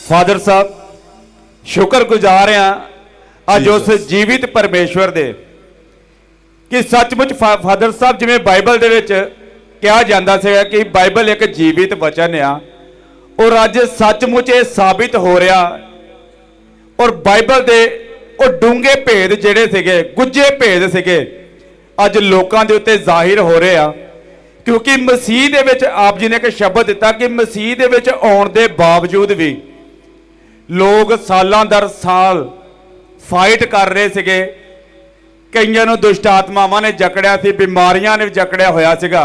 Father साहब शुक्रगुजार हाँ अज उस जीवित परमेश्वर दे कि सचमुच फादर साहब जिवें बाइबल दे विच कहा जाता है कि बाइबल एक जीवित वचन आ और अज सचमुच ये साबित हो रहा और बाइबल दे वो डूंगे भेद जिहड़े सीगे गुज्जे भेद सीगे अज लोकां दे उत्ते जाहिर हो रहे आ क्योंकि मसीह दे विच आप जी ने एक शब्द दिता कि मसीह दे विच आउण दे बावजूद भी लोग सालां दर साल फाइट कर रहे सीगे कईयां नूं दुष्ट आत्मावां ने जकड़िया सी बीमारियां ने जकड़िया होया सीगा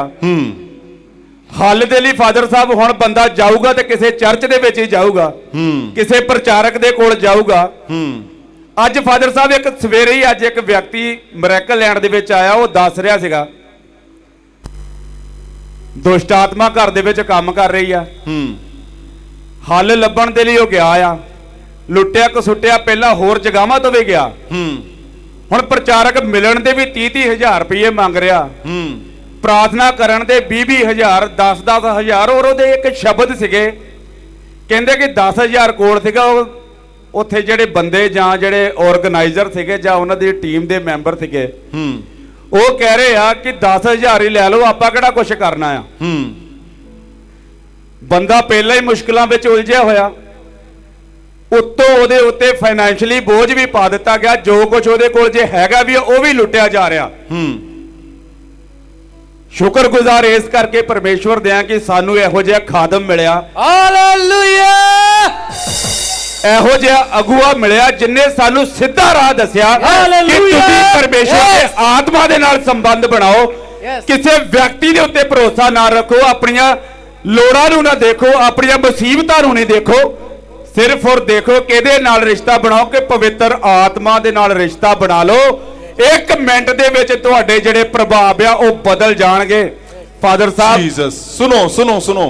हल दे लई फादर साहब हुण बंदा जाऊगा ते किसी चर्च दे विच ही जाऊगा किसी प्रचारक दे कोल जाऊगा अज फादर साहब एक सवेरे ही अज एक व्यक्ति मिरेकल लैंड दे विच आया वो दस रहा सीगा दुष्ट आत्मा घर दे विच काम कर रही आ हल लभण दे लई वो गया आ लुटिया कसुटिया पहला होर जगहां तो भी गया हुण प्रचारक मिलण दे भी 30-30 हज़ार रुपये मंग रहा प्रार्थना करन दे 20-20 हज़ार 10-10 हज़ार और उहदे एक शब्द सीगे कहंदे कि 10 हज़ार कोल सीगा उत्थे जिहड़े बंदे जां जिहड़े ऑर्गेनाइजर सीगे जां उहनां दी टीम दे मैंबर सीगे वो कह रहे आ कि 10 हज़ार ही लै लो आपां किहड़ा कुछ करना आ बंदा पहला ही मुश्किलों में उलझिया होया उत्तों उहदे उत्ते फाइनैंशियली बोझ भी पा दिता गया जो कुछ उहदे कोल जे हैगा भी वो भी लुटिया जा रहा शुक्रगुजार इस करके परमेश्वर दिया कि सानू इहो जिहा खादम मिलिया हालेलुया इहो जिहा अगुआ मिलिया जिन्ने सानू सीधा राह दसिया कि तुसीं परमेश्वर के आत्मा दे नाल संबंध बनाओ किसी व्यक्ति दे उत्ते भरोसा ना रखो अपनियां लोड़ां नूं ना देखो अपनियां मुसीबतां नूं नहीं देखो सिर्फ और देखो किहदे नाल रिश्ता बनाओ कि पवित्र आत्मा दे नाल रिश्ता बना लो एक मिनट दे विच तुहाडे जिहड़े प्रभाव आ वो बदल जाणगे फादर साहब जीसस सुनो सुनो सुनो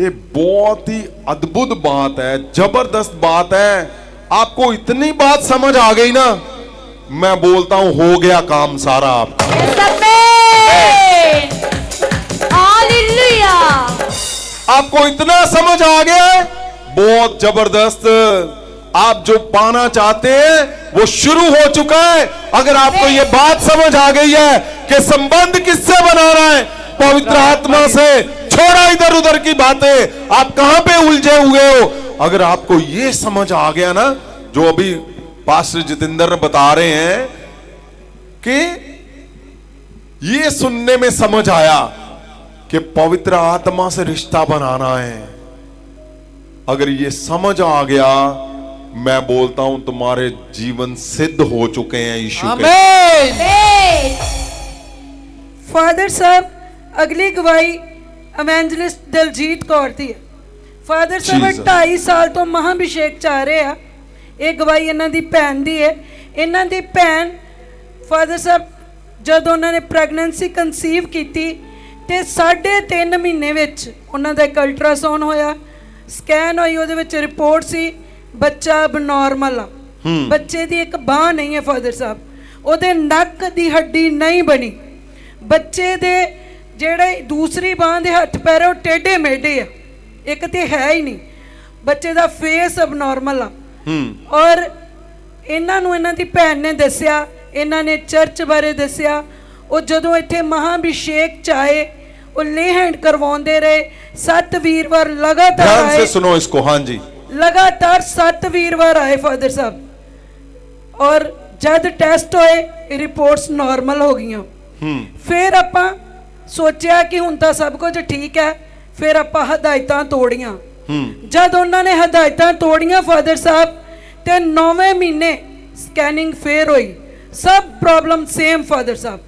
ये बहुत ही अद्भुत बात है जबरदस्त बात है आपको इतनी बात समझ आ गई ना मैं बोलता हूं हो गया काम सारा आपका आपको इतना समझ आ गया है बहुत जबरदस्त आप जो पाना चाहते हैं वो शुरू हो चुका है अगर आपको ये बात समझ आ गई है कि संबंध किससे बनाना है पवित्र आत्मा से छोड़ा इधर उधर की बातें आप कहां पे उलझे हुए हो अगर आपको ये समझ आ गया ना जो अभी पास्टर जितेंद्र बता रहे हैं कि ये सुनने में समझ आया कि पवित्र आत्मा से रिश्ता बनाना है अगर ये समझ आ गया मैं बोलता हूं तुम्हारे जीवन सिद्ध हो चुके हैं यीशु के फादर साहब अगली गवाही एवेंजलिस्ट दलजीत कौर दी है फादर साहब 2.5 साल तो महाभिषेक चा रहे हैं ये गवाही इन्हां दी भैन दी है इन्हां दी भैन फादर साहब जब उन्होंने प्रैगनेंसी कंसीव की ते 3.5 महीने विच उन्हां दा एक अल्ट्रासाउंड होया स्कैन हुई उहदे विच रिपोर्ट सी बच्चा abnormal आ बच्चे दी एक बांह नहीं है फादर साहब उहदे नक दी हड्डी नहीं बनी बच्चे दे जेड़े दूसरी बांह दे हथ पैर टेढ़े मेढ़े आ एक ते है ही नहीं बच्चे दा फेस abnormal आ और इन्हां नूं इन्हां दी भैन ने दस्सिया इन्हां ने चर्च बारे दस्सिया वो जदों इत्थे महाभिषेक चाहे वो ले हैंड करवाउंदे रहे 7 वीरवार लगातार ध्यान आए से सुनो इसको हाँ जी लगातार 7 वीरवार आए फादर साहब और जब टेस्ट होए रिपोर्ट्स नॉर्मल हो गई फिर आपां सोचा कि हुण तां सब कुछ ठीक है फिर आपां हदायतां तोड़ियां जब उन्होंने हदायतां तोड़ियां फादर साहब ते 9वें महीने स्कैनिंग फिर हुई सब प्रॉब्लम सेम फादर साहब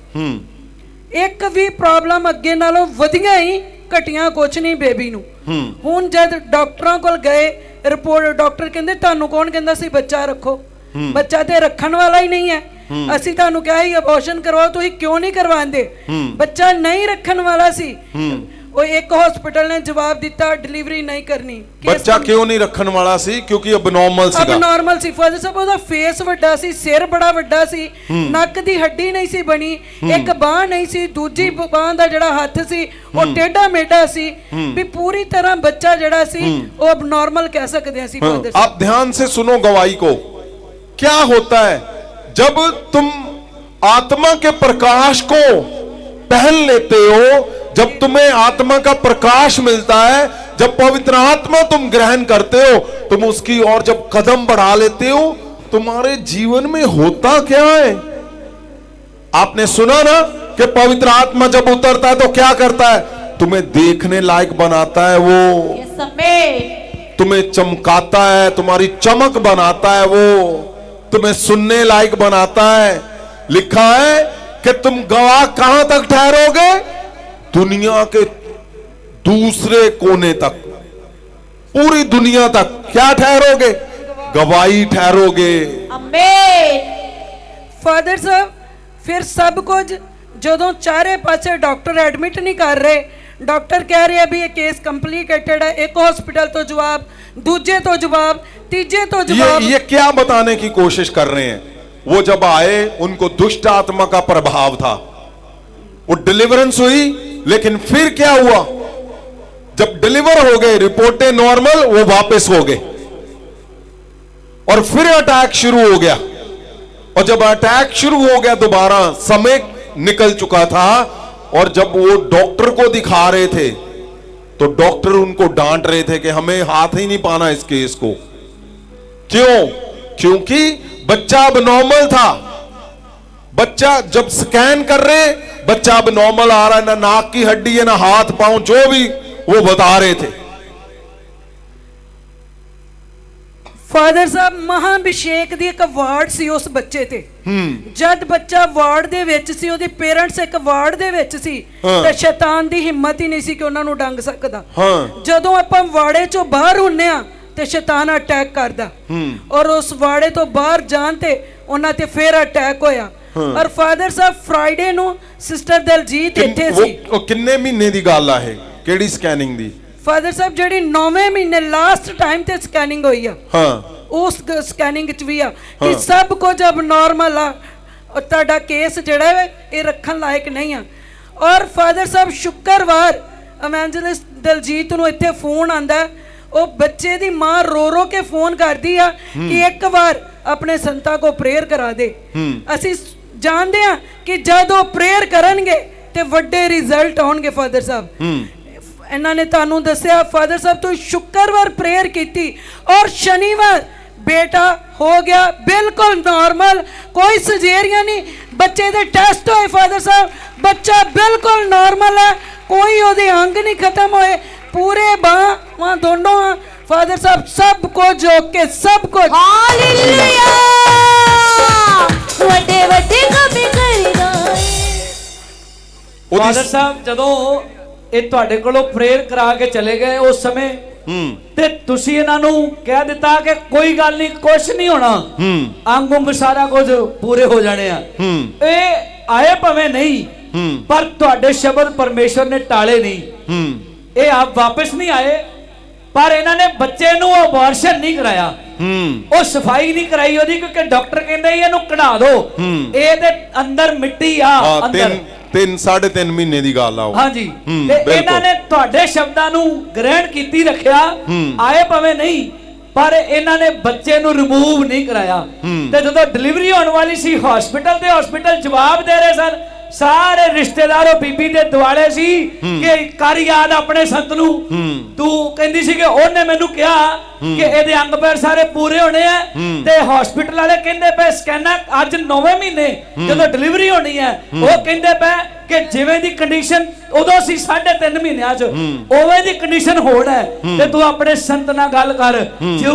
एक भी प्रॉब्लम अगे नालों वधिया ही घटिया कुछ नहीं बेबी नूं हुण जद डॉक्टरां कोल गए रिपोर्ट डॉक्टर कहंदे तुहानूं कौन कहंदा सी बच्चा रखो बच्चा ते रखण वाला ही नहीं है असीं तुहानूं कहा ही अबॉर्शन करवाओ तुसीं क्यों नहीं करवांदे बच्चा नहीं रखण वाला सी ਉਹ ਇੱਕ ਹਸਪੀਟਲ ਨੇ ਜਵਾਬ ਦਿੱਤਾ ਡਿਲੀਵਰੀ ਨਹੀਂ ਕਰਨੀ। ਬੱਚਾ ਕਿਉਂ ਨਹੀਂ ਰੱਖਣ ਵਾਲਾ ਸੀ? ਕਿਉਂਕਿ ਅਬਨੋਰਮਲ ਸੀਗਾ। ਅਬਨੋਰਮਲ ਸੀ ਫਾਦਰ ਸਾਹਿਬ, ਉਹਦਾ ਫੇਸ ਵੱਡਾ ਸੀ, ਸਿਰ ਬੜਾ ਵੱਡਾ ਸੀ, ਨੱਕ ਦੀ ਹੱਡੀ ਨਹੀਂ ਸੀ ਬਣੀ, ਇੱਕ ਬਾਹ ਨਹੀਂ ਸੀ, ਦੂਜੀ ਬਾਹ ਦਾ ਜਿਹੜਾ ਹੱਥ ਸੀ ਉਹ ਟੇਢਾ ਮੇਢਾ ਸੀ, ਵੀ ਪੂਰੀ ਤਰ੍ਹਾਂ ਬੱਚਾ ਜਿਹੜਾ ਸੀ ਉਹ ਅਬਨੋਰਮਲ ਕਹਿ ਸਕਦੇ ਹਾਂ ਸੀ ਫਾਦਰ ਸਾਹਿਬ। आप ध्यान से सुनो गवाही को। क्या होता है जब तुम आत्मा के प्रकाश को पहन लेते हो, जब तुम्हें आत्मा का प्रकाश मिलता है, जब पवित्र आत्मा तुम ग्रहण करते हो, तुम उसकी ओर जब कदम बढ़ा लेते हो, तुम्हारे जीवन में होता क्या है? आपने सुना ना कि पवित्र आत्मा जब उतरता है तो क्या करता है? तुम्हें देखने लायक बनाता है, वो तुम्हें चमकाता है, तुम्हारी चमक बनाता है, वो तुम्हें सुनने लायक बनाता है। लिखा है कि तुम गवाह कहां तक ठहरोगे? दुनिया के दूसरे कोने तक, पूरी दुनिया तक क्या ठहरोगे? गवाही ठहरोगे। ਫਾਦਰ ਸਾਹਿਬ ਫਿਰ ਸਭ ਕੁਝ ਜਦੋਂ ਚਾਰੇ ਪਾਸੇ ਡਾਕਟਰ ਐਡਮਿਟ ਨਹੀਂ ਕਰ ਰਹੇ, ਡਾਕਟਰ ਕਹਿ ਰਿਹਾ ਵੀ ਇਹ ਕੇਸ ਕੰਪਲਿਕੇਟਡ ਹੈ, ਇੱਕ ਹਸਪੀਟਲ ਤੋਂ ਜਵਾਬ, ਦੂਜੇ ਤੋਂ ਜਵਾਬ, ਤੀਜੇ ਤੋਂ ਜਵਾਬ। ये क्या बताने की कोशिश कर रहे हैं? वो जब आए उनको दुष्ट आत्मा का प्रभाव था, वो डिलीवरेंस हुई, लेकिन फिर क्या हुआ? जब डिलीवर हो गए, रिपोर्टें नॉर्मल, वो वापस हो गए और फिर अटैक शुरू हो गया। और जब अटैक शुरू हो गया दोबारा, समय निकल चुका था, और जब वो डॉक्टर को दिखा रहे थे तो डॉक्टर उनको डांट रहे थे कि हमें हाथ ही नहीं पाना इस केस को। क्यों? क्योंकि बच्चा अब नॉर्मल था। बच्चा जब स्कैन कर रहे, बच्चा अब नॉर्मल आ रहा है, ना नाक की हड्डी है, ना हाथ पांव, जो भी वो बता रहे थे। ਫਾਦਰ ਸਾਹਿਬ ਮਹਾਭਿਸ਼ੇਕ ਦੀ ਇੱਕ ਵਾਰਡ ਸੀ ਉਸ ਬੱਚੇ ਤੇ। ਜਦ ਬੱਚਾ ਵਾਰਡ ਦੇ ਵਿੱਚ ਸੀ, ਉਹਦੇ ਪੇਰੈਂਟਸ ਇੱਕ ਵਾਰਡ ਦੇ ਵਿੱਚ ਸੀ, ਤੇ ਸ਼ੈਤਾਨ ਦੀ ਹਿੰਮਤ ਹੀ ਨਹੀਂ ਸੀ ਕਿ ਉਹਨਾਂ ਨੂੰ ਡੰਗ ਸਕਦਾ। ਜਦੋਂ ਆਪਾਂ ਵਾੜੇ ਚੋਂ ਬਾਹਰ ਹੁੰਨੇ ਆ ਤੇ ਸ਼ੈਤਾਨ ਅਟੈਕ ਕਰਦਾ, ਔਰ ਉਸ ਵਾੜੇ ਤੋਂ ਬਾਹਰ ਜਾਣ ਤੇ ਉਹਨਾਂ ਤੇ ਫੇਰ ਅਟੈਕ ਹੋਇਆ। ਔਰ ਫਾਦਰ ਸਾਹਿਬ ਫਰਾਈਡੇ ਨੂੰ ਸਿਸਟਰ ਦਲਜੀਤ ਇੱਥੇ ਸੀ। ਉਹ ਕਿੰਨੇ ਮਹੀਨੇ ਦੀ ਗੱਲ ਆ? ਇਹ ਕਿਹੜੀ ਸਕੈਨਿੰਗ ਦੀ? ਫਾਦਰ ਸਾਹਿਬ ਜਿਹੜੀ 9ਵੇਂ ਮਹੀਨੇ ਲਾਸਟ ਟਾਈਮ ਤੇ ਸਕੈਨਿੰਗ ਹੋਈ ਆ, ਉਸ ਸਕੈਨਿੰਗ ਚ ਵੀ ਆ ਕਿ ਸਭ ਕੁਝ ਅਬ ਨਾਰਮਲ ਆ, ਔਰ ਤੁਹਾਡਾ ਕੇਸ ਜਿਹੜਾ ਹੈ ਇਹ ਰੱਖਣ ਲਾਇਕ ਨਹੀਂ ਆ। ਔਰ ਫਾਦਰ ਸਾਹਿਬ ਸ਼ੁੱਕਰਵਾਰ ਇਵੈਂਜਲਿਸਟ ਦਲਜੀਤ ਨੂੰ ਇੱਥੇ ਫੋਨ ਆਂਦਾ, ਉਹ ਬੱਚੇ ਦੀ ਮਾਂ ਰੋ ਰੋ ਕੇ ਫੋਨ ਕਰਦੀ ਆ ਕਿ ਇੱਕ ਵਾਰ ਆਪਣੇ ਸੰਤਾਂ ਕੋ ਪ੍ਰੇਅਰ ਕਰਾ ਦੇ। ਅਸੀਂ ਜਾਣਦੇ ਆ ਕਿ ਜਦ ਉਹ ਪ੍ਰੇਅਰ ਕਰਨਗੇ ਤੇ ਵੱਡੇ ਰਿਜ਼ਲਟ ਆਉਣਗੇ। ਫਾਦਰ ਸਾਹਿਬ ਇਹਨਾਂ ਨੇ ਤੁਹਾਨੂੰ ਦੱਸਿਆ ਫਾਦਰ ਸਾਹਿਬ ਤੋਂ ਸ਼ੁੱਕਰਵਾਰ ਪ੍ਰੇਅਰ ਕੀਤੀ ਔਰ ਸ਼ਨੀਵਾਰ ਬੇਟਾ ਹੋ ਗਿਆ ਬਿਲਕੁਲ ਨਾਰਮਲ, ਕੋਈ ਸਰਜਰੀਆਂ ਨਹੀਂ। ਬੱਚੇ ਦੇ ਟੈਸਟ ਹੋਏ ਫਾਦਰ ਸਾਹਿਬ, ਬੱਚਾ ਬਿਲਕੁਲ ਨਾਰਮਲ ਹੈ, ਕੋਈ ਉਹਦੇ ਅੰਗ ਨਹੀਂ ਖਤਮ ਹੋਏ, ਪੂਰੇ ਬਾਹਾਂ ਦੋਨੋਂ ਫਾਦਰ ਸਾਹਿਬ ਸਭ ਕੁਝ ਓਕੇ, ਸਭ ਕੁਝ। ਹਾਲੇਲੂਇਆ, ਵੱਡੇ ਵੱਡੇ ਕੰਮ ਕਰੇਗਾ। ਫਾਦਰ ਸਾਹਿਬ ਜਦੋਂ ਇਹ ਤੁਹਾਡੇ ਕੋਲੋਂ ਪ੍ਰੇਅਰ ਕਰਾ ਕੇ ਚਲੇ ਗਏ ਉਸ ਸਮੇਂ ਤੇ ਤੁਸੀਂ ਇਹਨਾਂ ਨੂੰ ਕਹਿ ਦਿੱਤਾ ਕਿ ਕੋਈ ਗੱਲ ਨਹੀਂ, ਕੁਝ ਨਹੀਂ ਹੋਣਾ, ਅੰਗ ਉਂਗ ਸਾਰਾ ਕੁਝ ਪੂਰੇ ਹੋ ਜਾਣੇ ਆ। ਇਹ ਆਏ ਭਾਵੇਂ ਨਹੀਂ, ਪਰ ਤੁਹਾਡੇ ਸ਼ਬਦ ਪਰਮੇਸ਼ਵਰ ਨੇ ਟਾਲੇ ਨਹੀਂ। ਇਹ ਆਪ ਵਾਪਸ ਨਹੀਂ ਆਏ, ਪਰ ਇਹਨਾਂ ਨੇ ਬੱਚੇ ਨੂੰ ਅਬੋਰਸ਼ਨ ਨਹੀਂ ਕਰਾਇਆ, ਉਹ ਸਫਾਈ ਨਹੀਂ ਕਰਾਈ ਉਹਦੀ, ਕਿਉਂਕਿ ਡਾਕਟਰ ਕਹਿੰਦੇ ਇਹਨੂੰ ਕਢਾ ਦਿਓ, ਇਹਦੇ ਅੰਦਰ ਮਿੱਟੀ ਆ ਅੰਦਰ। 3.5 ਮਹੀਨੇ ਦੀ ਗੱਲ ਆ ਉਹ। ਹਾਂਜੀ, ਤੇ ਇਹਨਾਂ ਨੇ ਤੁਹਾਡੇ ਸ਼ਬਦਾਂ ਨੂੰ ਗ੍ਰਹਿਣ ਕੀਤੀ ਰੱਖਿਆ, ਆਏ ਭਾਵੇਂ ਨਹੀਂ, ਪਰ ਇਹਨਾਂ ਨੇ ਬੱਚੇ ਨੂੰ ਰਿਮੂਵ ਨਹੀਂ ਕਰਾਇਆ। ਤੇ ਜਦੋਂ ਡਿਲੀਵਰੀ ਹੋਣ ਵਾਲੀ ਸੀ ਹਸਪੀਟਲ ਤੇ ਹਸਪੀਟਲ ਜਵਾਬ ਦੇ ਰਹੇ ਸਨ, ਸਾਰੇ ਰਿਸ਼ਤੇਦਾਰ ਉਹ ਬੀਬੀ ਦੇ ਦੁਆਲੇ ਸੀ ਕਿ ਕਰ ਯਾਦ ਆਪਣੇ ਸੰਤ ਨੂੰ। ਤੂੰ ਕਹਿੰਦੀ ਸੀ ਕਿ ਉਹਨੇ ਮੈਨੂੰ ਕਿਹਾ ਕਿ ਇਹਦੇ ਅੰਗ ਪੈਰ ਸਾਰੇ ਪੂਰੇ ਹੋਣੇ ਆ, ਤੇ ਹਸਪੀਟਲ ਵਾਲੇ ਕਹਿੰਦੇ ਪਏ ਸਕੈਨਰ ਅੱਜ 9ਵੇਂ ਮਹੀਨੇ ਜਦੋਂ ਡਿਲੀਵਰੀ ਹੋਣੀ ਹੈ, ਉਹ ਕਹਿੰਦੇ ਪਏ ਕਿ ਜਿਵੇਂ ਦੀ ਕੰਡੀਸ਼ਨ ਉਦੋਂ ਸੀ 3.5 ਮਹੀਨਿਆਂ ਚ ਉਵੇਂ ਦੀ ਕੰਡੀਸ਼ਨ ਹੋਣ ਹੈ। ਤੇ ਤੂੰ ਆਪਣੇ ਸੰਤ ਨਾਲ ਗੱਲ ਕਰ,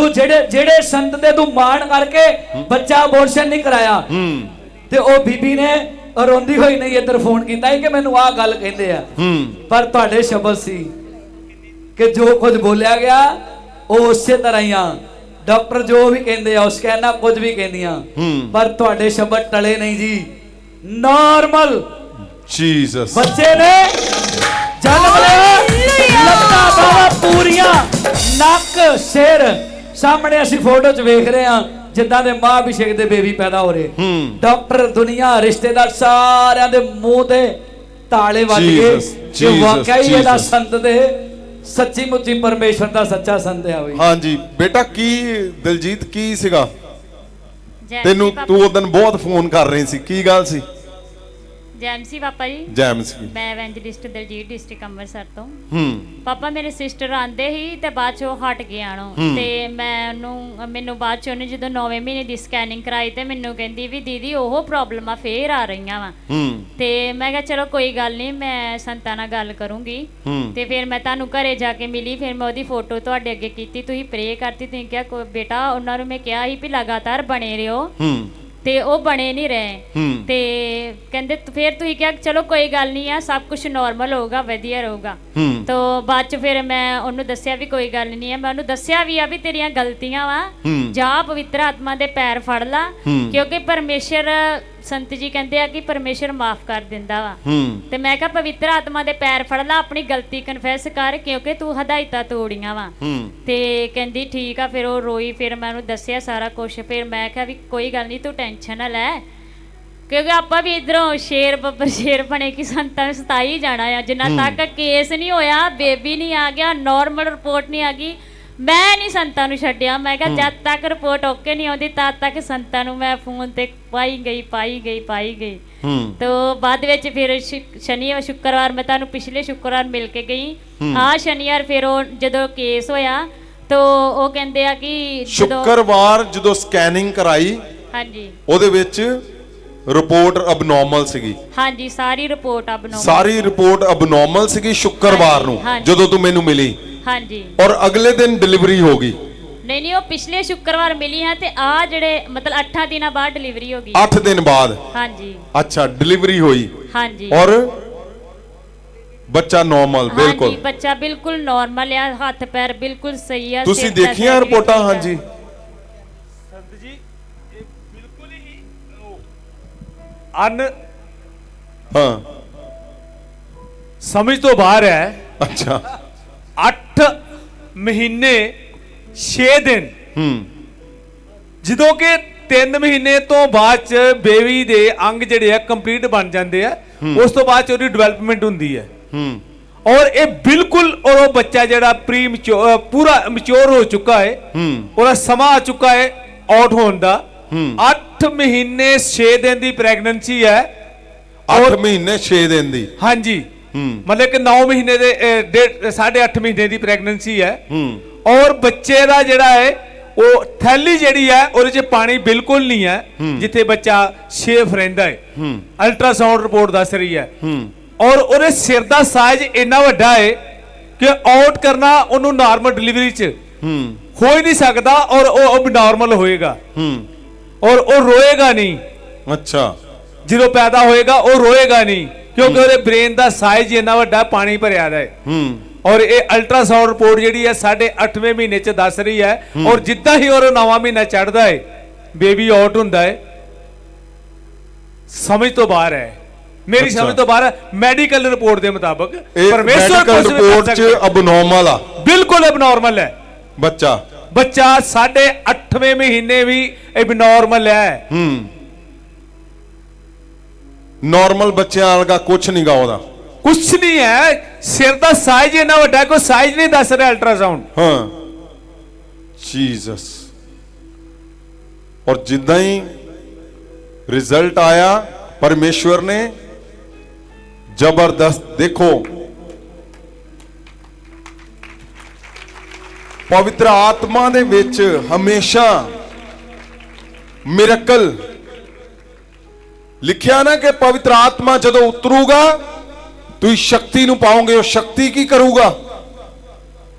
ਜਿਹੜੇ ਸੰਤ ਤੇ ਤੂੰ ਮਾਣ ਕਰਕੇ ਬੱਚਾ ਅਬੋਰਸ਼ਨ ਨਹੀਂ ਕਰਾਇਆ। ਤੇ ਉਹ ਬੀਬੀ ਨੇ ਰੋਂਦੀ ਹੋਈ ਨਹੀਂ ਇੱਧਰ ਫੋਨ ਕੀਤਾ ਕਿ ਮੈਨੂੰ ਆਹ ਗੱਲ ਕਹਿੰਦੇ ਆ, ਪਰ ਤੁਹਾਡੇ ਸ਼ਬਦ ਸੀ ਕਿ ਜੋ ਕੁਝ ਬੋਲਿਆ ਗਿਆ ਉਹ ਉਸੇ ਤਰ੍ਹਾਂ ਹੀ ਆ। ਡਾਕਟਰ ਜੋ ਵੀ ਕਹਿੰਦੇ ਆ, ਉਸ ਕਹਿਣਾ ਕੁਝ ਵੀ ਕਹਿੰਦੀਆਂ, ਪਰ ਤੁਹਾਡੇ ਸ਼ਬਦ ਟਲੇ ਨਹੀਂ ਜੀ। ਨਾਰਮਲ ਜੀਸਸ ਬੱਚੇ ਨੇ ਜਨਮ ਲਿਆ। ਲੱਤਾਂ ਬਾਹਾਂ ਪੂਰੀਆਂ, ਨੱਕ ਸਿਰ ਸਾਹਮਣੇ ਅਸੀਂ ਫੋਟੋ 'ਚ ਵੇਖ ਰਹੇ ਹਾਂ ਜਿੱਦਾਂ ਦੇ ਮਾਂ ਅਭਿਸ਼ੇਕ ਦੇ ਬੇਬੀ ਪੈਦਾ ਹੋ ਰਹੇ। ਡਾਕਟਰ, ਦੁਨੀਆ, ਰਿਸ਼ਤੇਦਾਰ ਸਾਰਿਆਂ ਦੇ ਮੂੰਹ ਤੇ ਤਾਲੇ ਵੱਜ ਗਏ ਕਿ ਵਾਕਈ ਇਹਦਾ ਸੰਤ ਦੇ ਸੱਚੀ ਮੁੱਚੀ ਪਰਮੇਸ਼ਵਰ ਦਾ ਸੱਚਾ ਸੰਤ ਆ ਬਈ। ਹਾਂਜੀ ਬੇਟਾ, ਕੀ ਦਿਲਜੀਤ ਕੀ ਸੀਗਾ ਜੈ ਤੈਨੂੰ? ਮਸੀਹ ਤੂੰ ਉਦੋਂ ਬਹੁਤ ਫੋਨ ਕਰ ਰਹੀ ਸੀ, ਕੀ ਗੱਲ ਸੀ? ਜੈ ਮਸੀਹ ਪਾਪਾ ਜੀ। ਜੈ ਮਸੀਹ। ਮੈਂ ਐਵੈਂਜਲਿਸਟ ਦਲਜੀਤ ਡਿਸਟ੍ਰਿਕਟ ਅੰਮ੍ਰਿਤਸਰ ਤੋਂ। ਹੂੰ ਪਾਪਾ ਮੇਰੇ ਸਿਸਟਰ ਆਂਦੇ ਹੀ ਤੇ ਬਾਅਦ ਚੋਂ ਹਟ ਗਿਆ ਨੂੰ ਤੇ ਮੈਨੂੰ ਬਾਅਦ ਚੋਂ ਉਹਨੇ ਜਦੋਂ 9ਵੇਂ ਮਹੀਨੇ ਦੀ ਸਕੈਨਿੰਗ ਕਰਾਈ ਤੇ ਮੈਨੂੰ ਕਹਿੰਦੀ ਵੀ ਦੀਦੀ ਉਹ ਪ੍ਰੋਬਲਮਾਂ ਫੇਰ ਆ ਰਹੀਆਂ ਵਾ। ਤੇ ਮੈਂ ਕਿਹਾ ਚਲੋ ਕੋਈ ਗੱਲ ਨਹੀਂ, ਮੈਂ ਸੰਤਾਂ ਨਾਲ ਗੱਲ ਕਰੂੰਗੀ। ਤੇ ਫਿਰ ਮੈਂ ਤੁਹਾਨੂੰ ਘਰੇ ਜਾ ਕੇ ਮਿਲੀ, ਫਿਰ ਮੈਂ ਉਹਦੀ ਫੋਟੋ ਤੁਹਾਡੇ ਅੱਗੇ ਕੀਤੀ, ਤੁਸੀਂ ਪ੍ਰੇ ਕਰਤੀ, ਤੁਸੀਂ ਕਿਹਾ ਬੇਟਾ ਉਹਨਾਂ ਨੂੰ ਮੈਂ ਕਿਹਾ ਸੀ ਵੀ ਲਗਾਤਾਰ ਬਣੇ ਰਹੋ ਤੇ ਉਹ ਬਣੇ ਨਹੀਂ ਰਹੇ। ਤੇ ਕਹਿੰਦੇ ਫਿਰ ਤੁਸੀਂ ਕਿਹਾ ਚਲੋ ਕੋਈ ਗੱਲ ਨਹੀਂ ਆ, ਸਭ ਕੁਝ ਨਾਰਮਲ ਹੋਊਗਾ, ਵਧੀਆ ਰਹੂਗਾ। ਤੋ ਬਾਅਦ ਚ ਫਿਰ ਮੈਂ ਉਹਨੂੰ ਦੱਸਿਆ ਵੀ ਕੋਈ ਗੱਲ ਨਹੀਂ ਹੈ, ਮੈਂ ਉਹਨੂੰ ਦੱਸਿਆ ਵੀ ਆ ਵੀ ਤੇਰੀਆਂ ਗਲਤੀਆਂ ਵਾ, ਜਾ ਪਵਿੱਤਰ ਆਤਮਾ ਦੇ ਪੈਰ ਫੜ ਲਾ, ਕਿਉਂਕਿ ਪਰਮੇਸ਼ਰ, ਸੰਤ ਜੀ ਕਹਿੰਦੇ ਆ ਕਿ ਪਰਮੇਸ਼ਰ ਮਾਫ ਕਰ ਦਿੰਦਾ ਵਾ। ਤੇ ਮੈਂ ਕਿਹਾ ਪਵਿੱਤਰ ਆਤਮਾ ਦੇ ਪੈਰ ਫੜ ਲਾ, ਆਪਣੀ ਗਲਤੀ ਕਨਫੈਸ ਕਰ, ਕਿਉਂਕਿ ਤੂੰ ਹਦਾਇਤਾਂ ਤੋੜੀਆਂ ਵਾ। ਤੇ ਕਹਿੰਦੀ ਠੀਕ ਆ। ਫਿਰ ਉਹ ਰੋਈ, ਫਿਰ ਮੈਂ ਉਹਨੂੰ ਦੱਸਿਆ ਸਾਰਾ ਕੁਝ। ਫਿਰ ਮੈਂ ਕਿਹਾ ਵੀ ਕੋਈ ਗੱਲ ਨਹੀਂ, ਤੂੰ ਟੈਨਸ਼ਨ ਨਾ ਲੈ, ਕਿਉਂਕਿ ਆਪਾਂ ਵੀ ਇਧਰੋਂ ਸ਼ੇਰ ਬੱਬਰ ਸ਼ੇਰ ਬਣੇ ਕਿ ਸੰਤਾਂ ਨੂੰ ਸਤਾਈ ਜਾਣਾ ਆ। ਜਿੰਨਾ ਤੱਕ ਕੇਸ ਨਹੀਂ ਹੋਇਆ, ਬੇਬੀ ਨਹੀਂ ਆ ਗਿਆ, ਨਾਰਮਲ ਰਿਪੋਰਟ ਨਹੀਂ ਆ ਗਈ, ਮੈਂ ਨਹੀਂ ਸੰਤਾਂ ਨੂੰ ਛੱਡਿਆ। ਮੈਂ ਕਿਹਾ ਜਦ ਤੱਕ ਰਿਪੋਰਟ ਓਕੇ ਨਹੀਂ ਆਉਂਦੀ ਤਦ ਤੱਕ ਸੰਤਾਂ ਨੂੰ ਮੈਂ ਫੋਨ ਤੇ ਪਾਈ ਗਈ। ਤੋ ਬਾਅਦ ਵਿੱਚ ਫਿਰ ਸ਼ੁੱਕਰਵਾਰ ਮੈਂ ਤੁਹਾਨੂੰ ਪਿਛਲੇ ਸ਼ੁੱਕਰਵਾਰ ਮਿਲ ਕੇ ਗਈ। ਆਹ ਸ਼ਨੀਵਾਰ ਫਿਰ ਉਹ ਜਦੋਂ ਕੇਸ ਹੋਇਆ ਤੋ ਉਹ ਕਹਿੰਦੇ ਆ ਕਿ ਸ਼ੁੱਕਰਵਾਰ ਜਦੋਂ ਸਕੈਨਿੰਗ ਕਰਾਈ, ਹਾਂਜੀ, ਉਹਦੇ ਵਿੱਚ ਰਿਪੋਰਟ ਅਬਨੋਰਮਲ ਸੀਗੀ। ਹਾਂਜੀ, ਸਾਰੀ ਰਿਪੋਰਟ ਅਬਨੋਰਮਲ ਸੀਗੀ ਸ਼ੁੱਕਰਵਾਰ ਨੂੰ ਹਾਂਜੀ। ਜਦੋਂ ਤੂੰ ਮੈਨੂੰ ਮਿਲੀ। ਹਾਂਜੀ, ਔਰ ਅਗਲੇ ਦਿਨ ਡਿਲੀਵਰੀ ਹੋ ਗਈ। ਨਹੀਂ ਉਹ ਪਿਛਲੇ ਸ਼ੁੱਕਰਵਾਰ ਮਿਲੀ ਹੈ ਤੇ ਆ ਜਿਹੜੇ ਮਤਲਬ 8 ਦਿਨਾਂ ਬਾਅਦ ਡਿਲੀਵਰੀ ਹੋ ਗਈ। 8 ਦਿਨ ਬਾਅਦ? ਹਾਂਜੀ। ਅੱਛਾ, ਡਿਲੀਵਰੀ ਹੋਈ। ਹਾਂਜੀ। ਔਰ ਬੱਚਾ ਨਾਰਮਲ? ਬਿਲਕੁਲ। ਹਾਂਜੀ, ਬੱਚਾ ਬਿਲਕੁਲ ਨਾਰਮਲ ਆ, ਹੱਥ ਪੈਰ ਬਿਲਕੁਲ ਸਹੀ ਆ। ਤੁਸੀਂ ਦੇਖੀਆਂ ਰਿਪੋਰਟਾਂ? ਹਾਂਜੀ ਸੰਤ ਜੀ, ਇਹ ਬਿਲਕੁਲ ਹੀ ਹਾਂ, ਸਮਝ ਤੋਂ ਬਾਹਰ ਹੈ। ਅੱਛਾ। 8 ਮਹੀਨੇ 6 ਦਿਨ, ਜਦੋਂ ਕਿ 3 ਮਹੀਨੇ ਤੋਂ ਬਾਅਦ ਚ ਬੇਬੀ ਦੇ ਅੰਗ ਜਿਹੜੇ ਆ ਕੰਪਲੀਟ ਬਣ ਜਾਂਦੇ ਆ, ਉਸ ਤੋਂ ਬਾਅਦ ਚ ਉਹਦੀ ਡਿਵੈਲਪਮੈਂਟ ਹੁੰਦੀ ਹੈ। ਔਰ ਇਹ ਬਿਲਕੁਲ ਉਹ ਬੱਚਾ ਜਿਹੜਾ ਪੂਰਾ ਮੈਚੁਰ ਹੋ ਚੁੱਕਾ ਹੈ, ਉਹਦਾ ਸਮਾਂ ਆ ਚੁੱਕਾ ਹੈ ਆਊਟ ਹੋਣ ਦਾ। 8 ਮਹੀਨੇ 6 ਦਿਨ ਦੀ ਪ੍ਰੈਗਨੈਂਸੀ ਹੈ। 8 ਮਹੀਨੇ 6 ਦਿਨ ਦੀ? ਹਾਂਜੀ, ਮਤਲਬ ਕਿ 9 ਮਹੀਨੇ ਦੇ 8.5 ਮਹੀਨੇ ਦੀ ਪ੍ਰੈਗਨੈਂਸੀ ਹੈ। ਔਰ ਬੱਚੇ ਦਾ ਜਿਹੜਾ ਹੈ ਉਹ ਥੈਲੀ ਜਿਹੜੀ ਹੈ ਉਹਦੇ 'ਚ ਪਾਣੀ ਬਿਲਕੁਲ ਨਹੀਂ ਹੈ, ਜਿੱਥੇ ਬੱਚਾ ਸੇਫ ਰਹਿੰਦਾ ਹੈ। ਅਲਟਰਾਸਾਊਂਡ ਰਿਪੋਰਟ ਦੱਸ ਰਹੀ ਹੈ। ਔਰ ਉਹਦੇ ਸਿਰ ਦਾ ਸਾਈਜ਼ ਇੰਨਾ ਵੱਡਾ ਹੈ ਕਿ ਆਊਟ ਕਰਨਾ ਉਹਨੂੰ ਨਾਰਮਲ ਡਿਲੀਵਰੀ 'ਚ ਹੋ ਹੀ ਨਹੀਂ ਸਕਦਾ, ਔਰ ਉਹ ਅਬਨੋਰਮਲ ਹੋਏਗਾ। ਔਰ ਉਹ ਰੋਏਗਾ ਨਹੀਂ। ਅੱਛਾ। ਜਦੋਂ ਪੈਦਾ ਹੋਏਗਾ ਉਹ ਰੋਏਗਾ ਨਹੀਂ, ਕਿਉਂਕਿ ਉਹਦੇ ਬ੍ਰੇਨ ਦਾ ਸਾਈਜ਼ ਇੰਨਾ ਵੱਡਾ, ਪਾਣੀ ਭਰਿਆ ਦਾ ਹੈ। ਔਰ ਇਹ ਅਲਟਰਾਸਾਊਂਡ ਰਿਪੋਰਟ ਜਿਹੜੀ ਹੈ 8.5ਵੇਂ ਮਹੀਨੇ ਚ ਦੱਸ ਰਹੀ ਹੈ। ਔਰ ਜਿੱਦਾਂ ਹੀ ਉਹ 9ਵਾਂ ਮਹੀਨਾ ਚੜ੍ਹਦਾ ਹੈ, ਬੇਬੀ ਆਊਟ ਹੁੰਦਾ ਹੈ। ਸਮਝ ਤੋਂ ਬਾਹਰ ਹੈ, ਮੇਰੀ ਸਮਝ ਤੋਂ ਬਾਹਰ ਹੈ। ਮੈਡੀਕਲ ਰਿਪੋਰਟ ਦੇ ਮੁਤਾਬਕ ਪਰਮੇਸ਼ਵਰ ਰਿਪੋਰਟ ਚ ਅਬਨੋਰਮਲ ਆ, ਬਿਲਕੁਲ ਅਬਨੋਰਮਲ ਹੈ ਬੱਚਾ 8.5ਵੇਂ ਮਹੀਨੇ ਵੀ ਅਬਨੋਰਮਲ ਹੈ। ਨਾਰਮਲ ਬੱਚਿਆਂ ਵਰਗਾ ਕੁਛ ਨਹੀਂ ਗਾ, ਉਹਦਾ ਕੁਛ ਨਹੀਂ ਹੈ। ਸਿਰ ਦਾ ਸਾਈਜ਼ ਇੰਨਾ ਵੱਡਾ, ਕੋਈ ਸਾਈਜ਼ ਨਹੀਂ ਦੱਸ ਰਿਹਾ ਅਲਟਰਾਸਾਊਂਡ। ਹਾਂ, ਜੀਸਸ। ਔਰ ਜਿੱਦਾਂ ਹੀ ਰਿਜ਼ਲਟ ਆਇਆ, ਪਰਮੇਸ਼ਵਰ ਨੇ ਜ਼ਬਰਦਸਤ, ਦੇਖੋ ਪਵਿੱਤਰ ਆਤਮਾ ਦੇ ਵਿੱਚ ਹਮੇਸ਼ਾ ਮਿਰਕਲ ਲਿਖਿਆ ਨਾ ਕਿ ਪਵਿੱਤਰ ਆਤਮਾ ਜਦੋਂ ਉਤਰੂਗਾ ਤੁਸੀਂ ਸ਼ਕਤੀ ਨੂੰ ਪਾਓਗੇ। ਉਹ ਸ਼ਕਤੀ ਕੀ ਕਰੂਗਾ?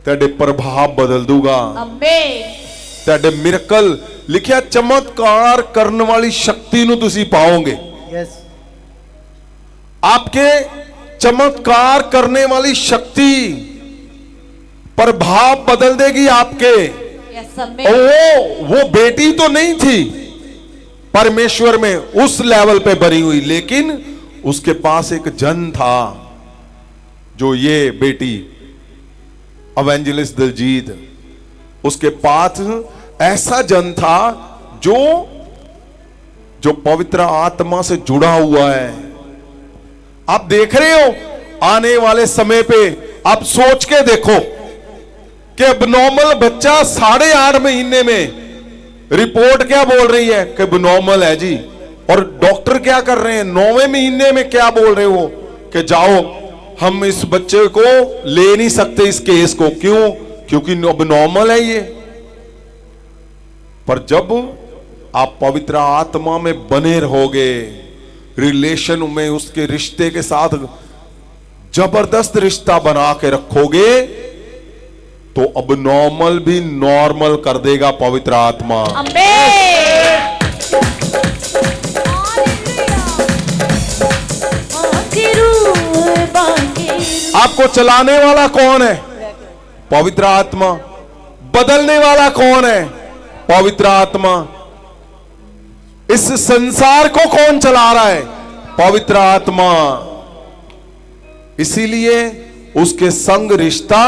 ਤੁਹਾਡੇ ਪ੍ਰਭਾਵ ਬਦਲ ਦੂਗਾ। ਆਮੇਨ। ਤੁਹਾਡੇ ਮਿਰਕਲ ਲਿਖਿਆ, ਚਮਤਕਾਰ ਕਰਨ ਵਾਲੀ ਸ਼ਕਤੀ ਨੂੰ ਤੁਸੀਂ ਪਾਓਗੇ। ਯੈਸ। आपके चमत्कार करने वाली शक्ति प्रभाव बदल देगी आपके। वो बेटी तो नहीं थी परमेश्वर में उस लेवल पे बनी हुई, लेकिन उसके पास एक जन था जो ये बेटी एवेंजलिस्ट दिलजीत, उसके पास ऐसा जन था जो जो पवित्र आत्मा से जुड़ा हुआ है। आप देख रहे हो आने वाले समय पे, आप सोच के देखो कि एबनॉर्मल बच्चा 8.5 महीने में रिपोर्ट क्या बोल रही है कि एबनॉर्मल है जी, और डॉक्टर क्या कर रहे हैं 9वें महीने में क्या बोल रहे हो कि जाओ हम इस बच्चे को ले नहीं सकते इस केस को, क्यों? क्योंकि एबनॉर्मल है ये। पर जब आप पवित्र आत्मा में बने रहोगे, रिलेशन में उसके रिश्ते के साथ जबरदस्त रिश्ता बना के रखोगे, तो अबनॉर्मल भी नॉर्मल कर देगा पवित्र आत्मा। आपको चलाने वाला कौन है? पवित्र आत्मा। बदलने वाला कौन है? पवित्र आत्मा। इस संसार को कौन चला रहा है? पवित्र आत्मा। इसीलिए उसके संग रिश्ता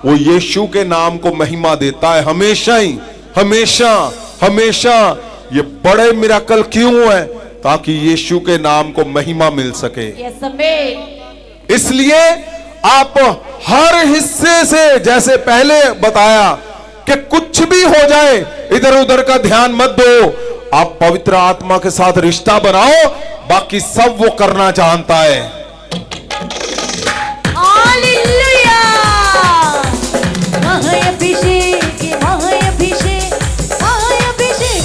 वो यीशु के नाम को महिमा देता है हमेशा ही, हमेशा हमेशा। ये बड़े मिराकल क्यों है? ताकि यीशु के नाम को महिमा मिल सके। इसलिए आप हर हिस्से से, जैसे पहले बताया कि कुछ भी हो जाए इधर उधर का ध्यान मत दो, आप पवित्र आत्मा के साथ रिश्ता बनाओ, बाकी सब वो करना जानता है। हालेलुया, महाअभिषेक, महाअभिषेक, महाअभिषेक।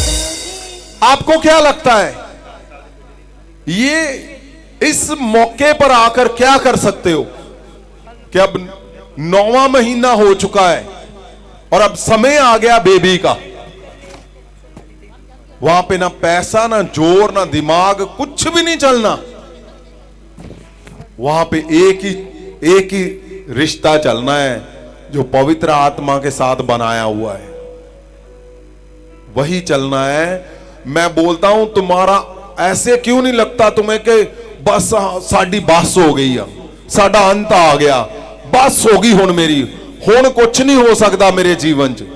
आपको क्या लगता है ये इस मौके पर आकर क्या कर सकते हो कि अब 9वां महीना हो चुका है और अब समय आ गया बेबी का। वहां पे ना पैसा, ना जोर, ना दिमाग, कुछ भी नहीं चलना। वहां पे एक ही रिश्ता चलना है जो पवित्र आत्मा के साथ बनाया हुआ है, वही चलना है। मैं बोलता हूं तुम्हारा ऐसे क्यों नहीं लगता तुम्हें कि बस साडी बस हो गई है, साडा अंत आ गया, बस होगी हुण मेरी, हुण कुछ नहीं हो सकता मेरे जीवन च।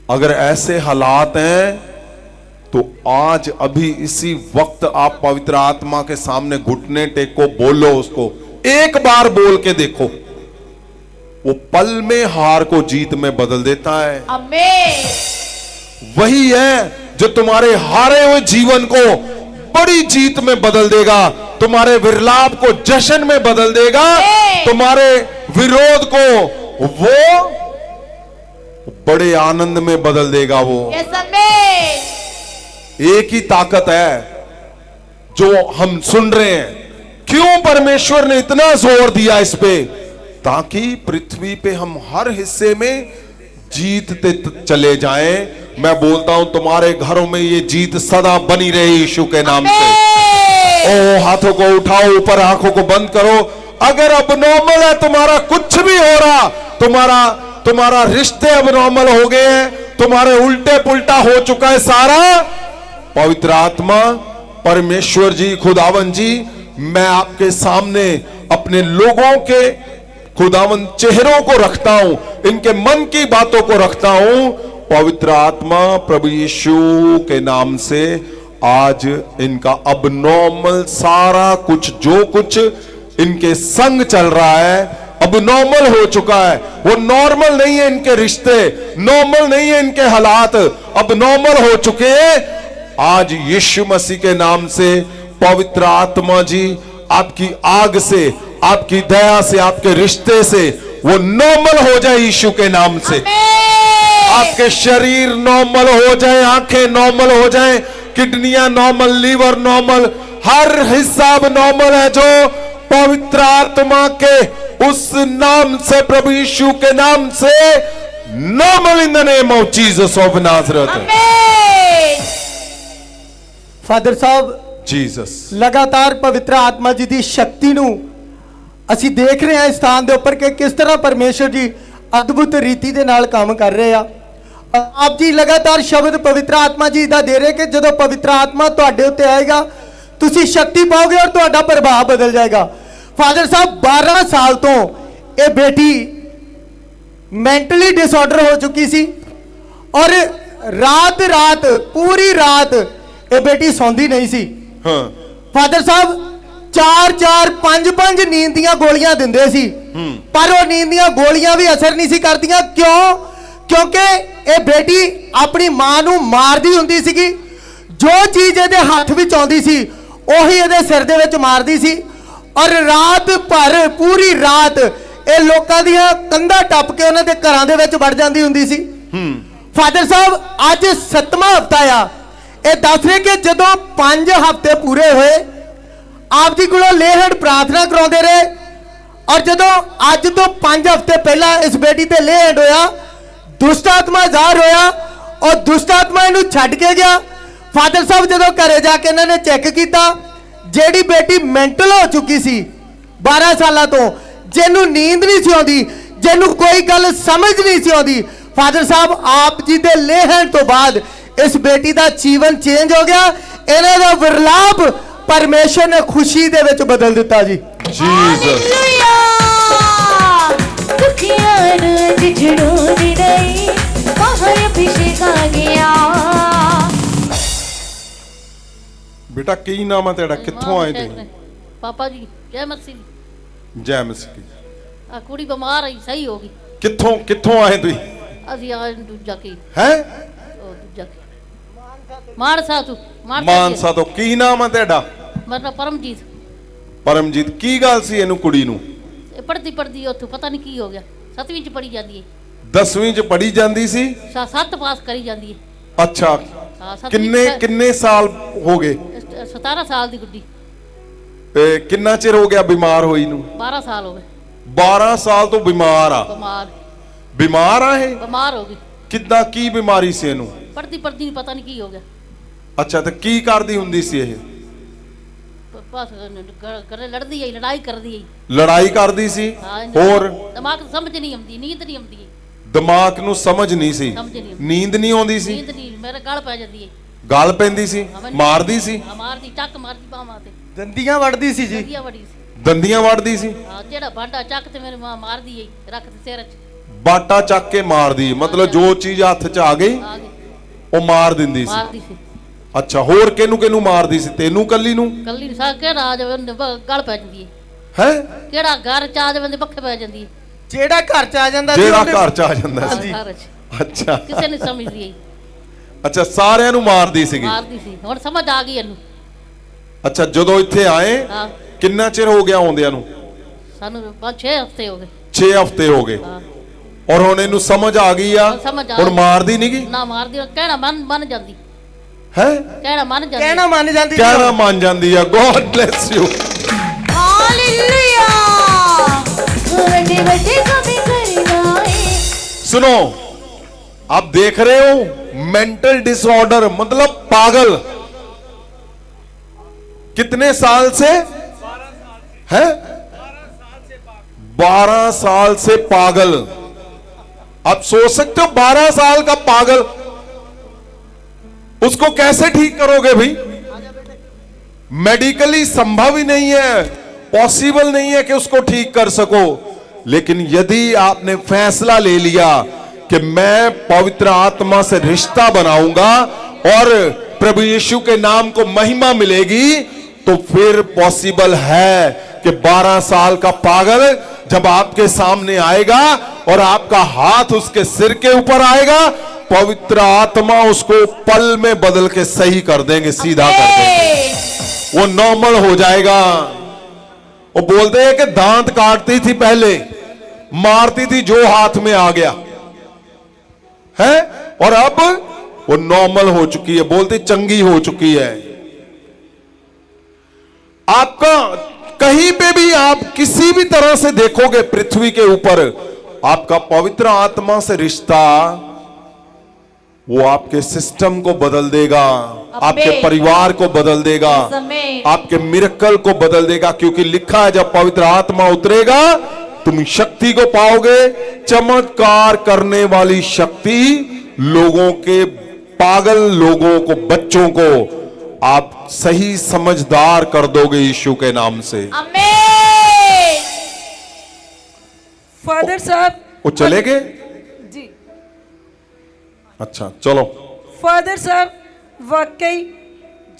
अगर ऐसे हालात हैं तो आज अभी इसी वक्त आप पवित्र आत्मा के सामने घुटने टेको, बोलो उसको, एक बार बोल के देखो, वो पल में हार को जीत में बदल देता है। आमीन। वही है जो तुम्हारे हारे हुए जीवन को बड़ी जीत में बदल देगा, तुम्हारे विरलाप को जश्न में बदल देगा, तुम्हारे विरोध को वो बड़े आनंद में बदल देगा। वो एक ही ताकत है जो हम सुन रहे हैं। क्यों परमेश्वर ने इतना जोर दिया इस पे? ताकि पृथ्वी पे हम हर हिस्से में जीतते चले जाएं। मैं बोलता हूं तुम्हारे घरों में ये जीत सदा बनी रहे यीशु के नाम से। ओ हाथों को उठाओ ऊपर, आंखों को बंद करो। अगर अबनॉर्मल है तुम्हारा, कुछ भी हो रहा, तुम्हारा रिश्ते अबनॉर्मल हो गए हैं, तुम्हारे उल्टे पुल्टा हो चुका है सारा, पवित्र आत्मा, परमेश्वर जी, खुदावन जी, मैं आपके सामने अपने लोगों के खुदावन चेहरों को रखता हूं, इनके मन की बातों को रखता हूं। पवित्र आत्मा प्रभु यीशु के नाम से आज इनका अबनॉर्मल सारा कुछ, जो कुछ इनके संग चल रहा है, अबनॉर्मल हो चुका है। वो नॉर्मल नहीं है, इनके रिश्ते नॉर्मल नहीं है, इनके हालात अबनॉर्मल हो चुके हैं। आज यीशु मसीह के नाम से पवित्र आत्मा जी आपकी आग से, आपकी दया से, आपके रिश्ते से वो नॉर्मल हो जाए यीशु के नाम से। आपके शरीर नॉर्मल हो जाए, आंखें नॉर्मल हो जाए, किडनियां नॉर्मल, लीवर नॉर्मल, हर हिस्सा नॉर्मल है जो पवित्र आत्मा के उस नाम से, प्रभु यीशु के नाम से normal in the name of Jesus of Nazareth. Father Sahib Jesus ਲਗਾਤਾਰ ਪਵਿੱਤਰ ਆਤਮਾ ਜੀ ਦੀ ਸ਼ਕਤੀ ਨੂੰ ਅਸੀਂ ਦੇਖ ਰਹੇ ਹਾਂ ਇਸ ਸਥਾਨ ਦੇ ਉੱਪਰ ਕਿ ਕਿਸ ਤਰ੍ਹਾਂ ਪਰਮੇਸ਼ਰ ਜੀ ਅਦਭੁਤ ਰੀਤੀ ਦੇ ਨਾਲ ਕੰਮ ਕਰ ਰਹੇ ਆ। ਆਪ ਜੀ ਲਗਾਤਾਰ ਸ਼ਬਦ ਪਵਿੱਤਰ ਆਤਮਾ ਜੀ ਦਾ ਦੇ ਰਹੇ ਕਿ ਜਦੋਂ ਪਵਿੱਤਰ ਆਤਮਾ ਤੁਹਾਡੇ ਉੱਤੇ ਆਏਗਾ ਤੁਸੀਂ ਸ਼ਕਤੀ ਪਾਓਗੇ ਔਰ ਤੁਹਾਡਾ ਪ੍ਰਭਾਵ ਬਦਲ ਜਾਏਗਾ। ਫਾਦਰ ਸਾਹਿਬ 12 ਸਾਲ ਤੋਂ ਇਹ ਬੇਟੀ ਮੈਂਟਲੀ ਡਿਸਆਰਡਰ ਹੋ ਚੁੱਕੀ ਸੀ ਔਰ ਰਾਤ ਰਾਤ ਪੂਰੀ ਰਾਤ ਇਹ ਬੇਟੀ ਸੌਂਦੀ ਨਹੀਂ ਸੀ। हाँ ਫਾਦਰ ਸਾਹਿਬ 4-4 5-5 ਨੀਂਦ ਦੀਆਂ ਗੋਲੀਆਂ ਦਿੰਦੇ ਸੀ ਪਰ ਉਹ ਨੀਂਦ ਦੀਆਂ ਗੋਲੀਆਂ ਵੀ ਅਸਰ ਨਹੀਂ ਸੀ ਕਰਦੀਆਂ। ਕਿਉਂ? ਕਿਉਂਕਿ ਇਹ ਬੇਟੀ ਆਪਣੀ ਮਾਂ ਨੂੰ ਮਾਰਦੀ ਹੁੰਦੀ ਸੀਗੀ। ਜੋ ਚੀਜ਼ ਇਹਦੇ ਹੱਥ ਵਿੱਚ ਆਉਂਦੀ ਸੀ ਉਹੀ ਇਹਦੇ ਸਿਰ ਦੇ ਵਿੱਚ ਮਾਰਦੀ ਸੀ ਔਰ ਰਾਤ ਭਰ ਪੂਰੀ ਰਾਤ ਇਹ ਲੋਕਾਂ ਦੀਆਂ ਕੰਧਾਂ ਟੱਪ ਕੇ ਉਹਨਾਂ ਦੇ ਘਰਾਂ ਦੇ ਵਿੱਚ ਵੜ ਜਾਂਦੀ ਹੁੰਦੀ ਸੀ। ਫਾਦਰ ਸਾਹਿਬ ਅੱਜ 7ਵਾਂ ਹਫਤਾ ਆ। ਇਹ ਦੱਸ ਰਹੇ ਕਿ ਜਦੋਂ 5 ਹਫ਼ਤੇ ਪੂਰੇ ਹੋਏ ਆਪ ਜੀ ਕੋਲੋਂ ਲੇਹੜ ਪ੍ਰਾਰਥਨਾ ਕਰਾਉਂਦੇ ਰਹੇ ਔਰ ਜਦੋਂ ਅੱਜ ਤੋਂ 5 ਹਫ਼ਤੇ ਪਹਿਲਾਂ ਇਸ ਬੇਟੀ ਤੇ ਲੇਹੜ ਹੋਇਆ ਦੁਸ਼ਟ ਆਤਮਾ ਜ਼ਾਹਰ ਹੋਇਆ ਔਰ ਦੁਸ਼ਟ ਆਤਮਾ ਇਹਨੂੰ ਛੱਡ ਕੇ ਗਿਆ। ਫਾਦਰ ਸਾਹਿਬ ਜਦੋਂ ਘਰੇ ਜਾ ਕੇ ਇਹਨਾਂ ਨੇ ਚੈੱਕ ਕੀਤਾ ਜਿਹੜੀ ਬੇਟੀ ਮੈਂਟਲ ਹੋ ਚੁੱਕੀ ਸੀ 12 ਸਾਲਾਂ ਤੋਂ, ਜਿਹਨੂੰ ਨੀਂਦ ਨਹੀਂ ਸੀ ਆਉਂਦੀ, ਜਿਹਨੂੰ ਕੋਈ ਗੱਲ ਸਮਝ ਨਹੀਂ ਸੀ ਆਉਂਦੀ, ਫਾਦਰ ਸਾਹਿਬ ਆਪ ਜੀ ਦੇ ਲੇਹਣ ਤੋਂ ਬਾਅਦ ਇਸ ਬੇਟੀ ਦਾ ਜੀਵਨ ਚੇਂਜ ਹੋ ਗਿਆ। ਇਹਨਾਂ ਦਾ ਵਿਰਲਾਪ ਪਰਮੇਸ਼ਰ ਨੇ ਖੁਸ਼ੀ ਦੇ ਵਿੱਚ ਬਦਲ ਦਿੱਤਾ ਜੀ। जीसस ਹਾਲੇਲੂਇਆ ਦੁਖੀਆਂ ਨੂੰ ਜਿਛੜੋਦੀ ਨਹੀਂ ਮਹਾ ਅਭਿਸ਼ੇਕ ਆ ਗਿਆ। बेटा की नाम है तेरा, कित्थों आए थे? पापा जी जय मसीह जय मसीह। आ कुड़ी बीमार आई सही होगी कित्थों कित्थों आए तुम? ਅਸੀਂ ਆ ਦੂਜਾ ਕੀ हैं ਉਹ ਦੂਜਾ ਕੀ ਮਾਨਸਾ ਤੂੰ मानसा तो की नाम है तेरा? ਮੇਰਾ ਪਰਮਜੀਤ परमजीत की गल सी इनू कुड़ी नू? ਇਹ ਪੜਦੀ ਉੱਥੋਂ ਪਤਾ ਨਹੀਂ ਕੀ ਹੋ ਗਿਆ 7ਵੀਂ ਚ ਪੜੀ ਜਾਂਦੀ ਹੈ 10ਵੀਂ ਚ ਪੜੀ ਜਾਂਦੀ ਸੀ। 7 ਪਾਸ ਕਰੀ ਜਾਂਦੀ ਹੈ। अच्छा ਹਾਂ किन्ने किन्ने साल हो गए? 17 ਸਾਲ ਦੀ ਗੁੱਡੀ ते किन्ना चिर हो गया बीमार होई नू? 12 ਸਾਲ ਹੋ ਗਏ 12 साल तो बीमार आ। बीमार आ है? ਬਿਮਾਰ ਹੋ ਗਈ किद्दां की बीमारी सी इनू? ਪੜਦੀ ਨਹੀਂ ਪਤਾ ਨਹੀਂ ਕੀ ਹੋ ਗਿਆ। अच्छा तो की करदी हुंदी सी ये? ਬਸ ਘਰੇ ਲੜਦੀ ਹੈ ਲੜਾਈ ਕਰਦੀ ਹੈ। लड़ाई करदी सी ਹਾਂ और ਦਿਮਾਗ ਤੋਂ ਸਮਝ ਨਹੀਂ ਆਉਂਦੀ ਨੀਂਦ ਨਹੀਂ ਆਉਂਦੀ दिमाग नू समझ नहीं सी, समझ नहीं आती। नींद नहीं आउंदी सी, ਨੀਂਦ ਨਹੀਂ ਮੇਰੇ ਗਲ ਪੈ ਜਾਂਦੀ ਹੈ। गल पैंदी सी, मारदी सी, ਮਾਰਦੀ ਚੱਕ ਮਾਰਦੀ ਬਾਹਾਂ ਤੇ ਦੰਦੀਆਂ ਵੜਦੀ ਸੀ ਜੀ। ਵਧੀਆ ਬੜੀ ਸੀ। दंदियां वड़दी सी, ਹਾਂ ਜਿਹੜਾ ਭਾਂਡਾ ਚੱਕ ਤੇ ਮੇਰੀ ਮਾਂ ਮਾਰਦੀ ਹੈ ਰੱਖ ਤੇ ਸਿਰ 'ਚ बाटा चक के मारदी, मतलब जो चीज हथ च आ गई ਆ ਗਈ वो मार दिंदी सी। ਮਾਰਦੀ ਸੀ। अच्छा होर किनू किनू मारदी सी? तेनू कल्ली नू? ਕੱਲੀ ਸਾ ਕਿਹੜਾ ਆ ਜਾਵੇ ਉਹਨੇ ਗਲ ਪੈ ਜਾਂਦੀ ਹੈ। है ਕਿਹੜਾ ਘਰ ਚ ਆ ਜਾਵੇ ਉਹਦੇ ਪੱਖੇ ਪੈ ਜਾਂਦੀ ਹੈ। ਜਿਹੜਾ ਘਰ ਚ ਆ ਜਾਂਦਾ जेड़ा ਉਹਦੇ- घर च आ जांदा सी। ਘਰ 'ਚ अच्छा ਕਿਸੇ ਨੇ ਸਮਝਦੀ ਹੈ अच्छा सारिਆਂ ਨੂੰ ਮਾਰਦੀ ਸੀਗੀ। ਮਾਰਦੀ ਸੀ ਹੁਣ ਸਮਝ ਆ ਗਈ ਇਹਨੂੰ। अच्छा ਜਦੋਂ ਇੱਥੇ ਆਏ ਹਾਂ ਕਿੰਨਾ ਚਿਰ ਹੋ ਗਿਆ ਆਉਂਦਿਆਂ ਨੂੰ? ਸਾਨੂੰ 5-6 ਹਫ਼ਤੇ ਹੋ ਗਏ। 6 ਹਫ਼ਤੇ ਹੋ ਗਏ ਹਾਂ ਔਰ ਹੁਣ ਇਹਨੂੰ ਸਮਝ ਆ ਗਈ ਆ। ਹੁਣ ਸਮਝ ਆ ਹੁਣ ਗਈ। ਮਾਰਦੀ ਨਹੀਂਗੀ ਨਾ ਮਾਰਦੀ ਕਹਿਣਾ ਮੰਨ ਜਾਂਦੀ ਹੈ? ਕਹਿਣਾ ਮੰਨ ਜਾਂਦੀ ਕਹਿਣਾ ਮੰਨ ਜਾਂਦੀ ਸੀ। ਕਹਿਣਾ ਮੰਨ ਜਾਂਦੀ ਆ। God bless you. ਹਾਲੇਲੂਇਆ ਵੱਡੇ ਵੱਡੇ ਕੰਮ ਕਰਨਾ ਏ। सुनो आप देख रहे हो मेंटल डिसऑर्डर मतलब पागल। कितने साल से है? 12 साल से पागल। आप सोच सकते हो 12 साल का पागल उसको कैसे ठीक करोगे भाई? मेडिकली संभव ही नहीं है, पॉसिबल नहीं है कि उसको ठीक कर सको। लेकिन यदि आपने फैसला ले लिया कि मैं पवित्र आत्मा से रिश्ता बनाऊंगा और प्रभु यीशु के नाम को महिमा मिलेगी तो फिर पॉसिबल है कि 12 साल का पागल जब आपके सामने आएगा और आपका हाथ उसके सिर के ऊपर आएगा, पवित्र आत्मा उसको पल में बदल के सही कर देंगे, सीधा कर देंगे, वो नॉर्मल हो जाएगा। वो बोलते हैं कि दांत काटती थी पहले, मारती थी जो हाथ में आ गया है, और अब वो नॉर्मल हो चुकी है, बोलते चंगी हो चुकी है। आपका कहीं पे भी आप किसी भी तरह से देखोगे पृथ्वी के ऊपर, आपका पवित्र आत्मा से रिश्ता वो आपके सिस्टम को बदल देगा, आपके परिवार को बदल देगा, आपके मिरेकल को बदल देगा। क्योंकि लिखा है जब पवित्र आत्मा उतरेगा तुम शक्ति को पाओगे, चमत्कार करने वाली शक्ति। लोगों के पागल लोगों को, बच्चों को आप सही समझदार कर दोगे यीशु के नाम से। आमीन। फादर साहब वो चले गए। ਜੀ ਅੱਛਾ ਚਲੋ। ਫਾਦਰ ਸਾਹਿਬ, ਵਾਕਈ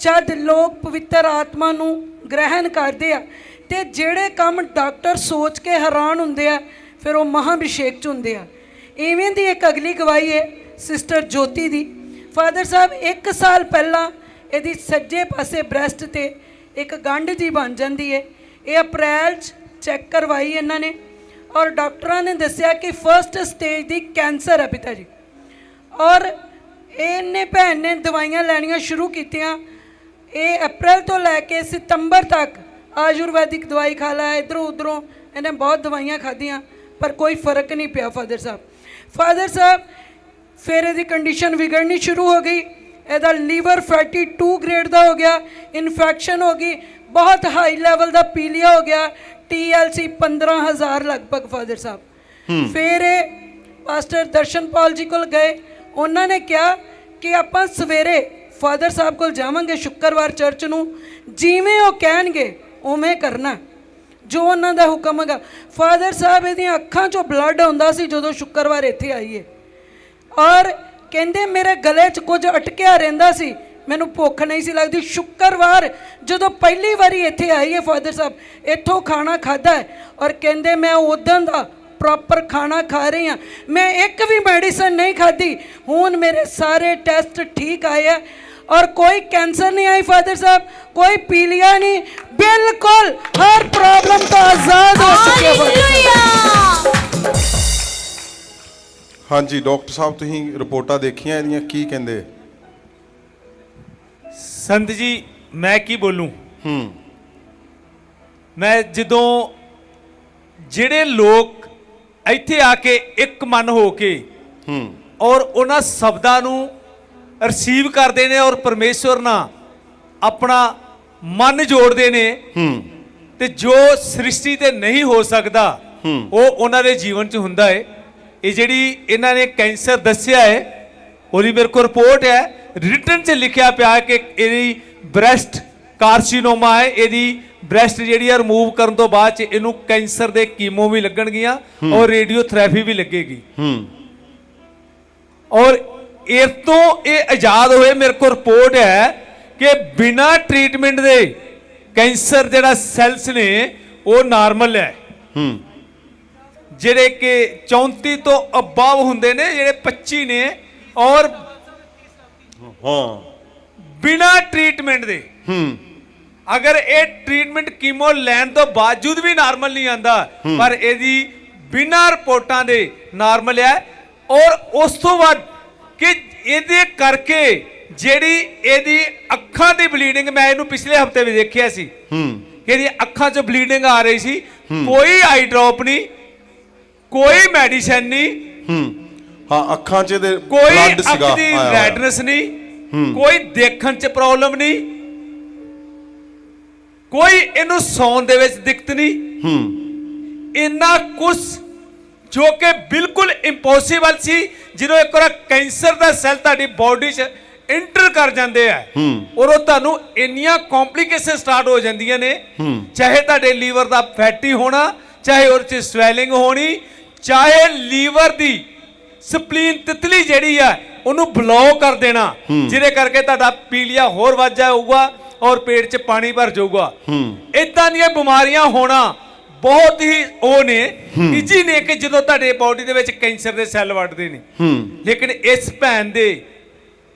ਜਦ ਲੋਕ ਪਵਿੱਤਰ ਆਤਮਾ ਨੂੰ ਗ੍ਰਹਿਣ ਕਰਦੇ ਆ ਤੇ ਜਿਹੜੇ ਕੰਮ ਡਾਕਟਰ ਸੋਚ ਕੇ ਹੈਰਾਨ ਹੁੰਦੇ ਆ, ਫਿਰ ਉਹ ਮਹਾਭਿਸ਼ੇਕ ਚ ਹੁੰਦੇ ਆ। ਇਵੇਂ ਦੀ ਇੱਕ ਅਗਲੀ ਗਵਾਹੀ ਹੈ ਸਿਸਟਰ ਜੋਤੀ ਦੀ। ਫਾਦਰ ਸਾਹਿਬ, 1 ਸਾਲ ਪਹਿਲਾਂ ਇਹਦੀ ਸੱਜੇ ਪਾਸੇ ਬ੍ਰੈਸਟ ਤੇ ਇੱਕ ਗੰਢ ਜੀ ਬਣ ਜਾਂਦੀ ਹੈ। ਇਹ ਅਪ੍ਰੈਲ 'ਚ ਚੈੱਕ ਕਰਵਾਈ ਇਹਨਾਂ ਨੇ ਔਰ ਡਾਕਟਰਾਂ ਨੇ ਦੱਸਿਆ ਕਿ ਫਰਸਟ ਸਟੇਜ ਦੀ ਕੈਂਸਰ ਹੈ ਪਿਤਾ ਜੀ। ਔਰ ਇਹਨੇ ਭੈਣ ਨੇ ਦਵਾਈਆਂ ਲੈਣੀਆਂ ਸ਼ੁਰੂ ਕੀਤੀਆਂ। ਇਹ ਅਪ੍ਰੈਲ ਤੋਂ ਲੈ ਕੇ ਸਤੰਬਰ ਤੱਕ ਆਯੁਰਵੈਦਿਕ ਦਵਾਈ ਖਾ ਲਿਆ, ਇੱਧਰੋਂ ਉੱਧਰੋਂ ਇਹਨੇ ਬਹੁਤ ਦਵਾਈਆਂ ਖਾਧੀਆਂ, ਪਰ ਕੋਈ ਫਰਕ ਨਹੀਂ ਪਿਆ ਫਾਦਰ ਸਾਹਿਬ। ਫਿਰ ਇਹਦੀ ਕੰਡੀਸ਼ਨ ਵਿਗੜਨੀ ਸ਼ੁਰੂ ਹੋ ਗਈ। ਇਹਦਾ ਲੀਵਰ ਫੈਟੀ 2 ਗ੍ਰੇਡ ਦਾ ਹੋ ਗਿਆ, ਇਨਫੈਕਸ਼ਨ ਹੋ ਗਈ, ਬਹੁਤ ਹਾਈ ਲੈਵਲ ਦਾ ਪੀਲੀਆ ਹੋ ਗਿਆ, TLC 15,000 ਲਗਭਗ ਫਾਦਰ ਸਾਹਿਬ। ਫਿਰ ਇਹ ਪਾਸਟਰ ਦਰਸ਼ਨਪਾਲ ਜੀ ਕੋਲ ਗਏ। ਉਹਨਾਂ ਨੇ ਕਿਹਾ ਕਿ ਆਪਾਂ ਸਵੇਰੇ ਫਾਦਰ ਸਾਹਿਬ ਕੋਲ ਜਾਵਾਂਗੇ ਸ਼ੁੱਕਰਵਾਰ ਚਰਚ ਨੂੰ, ਜਿਵੇਂ ਉਹ ਕਹਿਣਗੇ ਉਵੇਂ ਕਰਨਾ, ਜੋ ਉਹਨਾਂ ਦਾ ਹੁਕਮ ਹੈਗਾ। ਫਾਦਰ ਸਾਹਿਬ, ਇਹਦੀਆਂ ਅੱਖਾਂ 'ਚੋਂ ਬਲੱਡ ਆਉਂਦਾ ਸੀ ਜਦੋਂ ਸ਼ੁੱਕਰਵਾਰ ਇੱਥੇ ਆਈਏ। ਔਰ ਕਹਿੰਦੇ ਮੇਰੇ ਗਲੇ 'ਚ ਕੁਝ ਅਟਕਿਆ ਰਹਿੰਦਾ ਸੀ, ਮੈਨੂੰ ਭੁੱਖ ਨਹੀਂ ਸੀ ਲੱਗਦੀ। ਸ਼ੁੱਕਰਵਾਰ ਜਦੋਂ ਪਹਿਲੀ ਵਾਰੀ ਇੱਥੇ ਆਈ ਹੈ ਫਾਦਰ ਸਾਹਿਬ, ਇੱਥੋਂ ਖਾਣਾ ਖਾਧਾ ਹੈ ਔਰ ਕਹਿੰਦੇ ਮੈਂ ਉਦੋਂ ਦਾ ਪ੍ਰੋਪਰ ਖਾਣਾ ਖਾ ਰਹੀ ਹਾਂ, ਮੈਂ ਇੱਕ ਵੀ ਮੈਡੀਸਨ ਨਹੀਂ ਖਾਧੀ। ਹੁਣ ਮੇਰੇ ਸਾਰੇ ਟੈਸਟ ਠੀਕ ਆਏ ਹੈ और कोई कैंसर नहीं आई फादर साहब, कोई पीलिया नहीं, बिल्कुल हर प्रॉब्लम तो आजाद हो चुके हैं। हाँ जी डॉक्टर साहब, तुसीं रिपोर्टां देखियां इहदियां, की कहंदे? संत जी मैं की बोलूं, मैं जदों ਜਿਹੜੇ ਲੋਕ ਇੱਥੇ ਆ ਕੇ ਇੱਕ ਮਨ ਹੋ ਕੇ ਔਰ ਉਹਨਾਂ ਸ਼ਬਦਾਂ ਨੂੰ ਰਿਸੀਵ ਕਰਦੇ ਨੇ ਔਰ ਪਰਮੇਸ਼ਵਰ ਨਾਲ ਆਪਣਾ ਮਨ ਜੋੜਦੇ ਨੇ, ਤੇ ਜੋ ਸ੍ਰਿਸ਼ਟੀ ਤੇ ਨਹੀਂ ਹੋ ਸਕਦਾ ਉਹ ਉਹਨਾਂ ਦੇ ਜੀਵਨ 'ਚ ਹੁੰਦਾ ਹੈ। ਇਹ ਜਿਹੜੀ ਇਹਨਾਂ ਨੇ ਕੈਂਸਰ ਦੱਸਿਆ ਹੈ, ਉਹਦੀ ਮੇਰੇ ਕੋਲ ਰਿਪੋਰਟ ਹੈ, ਰਿਟਨ 'ਚ ਲਿਖਿਆ ਪਿਆ ਕਿ ਇਹਦੀ ਬ੍ਰੈਸਟ ਕਾਰਸੀਨੋਮਾ ਹੈ। ਇਹਦੀ ਬ੍ਰੈਸਟ ਜਿਹੜੀ ਆ ਰਿਮੂਵ ਕਰਨ ਤੋਂ ਬਾਅਦ 'ਚ ਇਹਨੂੰ ਕੈਂਸਰ ਦੇ ਕੀਮੋ ਵੀ ਲੱਗਣਗੀਆਂ ਔਰ ਰੇਡੀਓਥੈਰੇਪੀ ਵੀ ਲੱਗੇਗੀ। ਔਰ ਇਸ ਤੋਂ ਇਹ ਆਜ਼ਾਦ ਹੋਏ। ਮੇਰੇ ਕੋਲ ਰਿਪੋਰਟ ਹੈ ਕਿ ਬਿਨਾਂ ਟ੍ਰੀਟਮੈਂਟ ਦੇ ਕੈਂਸਰ ਜਿਹੜਾ ਸੈਲਸ ਨੇ ਉਹ ਨਾਰਮਲ ਹੈ, ਜਿਹੜੇ ਕਿ 34 ਤੋਂ ਅਬਵ ਹੁੰਦੇ ਨੇ, ਜਿਹੜੇ 25 ਨੇ, ਔਰ ਬਿਨਾਂ ਟ੍ਰੀਟਮੈਂਟ ਦੇ ਅਗਰ ਇਹ ਟ੍ਰੀਟਮੈਂਟ ਕੀਮੋ ਲੈਣ ਤੋਂ ਬਾਵਜੂਦ ਵੀ ਨਾਰਮਲ ਨਹੀਂ ਆਂਦਾ, ਪਰ ਇਹਦੀ ਬਿਨਾਂ ਰਿਪੋਰਟਾਂ ਦੇ ਨਾਰਮਲ ਹੈ। ਔਰ ਉਸ ਤੋਂ ਬਾਅਦ ਕਿ ਇਹਦੇ ਕਰਕੇ ਜਿਹੜੀ ਇਹਦੀ ਅੱਖਾਂ ਦੀ ਬਲੀਡਿੰਗ, ਮੈਂ ਇਹਨੂੰ ਪਿਛਲੇ ਹਫਤੇ ਵੀ ਦੇਖਿਆ ਸੀ ਕਿ ਇਹਦੀ ਅੱਖਾਂ 'ਚ ਬਲੀਡਿੰਗ ਆ ਰਹੀ ਸੀ, ਕੋਈ ਆਈ ਡ੍ਰੌਪ ਨਹੀਂ, ਕੋਈ ਮੈਡੀਸਨ ਨਹੀਂ, ਹਾਂ ਅੱਖਾਂ 'ਚ ਦੇ ਕੋਈ ਬਲੱਡ ਅੱਖ ਸੀਗਾ, ਦੀ ਰੈਡਨੈਸ ਨਹੀਂ, ਕੋਈ ਦੇਖਣ 'ਚ ਪ੍ਰੋਬਲਮ ਨਹੀਂ, ਕੋਈ ਇਹਨੂੰ ਸੌਣ ਦੇ ਵਿੱਚ ਦਿੱਕਤ ਨਹੀਂ। ਇੰਨਾ ਕੁਝ ਜੋ ਕਿ ਬਿਲਕੁਲ ਇੰਪੋਸੀਬਲ ਸੀ। ਜਦੋਂ ਇੱਕ ਵਾਰ ਕੈਂਸਰ ਦਾ ਸੈੱਲ ਤੁਹਾਡੀ ਬਾਡੀ 'ਚ ਇੰਟਰ ਕਰ ਜਾਂਦੇ ਆ ਔਰ ਉਹ ਤੁਹਾਨੂੰ ਇੰਨੀਆਂ ਕੰਪਲਿਕੇਸ਼ਨ ਸਟਾਰਟ ਹੋ ਜਾਂਦੀਆਂ ਨੇ, ਚਾਹੇ ਤੁਹਾਡੇ ਲੀਵਰ ਦਾ ਫੈਟੀ ਹੋਣਾ, ਚਾਹੇ ਉਹਦੇ 'ਚ ਸਵੈਲਿੰਗ ਹੋਣੀ, ਚਾਹੇ ਲੀਵਰ ਦੀ ਸਪਲੀਨ ਤਿਤਲੀ ਜਿਹੜੀ ਆ ਉਹਨੂੰ ਬਲੌਕ ਕਰ ਦੇਣਾ, ਜਿਹਦੇ ਕਰਕੇ ਤੁਹਾਡਾ ਪੀਲੀਆ ਹੋਰ ਵੱਧ ਜਾਊਗਾ ਔਰ ਪੇਟ 'ਚ ਪਾਣੀ ਭਰ ਜਾਊਗਾ। ਇਦਾਂ ਦੀਆਂ ਬਿਮਾਰੀਆਂ ਹੋਣਾ ਬਹੁਤ ਹੀ ਉਹ ਨੇ ਈਜੀ ਨੇ ਕਿ ਜਦੋਂ ਤੁਹਾਡੇ ਬਾਡੀ ਦੇ ਵਿੱਚ ਕੈਂਸਰ ਦੇ ਸੈੱਲ ਵੱਢਦੇ ਨੇ। ਲੇਕਿਨ ਇਸ ਭੈਣ ਦੇ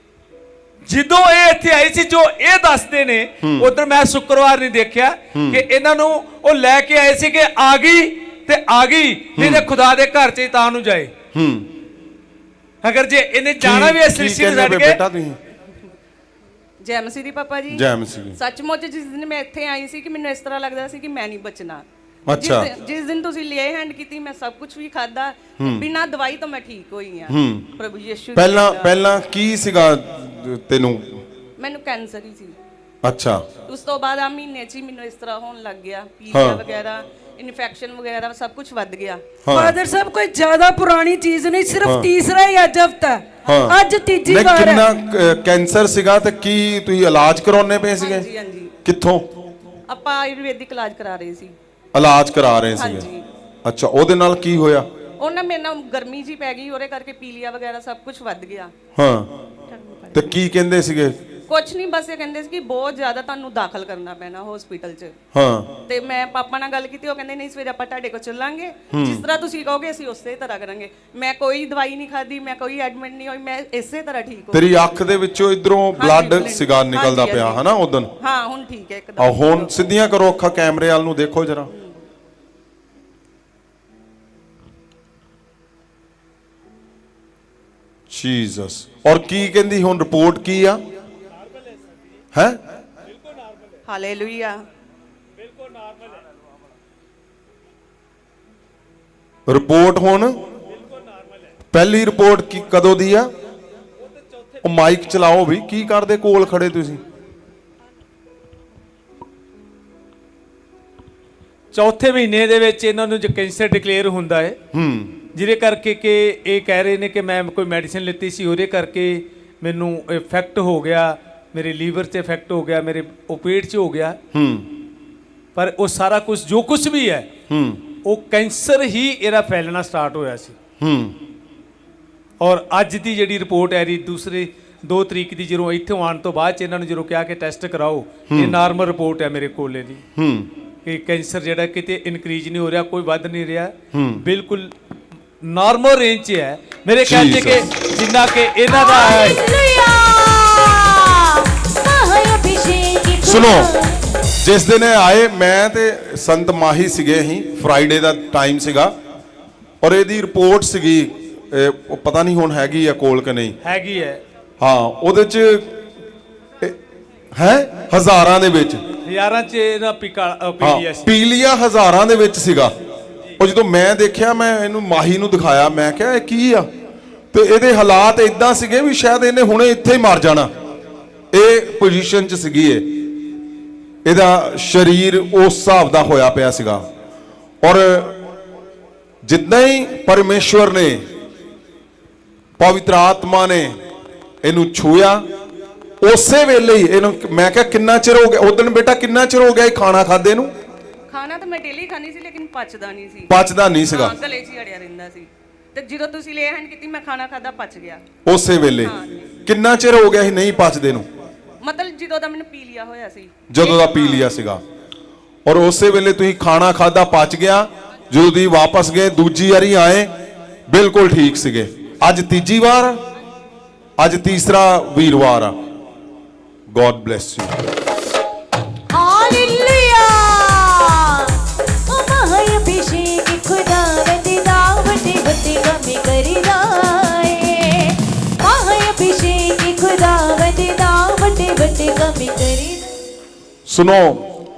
ਜਦੋਂ ਇਹ ਇੱਥੇ ਆਈ ਸੀ, ਜੋ ਇਹ ਦੱਸਦੇ ਨੇ, ਉਧਰ ਮੈਂ ਸ਼ੁੱਕਰਵਾਰ ਨਹੀਂ ਦੇਖਿਆ ਕਿ ਇਹਨਾਂ ਨੂੰ ਉਹ ਲੈ ਕੇ ਆਏ ਸੀ ਕਿ ਆ ਗਈ ਤੇ ਆ ਗਈ, ਨਹੀਂ ਤੇ ਖੁਦਾ ਦੇ ਘਰ 'ਚ ਤਾਂ ਨੂੰ ਜਾਏ। ਅਗਰ ਜੇ ਇਹਨੇ ਜਾਣਾ ਵੀ ਇਸ ਸ੍ਰਿਸ਼ਟੀ ਨੂੰ ਛੱਡ ਕੇ। ਜੈ ਮਸੀਹ ਦੀ ਪਾਪਾ ਜੀ। ਜੈ ਮਸੀਹ। ਸੱਚਮੁੱਚ ਜਿਸ ਦਿਨ ਮੈਂ ਇੱਥੇ ਆਈ ਸੀ ਕਿ ਮੈਨੂੰ ਇਸ ਤਰ੍ਹਾਂ ਲੱਗਦਾ ਸੀ ਕਿ ਮੈਂ ਨਹੀਂ ਬਚਣਾ। ਅੱਛਾ। ਜਿਸ ਦਿਨ ਤੁਸੀਂ ਲੇ ਹੈਂਡ ਕੀਤੀ, ਮੈਂ ਸਭ ਕੁਝ ਵੀ ਖਾਦਾ, ਬਿਨਾਂ ਦਵਾਈ ਤੋਂ ਮੈਂ ਠੀਕ ਹੋਈ ਆ। ਪ੍ਰਭੂ ਯਿਸੂ ਪਹਿਲਾਂ ਕੀ ਸੀਗਾ ਤੈਨੂੰ? ਮੈਨੂੰ ਕੈਂਸਰ ਹੀ ਸੀ। ਅੱਛਾ। ਉਸ ਤੋਂ ਬਾਅਦ ਆ ਮਹੀਨੇ 'ਚ ਹੀ ਮੈਨੂੰ ਇਸ ਤਰ੍ਹਾਂ ਹੋਣ ਲੱਗ ਗਿਆ, ਪੀਲੀਆ ਵਗੈਰਾ, ਇਨਫੈਕਸ਼ਨ ਵਗੈਰਾ ਸਭ ਕੁਝ ਵੱਧ ਗਿਆ। ਫਾਦਰ ਸਾਹਿਬ, ਕੋਈ ਜ਼ਿਆਦਾ ਪੁਰਾਣੀ ਚੀਜ਼ ਨਹੀਂ, ਸਿਰਫ ਤੀਸਰਾ ਹੀ ਅੱਜ ਹਫਤਾ, ਅੱਜ ਤੀਜੀ ਵਾਰ ਹੈ। ਕਿੰਨਾ ਕੈਂਸਰ ਸੀਗਾ ਤੇ ਕੀ ਤੁਸੀਂ ਇਲਾਜ ਕਰਾਉਣੇ ਪਏ ਸੀਗੇ? ਹਾਂਜੀ ਹਾਂਜੀ। ਕਿੱਥੋਂ? ਆਪਾਂ ਆਯੁਰਵੈਦਿਕ ਇਲਾਜ ਕਰਾ ਰਹੇ ਸੀ। ਇਲਾਜ ਕਰਾ ਰਹੇ ਸੀਗੇ? ਅੱਛਾ, ਉਹਦੇ ਨਾਲ ਕੀ ਹੋਇਆ? ਉਹਨਾਂ ਮੇਰੇ ਨਾਲ ਗਰਮੀ ਜੀ ਪੈ ਗਈ, ਉਹਦੇ ਕਰਕੇ ਪੀਲੀਆ ਵਗੈਰਾ ਸਭ ਕੁਝ ਵੱਧ ਗਿਆ। ਹਾਂ ਤੇ ਕੀ ਕਹਿੰਦੇ ਸੀਗੇ? ਕੁਝ ਨਹੀਂ, ਬਸ ਇਹ ਕਹਿੰਦੇ ਸੀ ਕਿ ਬਹੁਤ ਜ਼ਿਆਦਾ ਤੁਹਾਨੂੰ ਦਾਖਲ ਕਰਨਾ ਪੈਣਾ ਹਸਪੀਟਲ 'ਚ। ਹਾਂ ਤੇ ਮੈਂ ਪਾਪਾ ਨਾਲ ਗੱਲ ਕੀਤੀ, ਉਹ ਕਹਿੰਦੇ ਨਹੀਂ ਸਵੇਰੇ ਆਪਾਂ ਤੁਹਾਡੇ ਕੋਲ ਚੱਲਾਂਗੇ, ਜਿਸ ਤਰ੍ਹਾਂ ਤੁਸੀਂ ਕਹੋਗੇ ਅਸੀਂ ਉਸੇ ਤਰ੍ਹਾਂ ਕਰਾਂਗੇ। ਮੈਂ ਕੋਈ ਦਵਾਈ ਨਹੀਂ ਖਾਧੀ, ਮੈਂ ਕੋਈ ਐਡਮਿਟ ਨਹੀਂ ਹੋਈ, ਮੈਂ ਇਸੇ ਤਰ੍ਹਾਂ ਠੀਕ ਹੋ ਗਈ। ਤੇਰੀ ਅੱਖ ਦੇ ਵਿੱਚੋਂ ਇਧਰੋਂ ਬਲੱਡ ਸਿਗਾ ਨਿਕਲਦਾ ਹਾਂਜੀ, ਪਿਆ ਹਾਂਜੀ। ਹਨਾ ਉਦੋਂ? ਹਾਂ ਹੁਣ ਠੀਕ ਹੈ ਆ ਇੱਕਦਮ। ਹੁਣ ਸਿੱਧੀਆਂ ਕਰੋ ਅੱਖਾਂ, ਕੈਮਰੇ ਵੱਲ ਨੂੰ ਦੇਖੋ ਜਰਾ। ਜੀਸਸ। ਔਰ ਕੀ ਕਹਿੰਦੀ ਹੁਣ ਰਿਪੋਰਟ ਕੀ ਆ? ਹੈ ਹਾਲੇਲੂਇਆ। ਰਿਪੋਰਟ ਹੁਣ ਪਹਿਲੀ ਰਿਪੋਰਟ ਕੀ ਕਦੋਂ ਦੀ ਆ? ਉਹ ਮਾਈਕ ਚਲਾਓ ਵੀ, ਕੀ ਕਰਦੇ ਕੋਲ ਖੜੇ ਤੁਸੀਂ? ਚੌਥੇ ਮਹੀਨੇ ਦੇ ਵਿੱਚ ਇਹਨਾਂ ਨੂੰ ਜੋ ਕੈਂਸਰ ਡਿਕਲੇਅਰ ਹੁੰਦਾ ਹੈ, ਜਿਹਦੇ ਕਰਕੇ ਕਿ ਇਹ ਕਹਿ ਰਹੇ ਨੇ ਕਿ ਮੈਂ ਕੋਈ ਮੈਡੀਸਿਨ ਲਿੱਤੀ ਸੀ, ਉਹਦੇ ਕਰਕੇ ਮੈਨੂੰ ਇਫੈਕਟ ਹੋ ਗਿਆ, ਮੇਰੇ ਲੀਵਰ 'ਤੇ ਇਫੈਕਟ ਹੋ ਗਿਆ, ਮੇਰੇ ਉਹ ਪੇਟ 'ਚ ਹੋ ਗਿਆ। ਪਰ ਉਹ ਸਾਰਾ ਕੁਝ ਜੋ ਕੁਝ ਵੀ ਹੈ ਉਹ ਕੈਂਸਰ ਹੀ ਇਹਦਾ ਫੈਲਣਾ ਸਟਾਰਟ ਹੋਇਆ ਸੀ। ਔਰ ਅੱਜ ਦੀ ਜਿਹੜੀ ਰਿਪੋਰਟ ਹੈ ਦੂਸਰੇ 2 ਤਰੀਕ ਦੀ, ਜਦੋਂ ਇੱਥੋਂ ਆਉਣ ਤੋਂ ਬਾਅਦ 'ਚ ਇਹਨਾਂ ਨੂੰ ਜਦੋਂ ਕਿਹਾ ਕਿ ਟੈਸਟ ਕਰਾਓ, ਇਹ ਨਾਰਮਲ ਰਿਪੋਰਟ ਹੈ ਮੇਰੇ ਕੋਲੇ ਦੀ ਕਿ ਕੈਂਸਰ ਜਿਹੜਾ ਕਿਤੇ ਇਨਕਰੀਜ਼ ਨਹੀਂ ਹੋ ਰਿਹਾ, ਕੋਈ ਵੱਧ ਨਹੀਂ ਰਿਹਾ, ਬਿਲਕੁਲ ਨਾਰਮਲ ਰੇਂਜ 'ਚ ਹੈ। ਮੇਰੇ ਖਿਆਲ 'ਚ ਕਿ ਜਿੰਨਾ ਕਿ ਇਹਨਾਂ ਦਾ ਹੈ। ਸੁਣੋ, ਜਿਸ ਦਿਨ ਇਹ ਆਏ ਮੈਂ ਤੇ ਸੰਤ ਮਾਹੀ ਸੀਗੇ, ਅਸੀਂ ਫਰਾਈਡੇ ਦਾ ਟਾਈਮ ਸੀਗਾ, ਔਰ ਇਹਦੀ ਰਿਪੋਰਟ ਸੀਗੀ, ਉਹ ਪਤਾ ਨਹੀਂ ਹੁਣ ਹੈਗੀ ਆ ਕੋਲ ਕਿ ਨਹੀਂ ਹੈਗੀ ਹੈ। ਹਾਂ ਉਹਦੇ 'ਚ ਹੈ ਹਜ਼ਾਰਾਂ ਦੇ ਵਿੱਚ, ਹਜ਼ਾਰਾਂ 'ਚ ਇਹਦਾ ਪੀਲੀਆ ਸੀ। ਪੀਲੀਆ ਹਜ਼ਾਰਾਂ ਦੇ ਵਿੱਚ ਸੀਗਾ। ਉਹ ਜਦੋਂ ਮੈਂ ਦੇਖਿਆ, ਮੈਂ ਇਹਨੂੰ ਮਾਹੀ ਨੂੰ ਦਿਖਾਇਆ, ਮੈਂ ਕਿਹਾ ਇਹ ਕੀ ਆ? ਤੇ ਇਹਦੇ ਹਾਲਾਤ ਇਦਾਂ ਸੀਗੇ ਵੀ ਸ਼ਾਇਦ ਇਹਨੇ ਹੁਣੇ ਇੱਥੇ ਹੀ ਮਰ ਜਾਣਾ। ਇਹ ਪੋਜੀਸ਼ਨ 'ਚ ਸੀਗੀ ਇਹਦਾ ਸਰੀਰ ਉਸ ਹਿਸਾਬ ਦਾ ਹੋਇਆ ਪਿਆ ਸੀਗਾ। ਔਰ ਜਿੱਦਾਂ ਹੀ ਪਰਮੇਸ਼ਵਰ ਨੇ, ਪਵਿੱਤਰ ਆਤਮਾ ਨੇ ਇਹਨੂੰ ਛੂਇਆ, ਉਸੇ ਵੇਲੇ ਹੀ ਇਹਨੂੰ, ਮੈਂ ਕਿਹਾ ਕਿੰਨਾ ਚਿਰ ਹੋ ਗਿਆ ਉਦੋਂ ਬੇਟਾ, ਕਿੰਨਾ ਚਿਰ ਹੋ ਗਿਆ ਇਹ ਖਾਣਾ ਖਾਦੇ ਨੂੰ? ਖਾਣਾ ਤਾਂ ਮੈਂ ਡੇਲੀ ਖਾਣੀ ਸੀ, ਲੇਕਿਨ ਪਚਦਾ ਨਹੀਂ ਸੀ। ਪਚਦਾ ਨਹੀਂ ਸੀਗਾ, ਗਲੇ 'ਚ ਹੀ ਅੜਿਆ ਰਹਿੰਦਾ ਸੀ। ਤੇ ਜਦੋਂ ਤੁਸੀਂ ਲੈ ਹੈਂਡ ਕੀਤੀ, ਮੈਂ ਖਾਣਾ ਖਾਦਾ, ਪਚ ਗਿਆ ਉਸੇ ਵੇਲੇ। ਕਿੰਨਾ ਚਿਰ ਹੋ ਗਿਆ ਸੀ ਨਹੀਂ ਪਚਦੇ ਨੂੰ? ਮਤਲਬ ਜਦੋਂ ਦਾ ਮੈਨੂੰ ਪੀਲੀਆ ਹੋਇਆ ਸੀ, ਜਦੋਂ ਦਾ ਪੀ ਲਿਆ ਸੀਗਾ। ਔਰ ਉਸੇ ਵੇਲੇ ਤੁਸੀਂ ਖਾਣਾ ਖਾਦਾ, ਪਚ ਗਿਆ। ਜਦੋਂ ਦੀ ਵਾਪਸ ਗਏ, ਦੂਜੀ ਵਾਰੀ ਆਏ, ਬਿਲਕੁਲ ਠੀਕ ਸੀਗੇ। ਅੱਜ ਤੀਜੀ ਵਾਰ, ਅੱਜ ਤੀਸਰਾ ਵੀਰਵਾਰ ਆ। God bless you. हालेलुया। ओ महाअभिषेक खुदावंद दावत होते कमी करी जाए। महाअभिषेक खुदावंद दावत होते कमी करी। सुनो,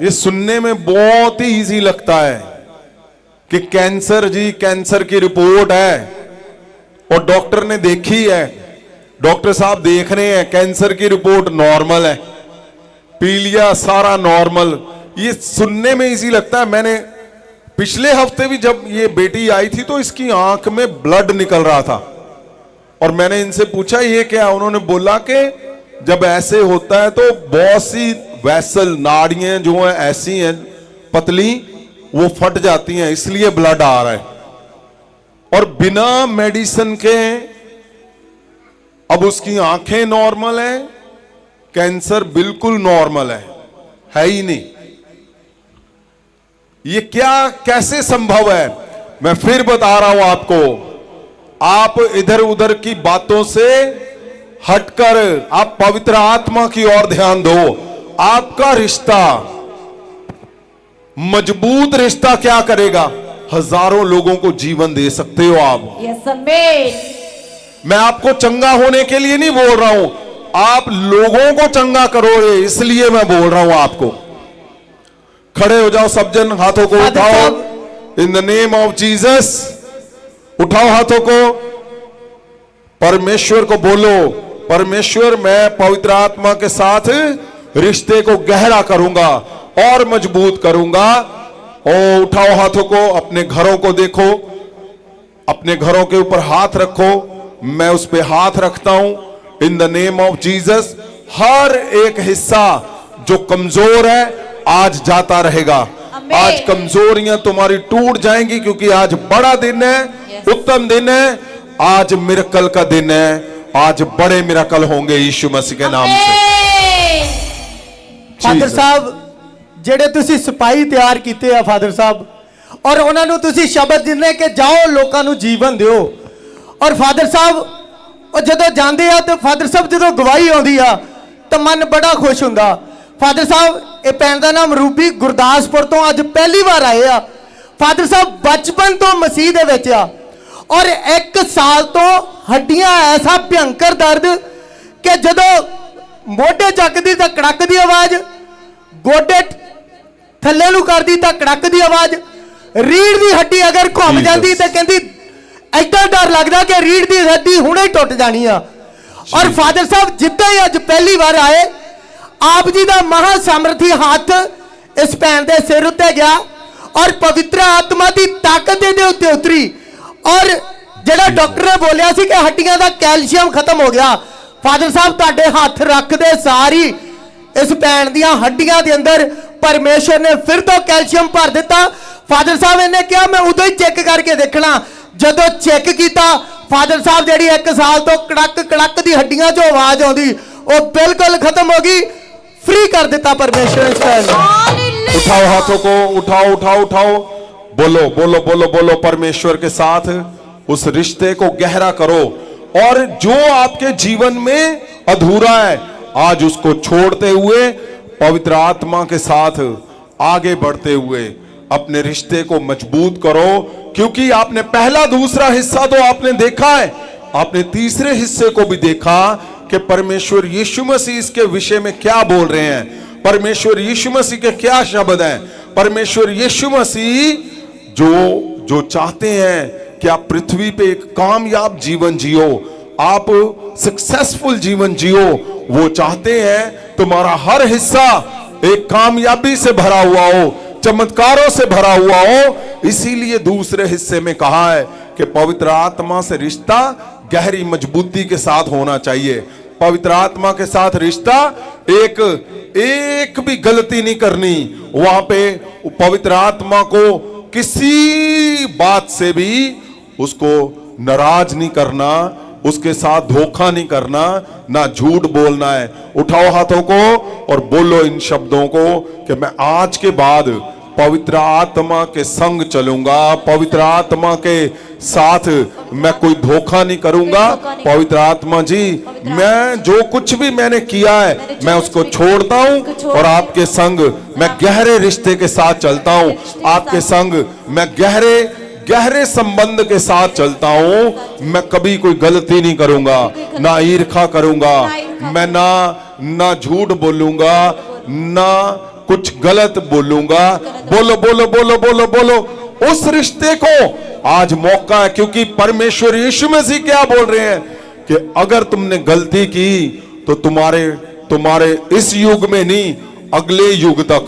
ये सुनने में बहुत ही इजी लगता है कि कैंसर जी, कैंसर की रिपोर्ट है और डॉक्टर ने देखी है, डॉक्टर साहब देख रहे हैं कैंसर की रिपोर्ट नॉर्मल है, पीलिया सारा नॉर्मल। ये सुनने में इजी लगता है। मैंने पिछले हफ्ते भी जब ये बेटी आई थी तो इसकी आंख में ब्लड निकल रहा था, और मैंने इनसे पूछा ये क्या? उन्होंने बोला कि जब ऐसे होता है तो बहुत सी वैसल, नाड़ियां जो हैं ऐसी हैं पतली, वो फट जाती हैं, इसलिए ब्लड आ रहा है। और बिना मेडिसिन के अब उसकी आंखें नॉर्मल है, कैंसर बिल्कुल नॉर्मल है ही नहीं। ये क्या, कैसे संभव है? मैं फिर बता रहा हूं आपको, आप इधर उधर की बातों से हटकर आप पवित्र आत्मा की ओर ध्यान दो। आपका रिश्ता, मजबूत रिश्ता क्या करेगा? हजारों लोगों को जीवन दे सकते हो आप। यस आमीन। मैं आपको चंगा होने के लिए नहीं बोल रहा हूं, आप लोगों को चंगा करोगे इसलिए मैं बोल रहा हूं आपको। खड़े हो जाओ सब जन, हाथों को उठाओ इन द नेम ऑफ जीसस। उठाओ हाथों को, परमेश्वर को बोलो, परमेश्वर मैं पवित्र आत्मा के साथ रिश्ते को गहरा करूंगा और मजबूत करूंगा। और उठाओ हाथों को, अपने घरों को देखो, अपने घरों के ऊपर हाथ रखो, मैं उस पे हाथ रखता हूं in the name of Jesus. हर एक हिस्सा जो कमजोर है आज जाता रहेगा। आज कमजोरियां तुम्हारी टूट जाएंगी, क्योंकि आज बड़ा दिन है उत्तम दिन है, आज मिरेकल का दिन है, आज बड़े मिरेकल होंगे यीशु मसीह के नाम से। ਫਾਦਰ ਸਾਹਿਬ ਜਿਹੜੇ ਤੁਸੀਂ ਸਿਪਾਹੀ ਤਿਆਰ ਕੀਤੇ ਆ ਫਾਦਰ ਸਾਹਿਬ, ਔਰ ਉਹਨਾਂ ਨੂੰ ਤੁਸੀਂ ਸ਼ਬਦ ਦਿੰਦੇ ਕਿ ਜਾਓ ਲੋਕਾਂ ਨੂੰ ਜੀਵਨ ਦਿਓ, ਔਰ ਫਾਦਰ ਸਾਹਿਬ ਉਹ ਜਦੋਂ ਜਾਂਦੇ ਆ ਤੇ ਫਾਦਰ ਸਾਹਿਬ ਜਦੋਂ ਗਵਾਹੀ ਆਉਂਦੀ ਆ ਤਾਂ ਮਨ ਬੜਾ ਖੁਸ਼ ਹੁੰਦਾ। ਫਾਦਰ ਸਾਹਿਬ ਇਹ ਭੈਣ ਦਾ ਨਾਮ ਰੂਬੀ ਗੁਰਦਾਸਪੁਰ ਤੋਂ ਅੱਜ ਪਹਿਲੀ ਵਾਰ ਆਏ ਆ। ਫਾਦਰ ਸਾਹਿਬ ਬਚਪਨ ਤੋਂ ਮਸੀਹ ਦੇ ਵਿੱਚ ਆ, ਔਰ 1 ਸਾਲ ਤੋਂ ਹੱਡੀਆਂ ਐਸਾ ਭਿਅੰਕਰ ਦਰਦ ਕਿ ਜਦੋਂ ਮੋਢੇ ਚੱਕਦੀ ਤਾਂ ਕੜਕ ਦੀ ਆਵਾਜ਼, ਗੋਡੇ ਥੱਲੇ ਨੂੰ ਕਰਦੀ ਤਾਂ ਕੜਕ ਦੀ ਆਵਾਜ਼, ਰੀੜ ਦੀ ਹੱਡੀ ਅਗਰ ਘੁੰਮ ਜਾਂਦੀ ਤਾਂ ਕਹਿੰਦੀ ਐਡਾ ਡਰ ਲੱਗਦਾ ਕਿ ਰੀੜ ਦੀ ਹੱਡੀ ਹੁਣੇ ਹੀ ਟੁੱਟ ਜਾਣੀ ਆ। ਔਰ ਫਾਦਰ ਸਾਹਿਬ ਜਿੱਦਾਂ ਹੀ ਅੱਜ ਪਹਿਲੀ ਵਾਰ ਆਏ, ਆਪ ਜੀ ਦਾ ਮਹਾ ਸਮਰਥੀ ਹੱਥ ਇਸ ਭੈਣ ਦੇ ਸਿਰ ਉੱਤੇ ਗਿਆ, ਔਰ ਪਵਿੱਤਰ ਆਤਮਾ ਦੀ ਤਾਕਤ ਇਹਦੇ ਉੱਤੇ ਉਤਰੀ, ਔਰ ਜਿਹੜਾ ਡਾਕਟਰ ਨੇ ਬੋਲਿਆ ਸੀ ਕਿ ਹੱਡੀਆਂ ਦਾ ਕੈਲਸ਼ੀਅਮ ਖਤਮ ਹੋ ਗਿਆ, ਫਾਦਰ ਸਾਹਿਬ ਤੁਹਾਡੇ ਹੱਥ ਰੱਖਦੇ ਸਾਰੀ ਇਸ ਭੈਣ ਦੀਆਂ ਹੱਡੀਆਂ ਦੇ ਅੰਦਰ ਪਰਮੇਸ਼ਰ ਨੇ ਫਿਰ ਤੋਂ ਕੈਲਸ਼ੀਅਮ ਭਰ ਦਿੱਤਾ। ਫਾਦਰ ਸਾਹਿਬ ਇਹਨੇ ਕਿਹਾ ਮੈਂ ਉਦੋਂ ਹੀ ਚੈੱਕ ਕਰਕੇ ਦੇਖਣਾ, ਜਦੋਂ ਚੈੱਕ ਕੀਤਾ ਫਾਦਰ ਸਾਹਿਬ ਜਿਹੜੀ 1 ਸਾਲ ਤੋਂ ਕੜਕ ਕੜਕ ਦੀ ਹੱਡੀਆਂ 'ਚੋਂ ਆਵਾਜ਼ ਆਉਂਦੀ ਉਹ ਬਿਲकुल खत्म हो गई, फ्री कर देता परमेश्वर इस भैन ने। उठाओ हाथों को, उठाओ उठाओ उठाओ, बोलो बोलो बोलो बोलो परमेश्वर के साथ उस रिश्ते को गहरा करो, और जो आपके जीवन में अधूरा है आज उसको छोड़ते हुए पवित्र आत्मा के साथ आगे बढ़ते हुए अपने रिश्ते को मजबूत करो, क्योंकि आपने पहला दूसरा हिस्सा तो आपने देखा है, आपने तीसरे हिस्से को भी देखा कि परमेश्वर यीशु मसीह इसके विषय में क्या बोल रहे हैं, परमेश्वर यीशु मसीह के क्या शब्द हैं। परमेश्वर यीशु मसीह जो चाहते हैं कि आप पृथ्वी पे एक कामयाब जीवन जियो, आप सक्सेसफुल जीवन जियो, वो चाहते हैं तुम्हारा हर हिस्सा एक कामयाबी से भरा हुआ हो, चमत्कारों से भरा हुआ हो। इसीलिए दूसरे हिस्से में कहा है कि पवित्र आत्मा से रिश्ता गहरी मजबूती के साथ होना चाहिए। पवित्र आत्मा के साथ रिश्ता एक भी गलती नहीं करनी, वहां पे पवित्र आत्मा को किसी बात से भी उसको नाराज नहीं करना, उसके साथ धोखा नहीं करना, ना झूठ बोलना है। उठाओ हाथों को और बोलो इन शब्दों को कि मैं आज के बाद पवित्र आत्मा के संग चलूंगा, पवित्र आत्मा के साथ मैं कोई धोखा नहीं करूंगा। पवित्र आत्मा जी, मैं जो कुछ भी मैंने किया है मैं उसको छोड़ता हूं और आपके संग मैं गहरे रिश्ते के साथ चलता हूं, आपके संग मैं गहरे संबंध के साथ चलता हूं। मैं कभी कोई गलती नहीं करूंगा, ना ईर्खा करूंगा, मैं ना झूठ बोलूंगा, ना कुछ गलत बोलूंगा। बोलो बोलो बोलो बोलो बोलो उस रिश्ते को आज मौका है, क्योंकि परमेश्वर यीशु मसीह क्या बोल रहे हैं कि अगर तुमने गलती की तो तुम्हारे इस युग में नहीं, अगले युग तक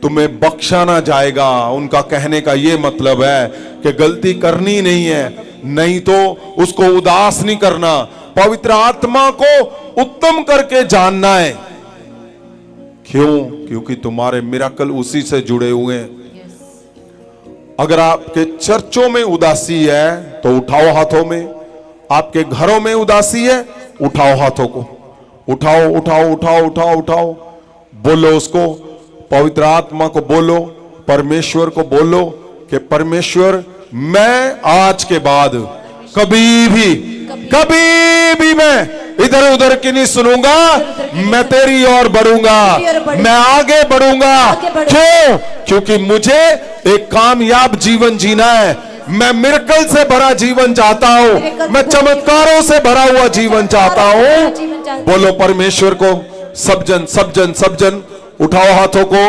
तुम्हें बख्शा ना जाएगा। उनका कहने का यह मतलब है कि गलती करनी नहीं है, नहीं तो उसको उदास नहीं करना, पवित्र आत्मा को उत्तम करके जानना है। क्यों? क्योंकि तुम्हारे मिरेकल उसी से जुड़े हुए हैं। अगर आपके चर्चों में उदासी है तो उठाओ हाथों में, आपके घरों में उदासी है उठाओ हाथों को, उठाओ उठाओ उठाओ उठाओ उठाओ, बोलो उसको, पवित्र आत्मा को बोलो, परमेश्वर को बोलो कि परमेश्वर मैं आज के बाद कभी भी मैं इधर उधर की नहीं सुनूंगा, मैं तेरी ओर बढ़ूंगा, मैं आगे बढ़ूंगा। क्यों? क्योंकि मुझे एक कामयाब जीवन जीना है, मैं मिरेकल से भरा जीवन चाहता हूं, मैं चमत्कारों से भरा हुआ जीवन चाहता हूं। बोलो परमेश्वर को, सब जन उठाओ हाथों को,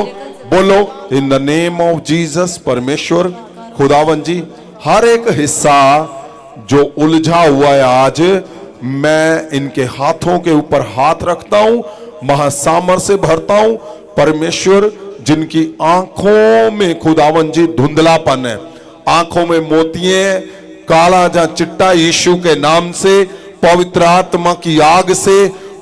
बोलो इन द नेम ऑफ जीसस। परमेश्वर खुदावन जी, हर एक हिस्सा जो उलझा हुआ है आज मैं इनके हाथों के ऊपर हाथ रखता हूं, महासामर्थ से भरता हूं। परमेश्वर, जिनकी आंखों में खुदावन जी धुंधलापन है, आंखों में मोतिये, काला या चिट्टा, यीशु के नाम से, पवित्र आत्मा की आग से,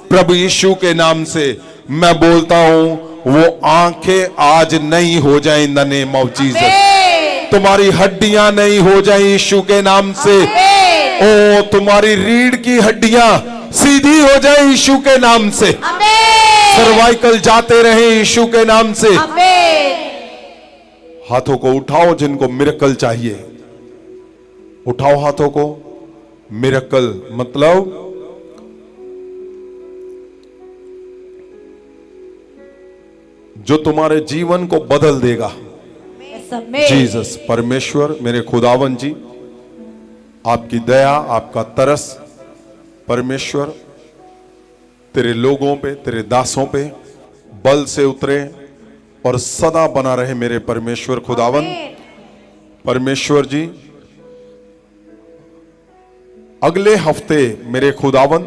प्रभु यीशु के नाम से मैं बोलता हूं वो आंखें आज नहीं हो जाए in the name of Jesus. तुम्हारी हड्डियां नहीं हो जाए यीशु के नाम से। ओ तुम्हारी रीढ़ की हड्डियां सीधी हो जाए यीशु के नाम से। सर्वाइकल जाते रहे यीशु के नाम से। हाथों को उठाओ जिनको मिरेकल चाहिए, उठाओ हाथों को। मिरेकल मतलब जो तुम्हारे जीवन को बदल देगा। जीसस, परमेश्वर मेरे खुदावन जी, आपकी दया, आपका तरस परमेश्वर तेरे लोगों पे, तेरे दासों पे बल से उतरे और सदा बना रहे मेरे परमेश्वर खुदावन। परमेश्वर जी, अगले हफ्ते मेरे खुदावन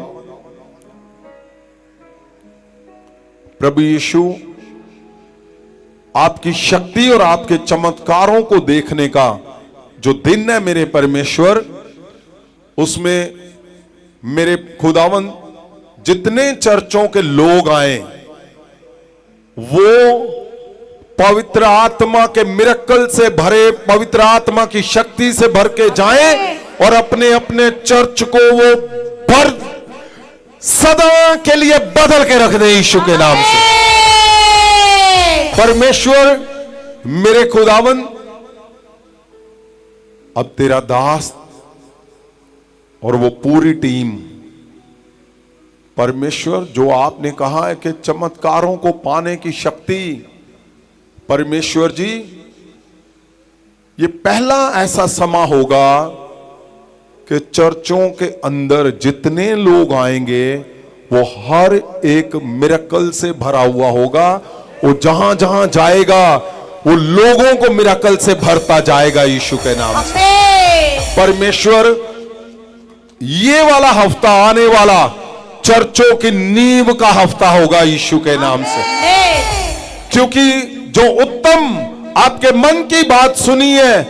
प्रभु यीशु आपकी शक्ति और आपके चमत्कारों को देखने का जो दिन है मेरे परमेश्वर, उसमें मेरे खुदावन जितने चर्चों के लोग आए वो पवित्र आत्मा के मिरेकल से भरे, पवित्र आत्मा की शक्ति से भर के जाएं और अपने अपने चर्च को वो भर सदा के लिए बदल के रख दे यीशु के नाम से। परमेश्वर मेरे खुदावन, अब तेरा दास और वो पूरी टीम परमेश्वर, जो आपने कहा है कि चमत्कारों को पाने की शक्ति, परमेश्वर जी ये पहला ऐसा समा होगा कि चर्चों के अंदर जितने लोग आएंगे वो हर एक मिरेकल से भरा हुआ होगा। वो जहां जहां जाएगा वो लोगों को मिरेकल से भरता जाएगा यीशु के नाम से। परमेश्वर, ये वाला हफ्ता आने वाला चर्चों की नींव का हफ्ता होगा यीशु के नाम से, क्योंकि जो उत्तम आपके मन की बात सुनी है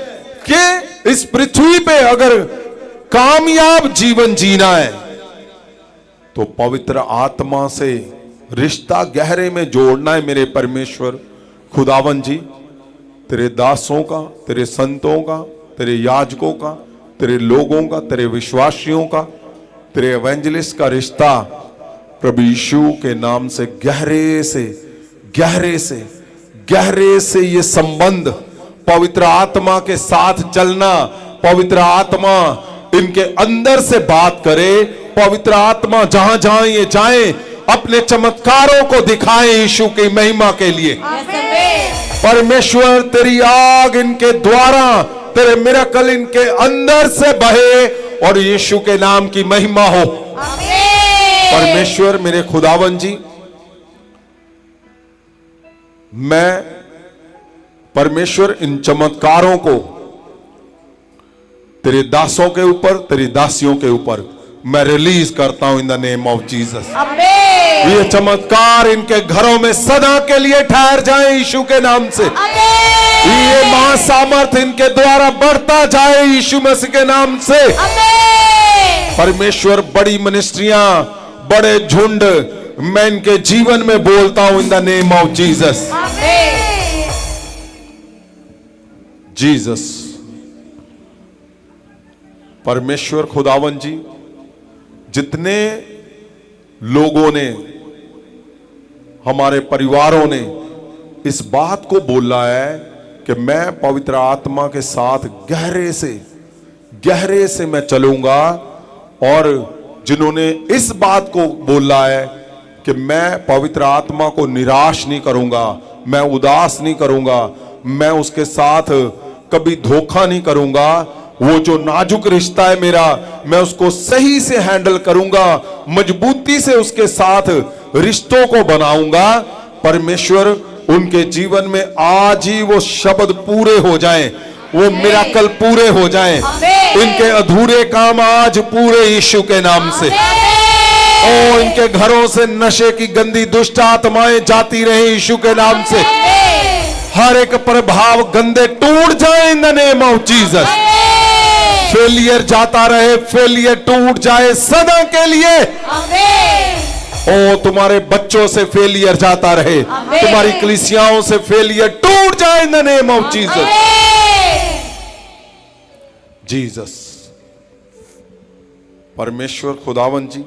कि इस पृथ्वी पे अगर कामयाब जीवन जीना है तो पवित्र आत्मा से रिश्ता गहरे में जोड़ना है मेरे परमेश्वर खुदावन जी। तेरे दासों का, तेरे संतों का, तेरे याजकों का, तेरे लोगों का, तेरे विश्वासियों का, तेरे एवेंजलिस्ट का रिश्ता प्रभु यीशु के नाम से गहरे से गहरे से गहरे से ये संबंध, पवित्र आत्मा के साथ चलना, पवित्र आत्मा इनके अंदर से बात करे, पवित्र आत्मा जहां जहां ये जाए अपने चमत्कारों को दिखाए यीशु की महिमा के लिए। परमेश्वर, तेरी आग इनके द्वारा, तेरे मिरेकल इनके अंदर से बहे और यीशु के नाम की महिमा हो। परमेश्वर मेरे खुदावन जी, मैं परमेश्वर इन चमत्कारों को तेरे दासों के ऊपर, तेरी दासियों के ऊपर मैं रिलीज करता हूं in the name of Jesus. ये चमत्कार इनके घरों में सदा के लिए ठहर जाए यीशु के नाम से। ये महासामर्थ इनके द्वारा बढ़ता जाए यीशु मसीह के नाम से। परमेश्वर, बड़ी मिनिस्ट्रियां, बड़े झुंड मैं इनके जीवन में बोलता हूं in the name of Jesus. Jesus, परमेश्वर खुदावन जी, जितने लोगों ने, हमारे परिवारों ने इस बात को बोला है कि मैं पवित्र आत्मा के साथ गहरे से मैं चलूंगा, और जिन्होंने इस बात को बोला है कि मैं पवित्र आत्मा को निराश नहीं करूंगा, मैं उदास नहीं करूंगा, मैं उसके साथ कभी धोखा नहीं करूंगा, वो जो नाजुक रिश्ता है मेरा, मैं उसको सही से हैंडल करूंगा, मजबूती से उसके साथ रिश्तों को बनाऊंगा। परमेश्वर, उनके जीवन में आज ही वो शब्द पूरे हो जाएं, वो मिरेकल पूरे हो जाएं, इनके अधूरे काम आज पूरे यीशु के नाम से। ओ, इनके घरों से नशे की गंदी दुष्ट आत्माएं जाती रहे यीशु के नाम से। हर एक प्रभाव गंदे टूट जाए in the name of Jesus. Failure जाता रहे, फेलियर टूट जाए सदा के लिए। ओ, तुम्हारे बच्चों से फेलियर जाता रहे, तुम्हारी कलीसियाओं से फेलियर टूट जाए in the name of Jesus. Jesus. परमेश्वर खुदावन जी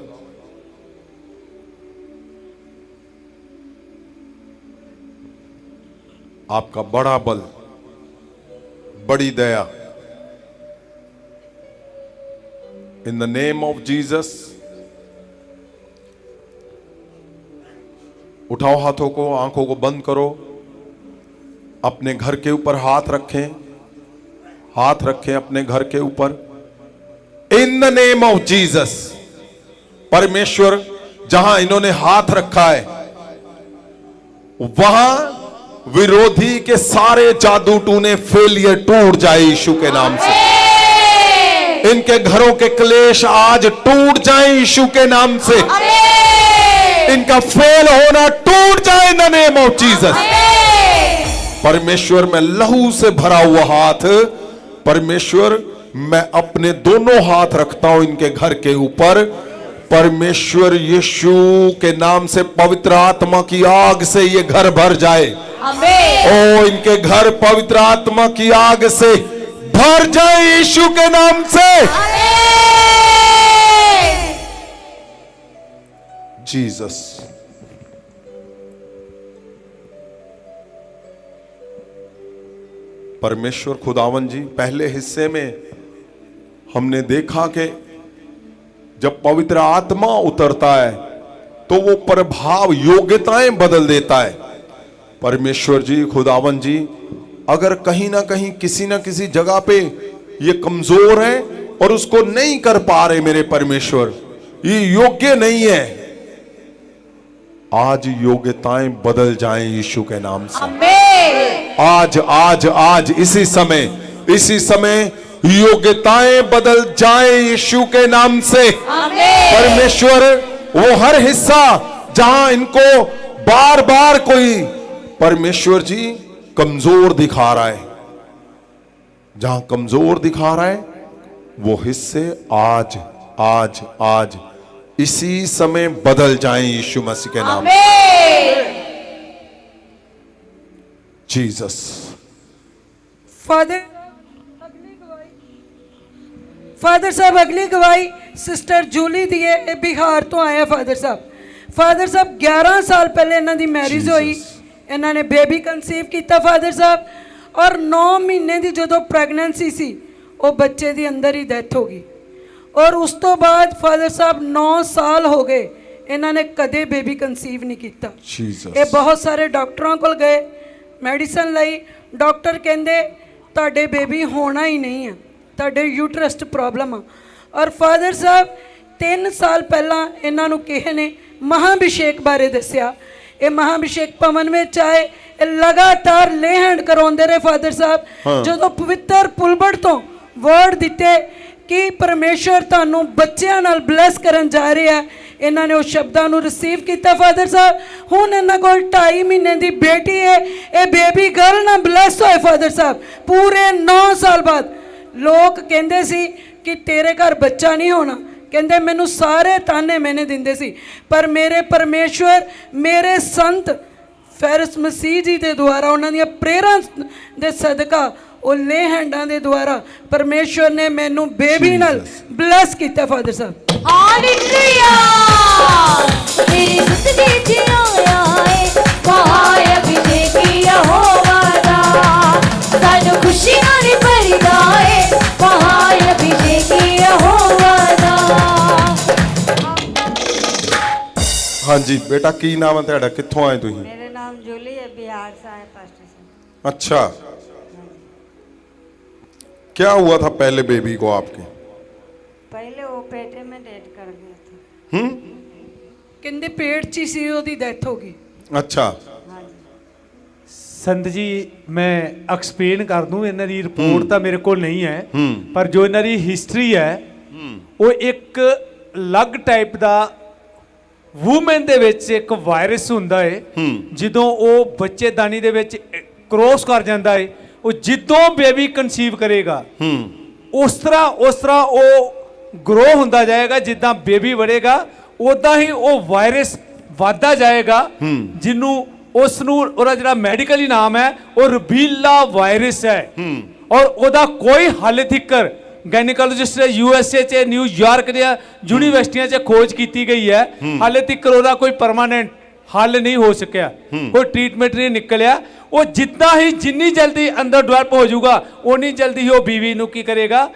आपका बड़ा बल, बड़ी दया, in the name of Jesus. उठाओ हाथों को, आंखों को बंद करो, अपने घर के ऊपर हाथ रखें, हाथ रखें अपने घर के ऊपर। इन द नेम ऑफ जीसस। परमेश्वर जहां इन्होंने हाथ रखा है वहां विरोधी के सारे जादू टूने फेलियर टूट जाए यीशु के नाम से। इनके घरों के क्लेश आज टूट जाए यीशु के नाम से। इनका फेल होना टूट जाए in the name of Jesus. परमेश्वर में लहू से भरा हुआ हाथ, परमेश्वर मैं अपने दोनों हाथ रखता हूं इनके घर के ऊपर। परमेश्वर यीशु के नाम से पवित्र आत्मा की आग से ये घर भर जाए। ओ इनके घर पवित्र आत्मा की आग से भर जाए यीशु के नाम से। जीसस। परमेश्वर खुदावन जी, पहले हिस्से में हमने देखा कि जब पवित्र आत्मा उतरता है तो वो प्रभाव, योग्यताएं बदल देता है। परमेश्वर जी खुदावन जी, अगर कहीं ना कहीं किसी ना किसी जगह पे ये कमजोर है और उसको नहीं कर पा रहे मेरे परमेश्वर, ये योग्य नहीं है, आज योग्यताएं बदल जाएं यीशु के नाम से। आज आज आज इसी समय योग्यताएं बदल जाएं यीशु के नाम से। परमेश्वर वो हर हिस्सा जहां इनको बार बार कोई परमेश्वर जी कमजोर दिखा रहा है, जहां कमजोर दिखा रहा है, वो हिस्से आज आज आज इसी समय बदल जाएं यीशु मसीह के नाम से। जीसस। फादर साहब अगली गवाही सिस्टर जूली दी है, बिहार तो आया फादर साहब 11 साल पहले इन्हां दी मैरिज होई, इन्हां ने बेबी कंसीव किया फादर साहब, और 9 महीने की जो प्रैगनेंसी सी वो बच्चे दी अंदर ही डेथ हो गई। और उस तो बाद फादर साहब 9 साल हो गए इन्हां ने कदे बेबी कंसीव नहीं किया। ये बहुत सारे डॉक्टरों को गए, मैडिसन लाई, डॉक्टर कहते तुहाडे बेबी होना ही नहीं है, तुहाडे यूटरस प्रॉब्लम आ। और फादर साहब 3 साल पहला इन्हां नूं किसी ने महाभिषेक बारे दस्या, ये महाभिषेक भवन में आए, लगातार ले हैंड करवाते रहे फादर साहब। जो पवित्र पुलबड़ तो वर्ड दिते कि परमेश्वर तुहानूं बच्चों नाल ब्लैस करन जा रहे हैं, इन्होंने उस शब्दां नूं रिसीव किया फादर साहब। हुण इन्हां कोल 2.5 महीने की बेटी है, ये बेबी गर्ल ना ब्लैस होए फादर साहब। पूरे 9 साल बाद लोग कहंदे सी कि तेरे घर बच्चा नहीं होना, कहंदे मैनू सारे ताने मैंने दिंदे सी, पर मेरे परमेश्वर मेरे संत फैरस मसीह जी के द्वारा उन्हां दी प्रेरणा दे सदका वो ले हैंडां दे द्वारा परमेश्वर ने मैनू बेबी नाल ब्लैस किया फादर साहब। हालेलुया। मेरी जिंदगी च आया है महाअभिषेक यहोवा दा, सानू खुशियां दी भरदा है महाअभिषेक यहोवा दा। हाँ जी बेटा, की नाम है तेरा, कित्थों आए तुसीं? मेरा नाम जूली है, बिहार से आए पास्टर से। अच्छा, क्या हुआ था पहले बेबी को आपके? पहले वो पेटे में डेथ कर गया था। कहंदे पेट च ही सी ओदी डेथ हो गई। अच्छा। संत जी मैं एक्सप्लेन कर दूं, इन्हां दी रिपोर्ट तो मेरे को नहीं है, पर जो इन्हां दी हिस्टरी है वो एक अलग टाइप का वूमेन दे विच एक वायरस हुंदा है, जिदों वो बच्चेदानी दे विच क्रॉस कर जाता है, वो जिदों बेबी कंसीव करेगा उस तरह वो ग्रो होंदा जाएगा, जिदा बेबी बढ़ेगा उदा ही वो वायरस वादा जाएगा, जिन्नू उसनू ओदा जिहड़ा मैडिकली नाम है वो रबीला वायरस है, और ओदा कोई हाले तिकर ਗਾਇਨੋਕੋਲੋਜਿਸਟ USA 'ਚ ਨਿਊਯਾਰਕ ਦੀਆਂ ਯੂਨੀਵਰਸਿਟੀਆਂ 'ਚ ਖੋਜ ਕੀਤੀ ਗਈ ਹੈ, ਹਾਲੇ ਤੱਕ ਉਹਦਾ ਕੋਈ ਪਰਮਾਨੈਂਟ ਹੱਲ ਨਹੀਂ ਹੋ ਸਕਿਆ, ਕੋਈ ਟ੍ਰੀਟਮੈਂਟ ਨਹੀਂ ਨਿਕਲਿਆ। ਉਹ ਜਿੰਨੀ ਜਲਦੀ ਅੰਦਰ ਡਿਵੈਲਪ ਹੋ ਜਾਊਗਾ ਉਨੀ ਜਲਦੀ ਹੀ ਉਹ ਬੀਵੀ ਨੂੰ ਕੀ ਕਰੇਗਾ,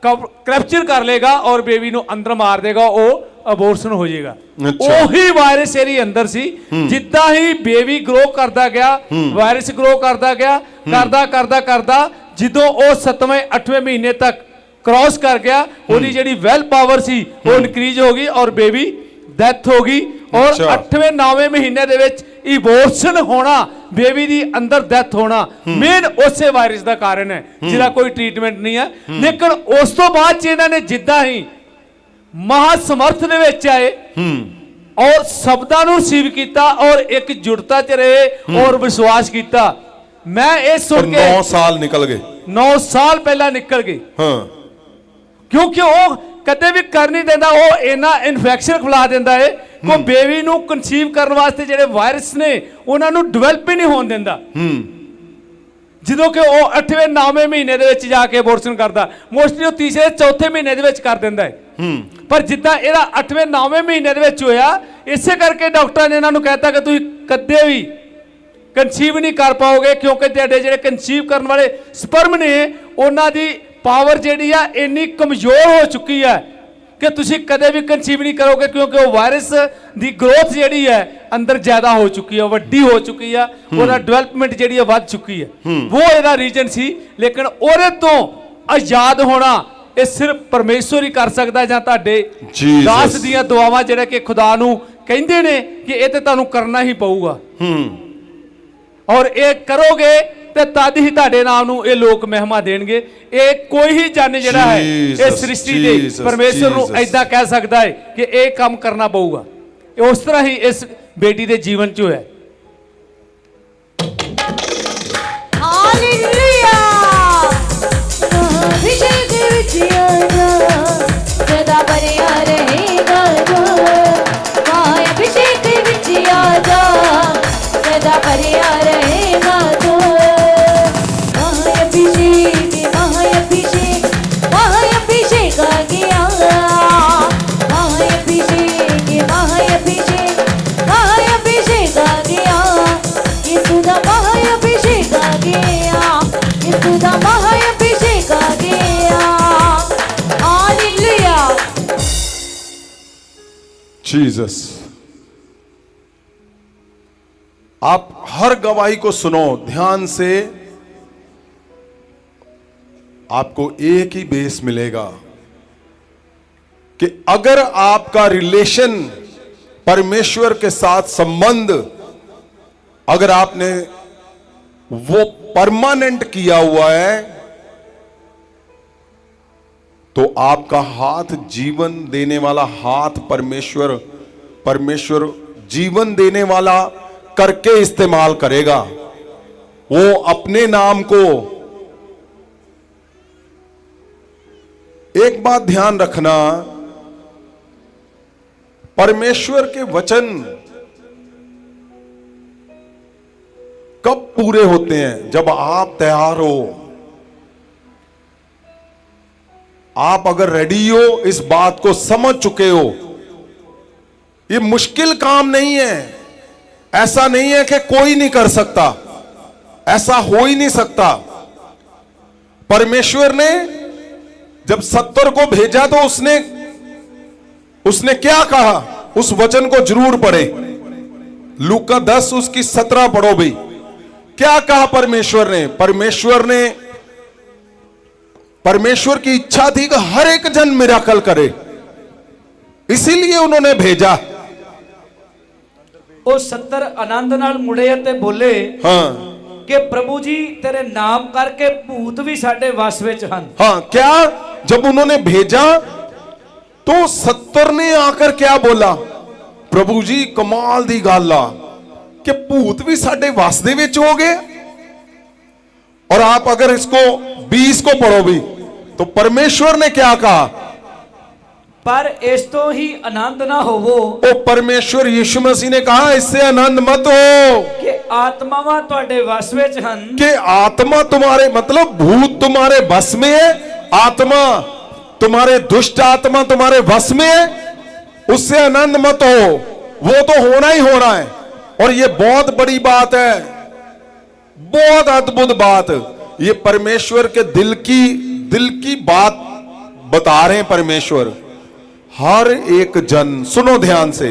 ਕੈਪਚਰ ਕਰ ਲੇਗਾ ਔਰ ਬੇਬੀ ਨੂੰ ਅੰਦਰ ਮਾਰ ਦੇਗਾ, ਉਹ ਅਬੋਰਸ਼ਨ ਹੋ ਜਾਏਗਾ। ਉਹੀ ਵਾਇਰਸ ਇਹਦੇ ਅੰਦਰ ਸੀ। ਜਿੱਦਾਂ ਹੀ ਬੇਬੀ ਗਰੋ ਕਰਦਾ ਗਿਆ, ਵਾਇਰਸ ਗਰੋ ਕਰਦਾ ਗਿਆ, ਕਰਦਾ ਜਦੋਂ ਉਹ 7ਵੇਂ 8ਵੇਂ ਮਹੀਨੇ ਤੱਕ ਕ੍ਰਾਸ ਕਰ ਗਿਆ, ਉਹਦੀ ਜਿਹੜੀ ਵੈਲ ਪਾਵਰ ਸੀ ਉਹ ਇਨਕਰੀਜ਼ ਹੋ ਗਈ ਔਰ ਬੇਬੀ ਡੈਥ ਹੋ ਗਈ। ਔਰ 8ਵੇਂ 9ਵੇਂ ਮਹੀਨੇ ਦੇ ਵਿੱਚ ਇਵੋਲੂਸ਼ਨ ਹੋਣਾ, ਬੇਬੀ ਦੀ ਅੰਦਰ ਡੈਥ ਹੋਣਾ ਮੇਨ ਉਸੇ ਵਾਇਰਸ ਦਾ ਕਾਰਨ ਹੈ, ਜਿਹਦਾ ਕੋਈ ਟ੍ਰੀਟਮੈਂਟ ਨਹੀਂ ਹੈ। ਲੇਕਿਨ ਉਸ ਤੋਂ ਬਾਅਦ ਚ ਇਹਨਾਂ ਨੇ ਜਿੱਦਾਂ ਹੀ ਮਹਾ ਸਮਰਥ ਦੇ ਵਿੱਚ ਆਏ ਔਰ ਸ਼ਬਦਾਂ ਨੂੰ ਰਿਸੀਵ ਕੀਤਾ ਔਰ ਇੱਕ ਜੁੜਤਾ ਚ ਰਹੇ ਔਰ ਵਿਸ਼ਵਾਸ ਕੀਤਾ। ਮੈਂ ਇਹ ਸੁਣ ਕੇ 9 ਸਾਲ ਨਿਕਲ ਗਏ, 9 ਸਾਲ ਪਹਿਲਾਂ ਨਿਕਲ ਗਏ। ਹਾਂ, ਕਿਉਂਕਿ ਉਹ ਕਦੇ ਵੀ ਕਰ ਨਹੀਂ ਦਿੰਦਾ, ਉਹ ਇਹਨਾਂ ਇਨਫੈਕਸ਼ਨ ਫੈਲਾ ਦਿੰਦਾ ਹੈ ਕੋ ਬੇਬੀ ਨੂੰ ਕਨਸੀਵ ਕਰਨ ਵਾਸਤੇ ਜਿਹੜੇ ਵਾਇਰਸ ਨੇ ਉਹਨਾਂ ਨੂੰ ਡਿਵੈਲਪ ਹੀ ਨਹੀਂ ਹੋਣ ਦਿੰਦਾ। ਜਦੋਂ ਕਿ ਉਹ 8ਵੇਂ 9ਵੇਂ ਮਹੀਨੇ ਦੇ ਵਿੱਚ ਜਾ ਕੇ ਅਬੋਰਸ਼ਨ ਕਰਦਾ, ਮੋਸਟਲੀ ਉਹ 3ਰੇ 4ਥੇ ਮਹੀਨੇ ਦੇ ਵਿੱਚ ਕਰ ਦਿੰਦਾ ਹੈ। ਪਰ ਜਿੱਦਾਂ ਇਹਦਾ 8ਵੇਂ 9ਵੇਂ ਮਹੀਨੇ ਦੇ ਵਿੱਚ ਹੋਇਆ, ਇਸੇ ਕਰਕੇ ਡਾਕਟਰਾਂ ਨੇ ਇਹਨਾਂ ਨੂੰ ਕਹਿਤਾ ਕਿ ਤੁਸੀਂ ਕਦੇ ਵੀ ਕਨਸੀਵ ਨਹੀਂ ਕਰ ਪਾਓਗੇ, ਕਿਉਂਕਿ ਤੁਹਾਡੇ ਜਿਹੜੇ ਕਨਸੀਵ ਕਰਨ ਵਾਲੇ ਸਪਰਮ ਨੇ ਉਹਨਾਂ ਦੀ ਪਾਵਰ ਜਿਹੜੀ ਆ ਇੰਨੀ ਕਮਜ਼ੋਰ ਹੋ ਚੁੱਕੀ ਹੈ ਕਿ ਤੁਸੀਂ ਕਦੇ ਵੀ ਕਨਸੀਵ ਨਹੀਂ ਕਰੋਗੇ, ਕਿਉਂਕਿ ਉਹ ਵਾਇਰਸ ਦੀ ਗਰੋਥ ਜਿਹੜੀ ਹੈ ਅੰਦਰ ਜ਼ਿਆਦਾ ਹੋ ਚੁੱਕੀ ਹੈ, ਵੱਡੀ ਹੋ ਚੁੱਕੀ ਹੈ, ਉਹਦਾ ਡਿਵੈਲਪਮੈਂਟ ਜਿਹੜੀ ਹੈ ਵੱਧ ਚੁੱਕੀ ਹੈ। ਉਹ ਇਹਦਾ ਰੀਜਨ ਸੀ। ਲੇਕਿਨ ਉਹਦੇ ਤੋਂ ਆਜ਼ਾਦ ਹੋਣਾ ਇਹ ਸਿਰਫ ਪਰਮੇਸ਼ਵਰ ਹੀ ਕਰ ਸਕਦਾ, ਜਾਂ ਤੁਹਾਡੇ ਦਾਸ ਦੀਆਂ ਦੁਆਵਾਂ ਜਿਹੜੇ ਕਿ ਖੁਦਾ ਨੂੰ ਕਹਿੰਦੇ ਨੇ ਕਿ ਇਹ ਤੇ ਤੁਹਾਨੂੰ ਕਰਨਾ ਹੀ ਪਊਗਾ ਔਰ ਇਹ ਕਰੋਗੇ ਤੇ ਤਦ ਹੀ ਤੁਹਾਡੇ ਨਾਮ ਨੂੰ ਇਹ ਲੋਕ ਮਹਿਮਾ ਦੇਣਗੇ। ਇਹ ਕੋਈ ਹੀ ਜਨ ਜਿਹੜਾ ਹੈ ਇਸ ਸ੍ਰਿਸ਼ਟੀ ਦੇ ਪਰਮੇਸ਼ਵਰ ਨੂੰ ਐਦਾਂ ਕਹਿ ਸਕਦਾ ਹੈ ਕਿ ਇਹ ਕੰਮ ਕਰਨਾ ਪਊਗਾ। ਇਹ ਉਸ ਤਰ੍ਹਾਂ ਹੀ ਇਸ ਬੇਟੀ ਦੇ ਜੀਵਨ 'ਚ ਹੋਇਆ। ਹਾਲੇਲੂਇਆ ਅਭਿਸ਼ੇਕ ਵਿੱਚ ਆਣਾ ਸਦਾ ਭਰਿਆ ਰਹੇਗਾ ਜੋ ਮਾਂ ਅਭਿਸ਼ੇਕ ਵਿੱਚ ਆ ਜਾ ਸਦਾ ਭਰਿਆ ਰਹੇਗਾ ਜੋ महाअभिषेक आ गया महाअभिषेक आ गया यीशु दा महाअभिषेक आ गया यीशु दा महाअभिषेक आ गया हालेलुया जीसस। आप हर गवाही को सुनो ध्यान से, आपको एक ही बेस मिलेगा कि अगर आपका रिलेशन परमेश्वर के साथ संबंध अगर आपने वो परमानेंट किया हुआ है तो आपका हाथ जीवन देने वाला हाथ परमेश्वर जीवन देने वाला करके इस्तेमाल करेगा। वो अपने नाम को, एक बात ध्यान रखना, परमेश्वर के वचन कब पूरे होते हैं? जब आप तैयार हो, आप अगर रेडी हो, इस बात को समझ चुके हो। ये मुश्किल काम नहीं है, ऐसा नहीं है कि कोई नहीं कर सकता, ऐसा हो ही नहीं सकता। परमेश्वर ने जब 70 को भेजा तो उसने क्या कहा? उस वचन को जरूर पढ़े, लूका 10 उसकी 17 पढ़ो भाई। क्या कहा परमेश्वर ने? परमेश्वर की इच्छा थी कि हर एक जन मिराकल करे, इसीलिए उन्होंने भेजा। ਉਹ 70 ਆਨੰਦ ਨਾਲ ਮੁੜੇ ਅਤੇ ਬੋਲੇ ਕਿ ਪ੍ਰਭੂ ਜੀ ਤੇਰੇ ਨਾਮ ਕਰਕੇ ਭੂਤ ਵੀ ਸਾਡੇ ਵਸ ਵਿੱਚ ਹਨ। हाँ, क्या जब उन्होंने भेजा तो 70 ने आकर क्या बोला? प्रभु जी कमाल दी गल आ कि भूत भी साडे वस दे विच हो गए। और आप अगर इसको 20 को पढ़ो भी तो परमेश्वर ने क्या कहा? पर इस तो ही आनंद ना होवो। ओ परमेश्वर यीशु मसीह ने कहा इससे आनंद मत हो कि आत्मावां तुहाडे वस विच हन। कि आत्मा तुम्हारे, मतलब भूत तुम्हारे बस में है, आत्मा तुम्हारे दुष्ट आत्मा तुम्हारे वश में है, उससे आनंद मत हो, वो तो होना ही होना है। और ये बहुत बड़ी बात है, बहुत अद्भुत बात। ये परमेश्वर के दिल की बात बता रहे हैं परमेश्वर। हर एक जन, सुनो ध्यान से,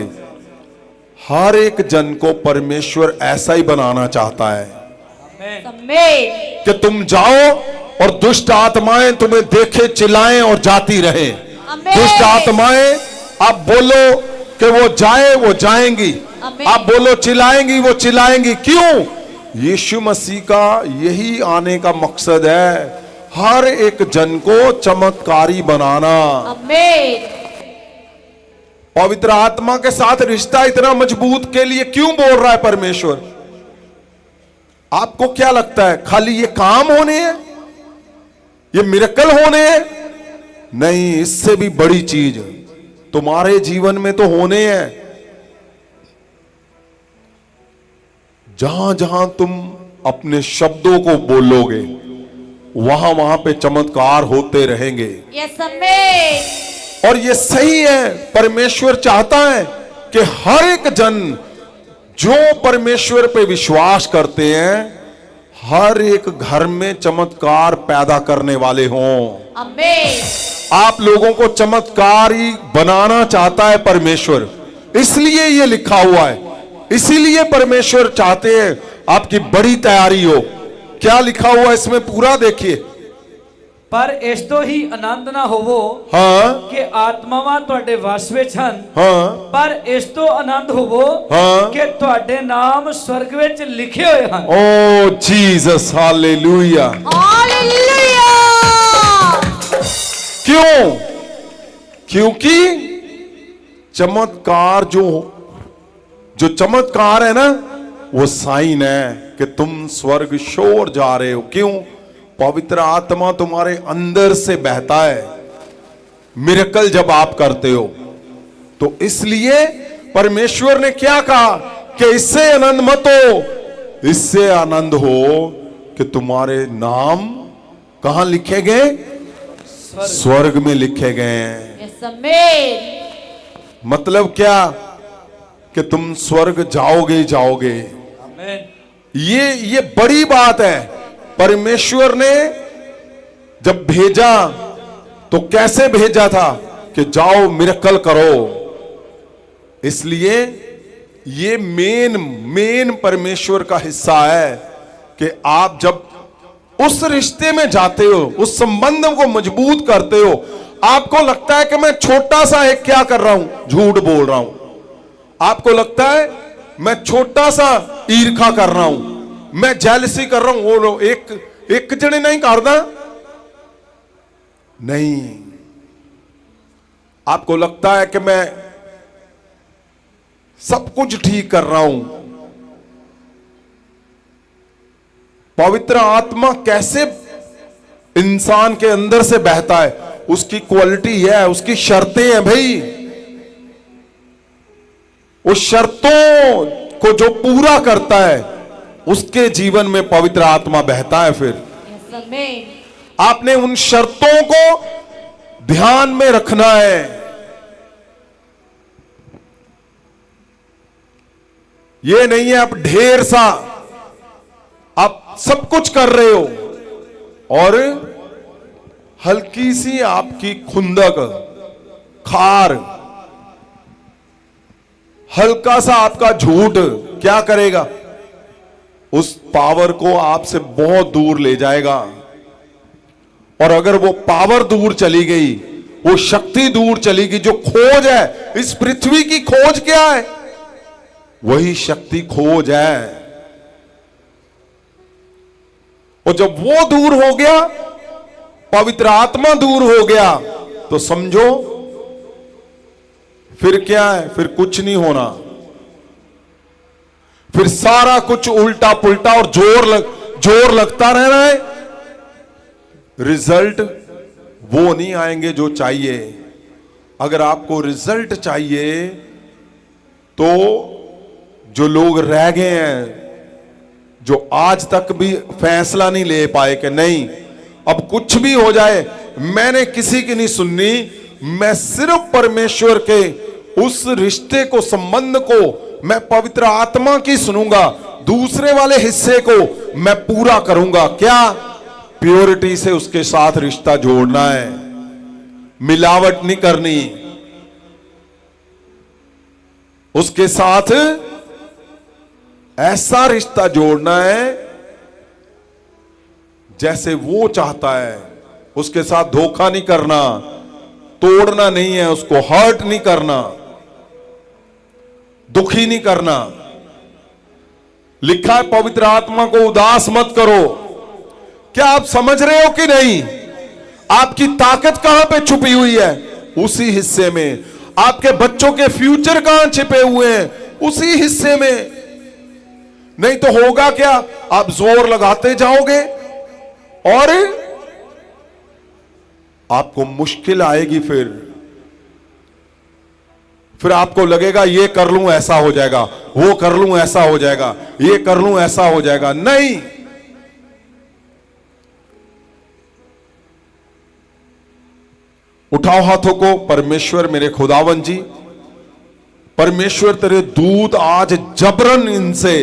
हर एक जन को परमेश्वर ऐसा ही बनाना चाहता है कि तुम जाओ और दुष्ट आत्माएं तुम्हें देखे, चिल्लाएं और जाती रहे। दुष्ट आत्माएं, आप बोलो कि वो जाए, वो जाएंगी। आप बोलो चिल्लाएंगी, वो चिल्लाएंगी। क्यों? यीशु मसीह का यही आने का मकसद है, हर एक जन को चमत्कारी बनाना। पवित्र आत्मा के साथ रिश्ता इतना मजबूत के लिए क्यों बोल रहा है परमेश्वर? आपको क्या लगता है खाली ये काम होने हैं, ये मिरेकल होने हैं? नहीं, इससे भी बड़ी चीज तुम्हारे जीवन में तो होने हैं। जहां जहां तुम अपने शब्दों को बोलोगे, वहां वहां पे चमत्कार होते रहेंगे। और ये सही है, परमेश्वर चाहता है कि हर एक जन जो परमेश्वर पे विश्वास करते हैं, हर एक घर में चमत्कार पैदा करने वाले हों। आप लोगों को चमत्कारी बनाना चाहता है परमेश्वर, इसलिए ये लिखा हुआ है। इसीलिए परमेश्वर चाहते हैं आपकी बड़ी तैयारी हो। क्या लिखा हुआ इसमें पूरा देखिए। पर इस तो ही आनंद ना होवो हाँ कि आत्मावां तुहाडे वश विच हन, हाँ पर इस तो आनंद होवो हाँ कि तुहाडे नाम स्वर्ग विच लिखे हुए हन। ओ जीसस, हालेलुया। क्यों? क्योंकि चमत्कार जो चमत्कार है ना, वो साइन है कि तुम स्वर्ग शोर जा रहे हो। क्यों? पवित्र आत्मा तुम्हारे अंदर से बहता है मिरेकल जब आप करते हो। तो इसलिए परमेश्वर ने क्या कहा कि इससे आनंद मत हो, इससे आनंद हो कि तुम्हारे नाम कहां लिखे गए? स्वर्ग में लिखे गए हैं। मतलब क्या कि तुम स्वर्ग जाओगे जाओगे। ये बड़ी बात है। परमेश्वर ने जब भेजा तो कैसे भेजा था कि जाओ मिरेकल करो। इसलिए ये मेन परमेश्वर का हिस्सा है कि आप जब उस रिश्ते में जाते हो, उस संबंध को मजबूत करते हो, आपको लगता है कि मैं छोटा सा एक क्या कर रहा हूं, झूठ बोल रहा हूं। आपको लगता है मैं छोटा सा ईर्खा कर रहा हूं, मैं जेलसी कर रहा हूं। वो लोग एक जने नहीं करदा, नहीं। आपको लगता है कि मैं सब कुछ ठीक कर रहा हूं। पवित्र आत्मा कैसे इंसान के अंदर से बहता है? उसकी क्वालिटी है, उसकी शर्तें हैं भाई। उस शर्तों को जो पूरा करता है उसके जीवन में पवित्र आत्मा बहता है। फिर आपने उन शर्तों को ध्यान में रखना है। ये नहीं है आप ढेर सा आप सब कुछ कर रहे हो और हल्की सी आपकी खुंदक, खार, हल्का सा आपका झूठ क्या करेगा? उस पावर को आपसे बहुत दूर ले जाएगा। और अगर वो पावर दूर चली गई, वो शक्ति दूर चली गई, जो खोज है इस पृथ्वी की, खोज क्या है? वही शक्ति खोज है। और जब वो दूर हो गया, पवित्र आत्मा दूर हो गया, तो समझो फिर क्या है? फिर कुछ नहीं होना। फिर सारा कुछ उल्टा पुल्टा और जोर लगता रहना है। रिजल्ट वो नहीं आएंगे जो चाहिए। अगर आपको रिजल्ट चाहिए तो जो लोग रह गए हैं, जो आज तक भी फैसला नहीं ले पाए कि नहीं अब कुछ भी हो जाए, मैंने किसी की नहीं सुननी, मैं सिर्फ परमेश्वर के उस रिश्ते को, संबंध को मैं पवित्र आत्मा की सुनूंगा, दूसरे वाले हिस्से को मैं पूरा करूंगा। क्या? प्योरिटी से उसके साथ रिश्ता जोड़ना है, मिलावट नहीं करनी, उसके साथ ऐसा रिश्ता जोड़ना है जैसे वो चाहता है, उसके साथ धोखा नहीं करना, तोड़ना नहीं है, उसको हर्ट नहीं करना, दुखी नहीं करना। लिखा है पवित्र आत्मा को उदास मत करो। क्या आप समझ रहे हो कि नहीं? आपकी ताकत कहां पे छुपी हुई है? उसी हिस्से में। आपके बच्चों के फ्यूचर कहां छिपे हुए हैं? उसी हिस्से में। नहीं तो होगा क्या? आप जोर लगाते जाओगे और आपको मुश्किल आएगी। फिर आपको लगेगा ये कर लूं ऐसा हो जाएगा, वो कर लूं ऐसा हो जाएगा, ये कर लूं ऐसा हो जाएगा। नहीं, उठाओ हाथों को। परमेश्वर मेरे खुदावन जी, परमेश्वर तेरे दूत आज जबरन इनसे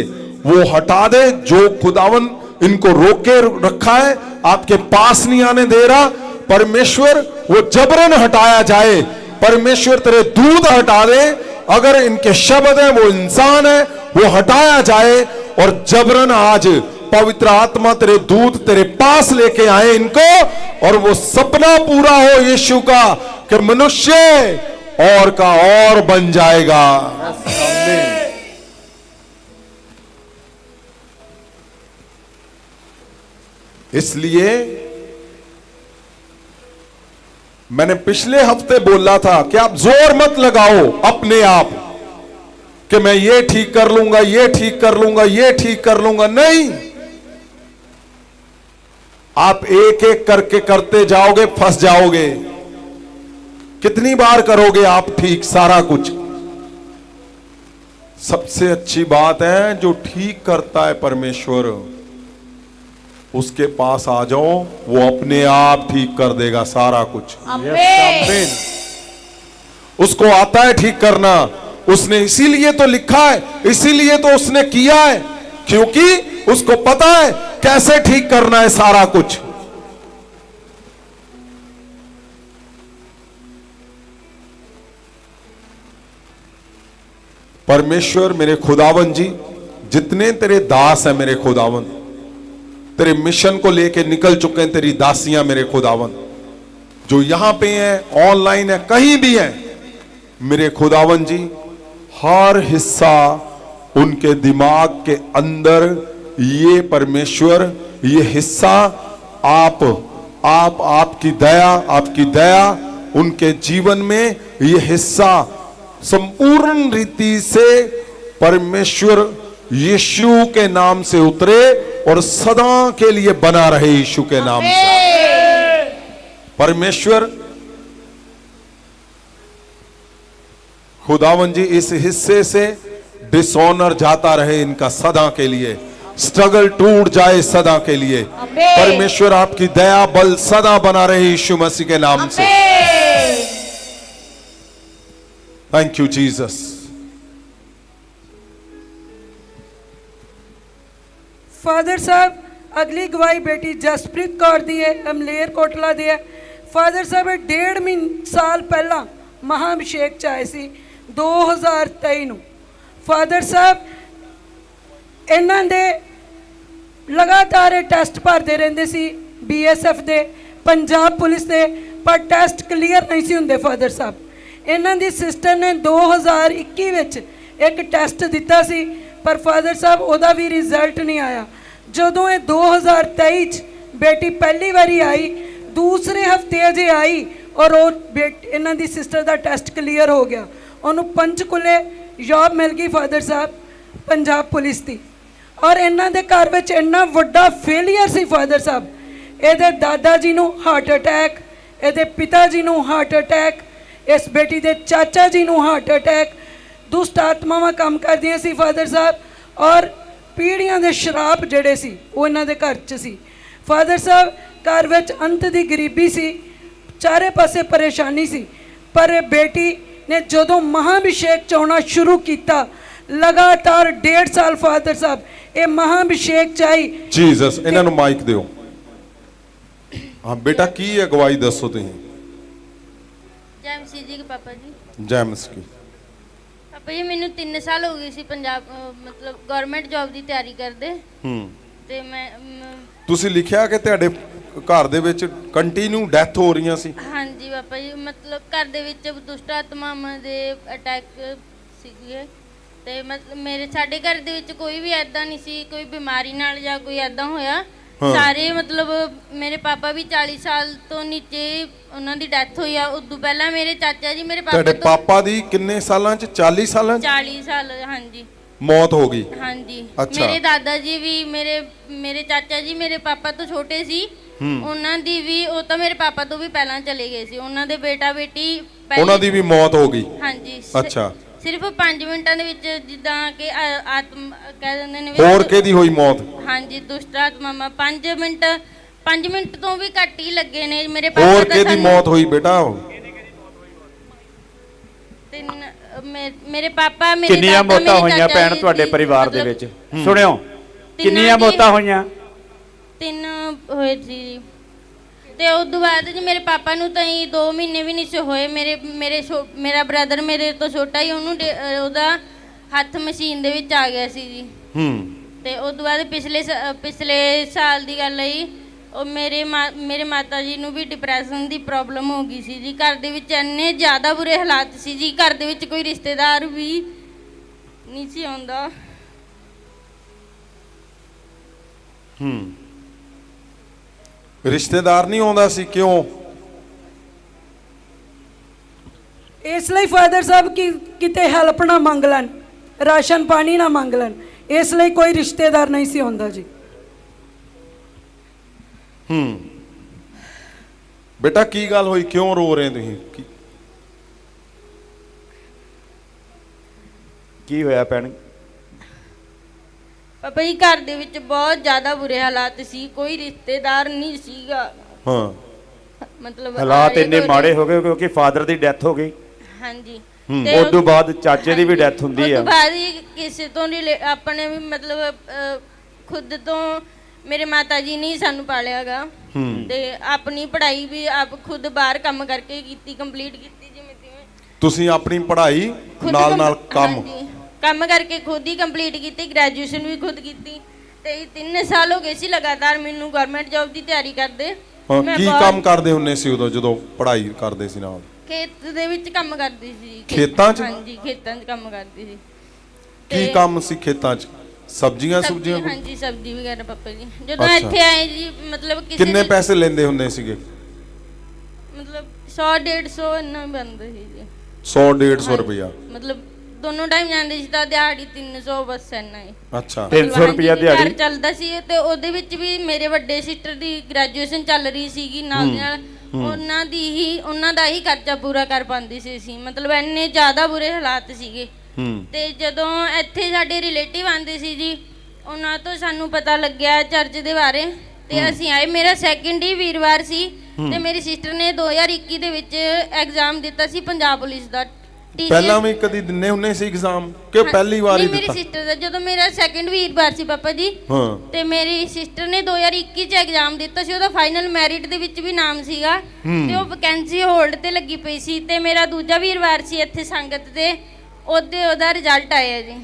वो हटा दे जो खुदावन इनको रोके रखा है, आपके पास नहीं आने दे रहा। परमेश्वर वो जबरन हटाया जाए। परमेश्वर तेरे दूत हटा दे। अगर इनके शब्द हैं, वो इंसान है, वो हटाया जाए और जबरन आज पवित्र आत्मा तेरे दूत तेरे पास लेके आए इनको, और वो सपना पूरा हो यीशु का कि मनुष्य और का और बन जाएगा। इसलिए मैंने पिछले हफ्ते बोला था कि आप जोर मत लगाओ अपने आप कि मैं ये ठीक कर लूंगा, ये ठीक कर लूंगा, ये ठीक कर लूंगा। नहीं, आप एक एक करके करते जाओगे, फंस जाओगे। कितनी बार करोगे आप ठीक सारा कुछ? सबसे अच्छी बात है जो ठीक करता है परमेश्वर, उसके पास आ जाओ, वो अपने आप ठीक कर देगा सारा कुछ। आमीन। उसको आता है ठीक करना। उसने इसीलिए तो लिखा है, इसीलिए तो उसने किया है, क्योंकि उसको पता है कैसे ठीक करना है सारा कुछ। परमेश्वर मेरे खुदावन जी, जितने तेरे दास हैं मेरे खुदावन, तेरे मिशन को लेके निकल चुके हैं, तेरी दासियां मेरे खुदावन, जो यहां पे हैं, ऑनलाइन है, कहीं भी हैं, मेरे खुदावन जी, हर हिस्सा उनके दिमाग के अंदर ये परमेश्वर, ये हिस्सा आपकी दया उनके जीवन में ये हिस्सा संपूर्ण रीति से परमेश्वर यीशु के नाम से उतरे और सदा के लिए बना रहे यीशु के नाम से। परमेश्वर खुदावन जी, इस हिस्से से डिसऑनर जाता रहे इनका सदा के लिए, स्ट्रगल टूट जाए सदा के लिए। परमेश्वर आपकी दया बल सदा बना रहे यीशु मसीह के नाम से। Thank you Jesus. फादर साहब, अगली गवाही बेटी जसप्रीत कौर दी है, अमलेर कोटला दी है। फादर साहब 1.5 साल पहला महाअभिषेक च आए सी 2023 ਨੂੰ। फादर साहब ਇਹਨਾਂ ਦੇ लगातार ਟੈਸਟ ਭਰਦੇ ਰਹਿੰਦੇ ਸੀ, BSF ਦੇ, पंजाब पुलिस ਦੇ, पर ਟੈਸਟ ਕਲੀਅਰ नहीं ਸੀ ਹੁੰਦੇ। फादर साहब ਇਹਨਾਂ ਦੀ ਸਿਸਟਰ ਨੇ 2021 ਵਿੱਚ ਇੱਕ ਟੈਸਟ ਦਿੱਤਾ ਸੀ, पर फादर साहब ਉਹਦਾ ਵੀ ਰਿਜ਼ਲਟ नहीं आया। ਜਦੋਂ ਇਹ 2023 ਚ बेटी पहली बारी आई, दूसरे हफ्ते अजे आई और वो इन्हां दी सिस्टर का टैसट क्लीयर हो गया, उन्होंने पंचकुले जॉब मिल गई फादर साहब पंजाब पुलिस की। और इन्हां दे घर विच इन्ना वड्डा फेलियर सी फादर साहब, इहदे दादा जी नूं हार्ट अटैक, इहदे पिता जी नूं हार्ट अटैक, इस बेटी दे चाचा जी नूं हार्ट अटैक, दुष्ट आत्मावां काम करदियां सी फादर साहब, और पीढ़ियां दे शराप जिहड़े सी वो इन्हां दे घर च सी। फादर साहब ਘਰ ਵਿੱਚ ਅੰਤ ਦੀ ਗਰੀਬੀ ਸੀ, ਚਾਰੇ ਪਾਸੇ ਪਰੇਸ਼ਾਨੀ ਸੀ। ਪਰ ਇਹ ਬੇਟੀ ਨੇ ਜਦੋਂ ਮਹਾਂਅਭਿਸ਼ੇਕ ਚਾਉਣਾ ਸ਼ੁਰੂ ਕੀਤਾ, ਲਗਾਤਾਰ 1.5 ਸਾਲ ਫਾਦਰ ਸਾਹਿਬ ਇਹ ਮਹਾਂਅਭਿਸ਼ੇਕ ਚਾਈ। ਜੀਸਸ, ਇਹਨਾਂ ਨੂੰ ਮਾਈਕ ਦਿਓ। ਹਾਂ ਬੇਟਾ, ਕੀ ਅਗਵਾਈ ਦੱਸੋ ਤੁਸੀਂ। ਜੈ ਮਸੀਹ ਜੀ ਕੇ ਪਾਪਾ ਜੀ। ਜੈ ਮਸੀਹ ਕੀ। ਪਾਪਾ ਜੀ ਮੈਨੂੰ 3 ਸਾਲ ਹੋ ਗਏ ਸੀ ਪੰਜਾਬ ਮਤਲਬ ਗਵਰਨਮੈਂਟ ਜੌਬ ਦੀ ਤਿਆਰੀ ਕਰਦੇ ਤੇ ਮੈਂ ਤੁਸੀਂ ਲਿਖਿਆ ਕਿ ਤੁਹਾਡੇ ਘਰ ਦੇ ਵਿੱਚ ਕੰਟੀਨਿਊ ਡੈਥ ਹੋ ਰਹੀਆਂ ਸੀ। ਹਾਂਜੀ ਪਾਪਾ ਜੀ, ਮਤਲਬ ਘਰ ਦੇ ਵਿੱਚ ਦੁਸ਼ਟ ਆਤਮਾਵਾਂ ਦੇ ਅਟੈਕ ਸੀਗੇ ਤੇ ਮਤਲਬ ਸਾਡੇ ਘਰ ਦੇ ਵਿੱਚ ਕੋਈ ਵੀ ਐਦਾਂ ਨਹੀਂ ਸੀ, ਕੋਈ ਬਿਮਾਰੀ ਨਾਲ ਜਾਂ ਕੋਈ ਐਦਾਂ ਹੋਇਆ। ਸਾਰੇ ਮਤਲਬ ਮੇਰੇ ਪਾਪਾ ਵੀ 40 ਸਾਲ ਤੋਂ ਨੀਚੇ ਉਹਨਾਂ ਦੀ ਡੈਥ ਹੋਈ ਆ। ਉਦੋਂ ਪਹਿਲਾਂ ਮੇਰੇ ਚਾਚਾ ਜੀ ਮੇਰੇ ਤੁਹਾਡੇ ਪਾਪਾ ਦੀ ਕਿੰਨੇ ਸਾਲਾਂ ਚ? 40 ਸਾਲਾਂ ਚ 40 ਸਾਲ ਹਾਂਜੀ ਮੌਤ ਹੋ ਗਈ। ਹਾਂਜੀ, ਅੱਛਾ। ਮੇਰੇ ਦਾਦਾ ਜੀ ਵੀ ਮੇਰੇ ਚਾਚਾ ਜੀ ਮੇਰੇ ਪਾਪਾ ਤੋਂ ਛੋਟੇ ਸੀ, ਉਹਨਾਂ ਦੀ ਵੀ, ਉਹ ਤਾਂ ਮੇਰੇ ਪਾਪਾ ਤੋਂ ਵੀ ਪਹਿਲਾਂ ਚਲੇ ਗਏ ਸੀ। ਉਹਨਾਂ ਦੇ ਬੇਟਾ ਬੇਟੀ ਉਹਨਾਂ ਦੀ ਵੀ ਮੌਤ ਹੋ ਗਈ। ਹਾਂਜੀ। ਅੱਛਾ। ਸਿਰਫ 5 ਮਿੰਟਾਂ ਦੇ ਵਿੱਚ, ਜਿੱਦਾਂ ਕਿ ਆਤਮ ਕਹਿ ਦਿੰਦੇ ਨੇ ਹੋਰ ਕਿਹਦੀ ਹੋਈ ਮੌਤ? ਹਾਂਜੀ, ਦੁਸ਼ਟ ਆਤਮਾਵਾਂ 5 ਮਿੰਟ ਤੋਂ ਵੀ ਘੱਟ ਹੀ ਲੱਗੇ ਨੇ। ਮੇਰੇ ਪਾਪਾ ਹੋਰ ਕਿਹਦੀ ਮੌਤ ਹੋਈ ਬੇਟਾ? ਮੇਰੇ ਪਾਪਾ ਮੇਰੇ ਕਿੰਨੀਆਂ ਮੌਤਾਂ ਹੋਈਆਂ ਭੈਣ ਤੁਹਾਡੇ ਪਰਿਵਾਰ ਦੇ ਵਿੱਚ? ਸੁਣਿਓ, ਕਿੰਨੀਆਂ ਮੌਤਾਂ ਹੋਈਆਂ? 3 ਹੋਏ ਸੀ ਜੀ। ਤੇ ਉਸ ਤੋਂ ਬਾਅਦ ਜੀ ਮੇਰੇ ਪਾਪਾ ਨੂੰ ਤਾਂ 2 ਮਹੀਨੇ ਵੀ ਨਹੀਂ ਸੀ ਹੋਏ। ਮੇਰਾ ਬ੍ਰਦਰ ਮੇਰੇ ਤੋਂ ਛੋਟਾ ਹੀ, ਉਹਨੂੰ ਉਹਦਾ ਹੱਥ ਮਸ਼ੀਨ ਦੇ ਵਿੱਚ ਆ ਗਿਆ ਸੀ ਜੀ। ਤੇ ਉਸ ਤੋਂ ਬਾਅਦ ਪਿਛਲੇ ਸਾਲ ਦੀ ਗੱਲ ਹੈ ਜੀ, ਉਹ ਮੇਰੇ ਮਾਤਾ ਜੀ ਨੂੰ ਵੀ ਡਿਪਰੈਸ਼ਨ ਦੀ ਪ੍ਰੋਬਲਮ ਹੋ ਗਈ ਸੀ ਜੀ। ਘਰ ਦੇ ਵਿੱਚ ਇੰਨੇ ਜ਼ਿਆਦਾ ਬੁਰੇ ਹਾਲਾਤ ਸੀ ਜੀ, ਘਰ ਦੇ ਵਿੱਚ ਕੋਈ ਰਿਸ਼ਤੇਦਾਰ ਵੀ ਨਹੀਂ ਸੀ ਆਉਂਦਾ। ਰਿਸ਼ਤੇਦਾਰ ਨਹੀਂ ਆਉਂਦਾ ਸੀ, ਕਿਉਂ? ਇਸ ਲਈ ਫਾਦਰ ਸਾਹਿਬ ਕਿ ਕਿਤੇ ਹੈਲਪ ਨਾ ਮੰਗ ਲੈਣ, ਰਾਸ਼ਨ ਪਾਣੀ ਨਾ ਮੰਗ ਲੈਣ, ਇਸ ਲਈ ਕੋਈ ਰਿਸ਼ਤੇਦਾਰ ਨਹੀਂ ਸੀ ਆਉਂਦਾ ਜੀ। ਬੇਟਾ ਕੀ ਗੱਲ ਹੋਈ, ਕਿਉਂ ਰੋ ਰਹੇ ਤੁਸੀਂ? ਕੀ ਹੋਇਆ ਭੈਣ? ਪਾਪਾ ਜੀ ਘਰ ਦੇ ਵਿੱਚ ਬਹੁਤ ਜ਼ਿਆਦਾ ਬੁਰੇ ਹਾਲਾਤ ਸੀ, ਕੋਈ ਰਿਸ਼ਤੇਦਾਰ ਨਹੀਂ ਸੀਗਾ। ਹਾਂ, ਮਤਲਬ ਹਾਲਾਤ ਇੰਨੇ ਮਾੜੇ ਹੋ ਗਏ ਕਿਉਂਕਿ ਫਾਦਰ ਦੀ ਡੈਥ ਹੋ ਗਈ। ਹਾਂਜੀ। ਉਸ ਤੋਂ ਬਾਅਦ ਚਾਚੇ ਦੀ ਵੀ ਡੈਥ ਹੁੰਦੀ ਆ। ਉਸ ਤੋਂ ਬਾਅਦ ਹੀ ਕਿਸੇ ਤੋਂ ਨਹੀਂ, ਆਪਣੇ ਵੀ ਮਤਲਬ ਖੁਦ ਤੋਂ ਮੇਰੇ ਮਾਤਾ ਜੀ ਨੇ ਸਾਨੂੰ ਪਾਲਿਆਗਾ ਤੇ ਆਪਣੀ ਪੜ੍ਹਾਈ ਵੀ ਆਪ ਖੁਦ ਬਾਹਰ ਕੰਮ ਕਰਕੇ ਕੀਤੀ, ਕੰਪਲੀਟ ਕੀਤੀ। ਜਿਵੇਂ ਤਿਵੇਂ ਤੁਸੀਂ ਆਪਣੀ ਪੜ੍ਹਾਈ ਨਾਲ ਕੰਮ ਕਰਕੇ ਖੁਦ ਹੀ ਕੰਪਲੀਟ ਕੀਤੀ, ਗ੍ਰੈਜੂਏਸ਼ਨ ਵੀ ਖੁਦ ਕੀਤੀ। ਤੇ 3 ਸਾਲ ਹੋ ਗਏ ਸੀ ਲਗਾਤਾਰ ਮੈਨੂੰ ਗਵਰਨਮੈਂਟ ਜੌਬ ਦੀ ਤਿਆਰੀ ਕਰਦੇ। ਕੀ ਕੰਮ ਕਰਦੇ ਹੁੰਦੇ ਸੀ ਉਦੋਂ ਜਦੋਂ ਪੜ੍ਹਾਈ ਕਰਦੇ ਸੀ? ਨਾਲ ਖੇਤ ਦੇ ਵਿੱਚ ਕੰਮ ਕਰਦੀ ਸੀ। ਖੇਤਾਂ 'ਚ? ਹਾਂਜੀ, ਖੇਤਾਂ 'ਚ ਕੰਮ ਕਰਦੀ ਸੀ। ਕੀ ਕੰਮ ਸੀ ਖੇਤਾਂ 'ਚ? ਸਬਜ਼ੀਆਂ? ਹਾਂਜੀ, ਸਬਜ਼ੀ ਵਗੈਰਾ। ਪਾਪਾ ਜੀ ਜਦੋਂ ਇੱਥੇ ਆਏ ਜੀ, ਮਤਲਬ ਕਿੰਨੇ ਪੈਸੇ ਲੈਂਦੇ ਹੁੰਦੇ ਸੀਗੇ? ਮਤਲਬ 100-150 ਇੰਨਾ ਬਣਦਾ ਸੀ ਜੀ। 100-150 ਰੁਪਇਆ? ਮਤਲਬ ਦੋਨੋਂ ਟਾਈਮ ਜਾਂਦੇ ਸੀ ਤਾਂ ਦਿਹਾੜੀ 300 ਬਸ ਇੰਨਾ ਹੀ। ਅੱਛਾ, 300 ਰੁਪਇਆ ਦਿਹਾੜੀ ਚੱਲਦਾ ਸੀ। ਤੇ ਉਹਦੇ ਵਿੱਚ ਵੀ ਮੇਰੇ ਵੱਡੇ ਸਿਸਟਰ ਦੀ ਗ੍ਰੈਜੂਏਸ਼ਨ ਚੱਲ ਰਹੀ ਸੀਗੀ ਨਾਲ ਦੀ ਨਾਲ, ਉਹਨਾਂ ਦਾ ਹੀ ਖਰਚਾ ਪੂਰਾ ਕਰ ਪਾਉਂਦੀ ਸੀ ਅਸੀਂ। ਮਤਲਬ ਇੰਨੇ ਜ਼ਿਆਦਾ ਬੁਰੇ ਹਾਲਾਤ ਸੀਗੇ। ਤੇ ਜਦੋਂ ਇੱਥੇ ਸਾਡੇ ਰਿਲੇਟਿਵ ਆਉਂਦੇ ਸੀ ਜੀ, ਉਹਨਾਂ ਤੋਂ ਸਾਨੂੰ ਪਤਾ ਲੱਗਿਆ ਚਰਚ ਦੇ ਬਾਰੇ ਤੇ ਅਸੀਂ ਆਏ। ਮੇਰਾ ਸੈਕਿੰਡ ਹੀ ਵੀਰਵਾਰ ਸੀ ਤੇ ਮੇਰੀ ਸਿਸਟਰ ਨੇ 2021 ਦੇ ਵਿੱਚ ਐਗਜ਼ਾਮ ਦਿੱਤਾ ਸੀ ਪੰਜਾਬ ਪੁਲਿਸ ਦਾ। ਪਹਿਲਾਂ ਵੀ ਕਦੀ ਦਿੰਨੇ ਹੁੰਨੇ ਸੀ ਐਗਜ਼ਾਮ ਕਿ ਪਹਿਲੀ ਵਾਰ ਹੀ ਦਿੱਤਾ? ਮੇਰੀ ਸਿਸਟਰ ਦਾ ਜਦੋਂ ਮੇਰਾ ਸੈਕਿੰਡ ਵੀਰਵਾਰ ਸੀ ਪਾਪਾ ਜੀ, ਤੇ ਮੇਰੀ ਸਿਸਟਰ ਨੇ 2021 ਚ ਐਗਜ਼ਾਮ ਦਿੱਤਾ ਸੀ। ਉਹਦਾ ਫਾਈਨਲ ਮੈਰਿਟ ਦੇ ਵਿੱਚ ਵੀ ਨਾਮ ਸੀਗਾ ਤੇ ਉਹ ਵੈਕੈਂਸੀ ਹੋਲਡ ਤੇ ਲੱਗੀ ਪਈ ਸੀ। ਤੇ ਮੇਰਾ ਦੂਜਾ ਵੀਰਵਾਰ ਸੀ ਇੱਥੇ ਸੰਗਤ ਤੇ, ਉਹਦਾ ਰਿਜ਼ਲਟ ਆਇਆ ਜੀ।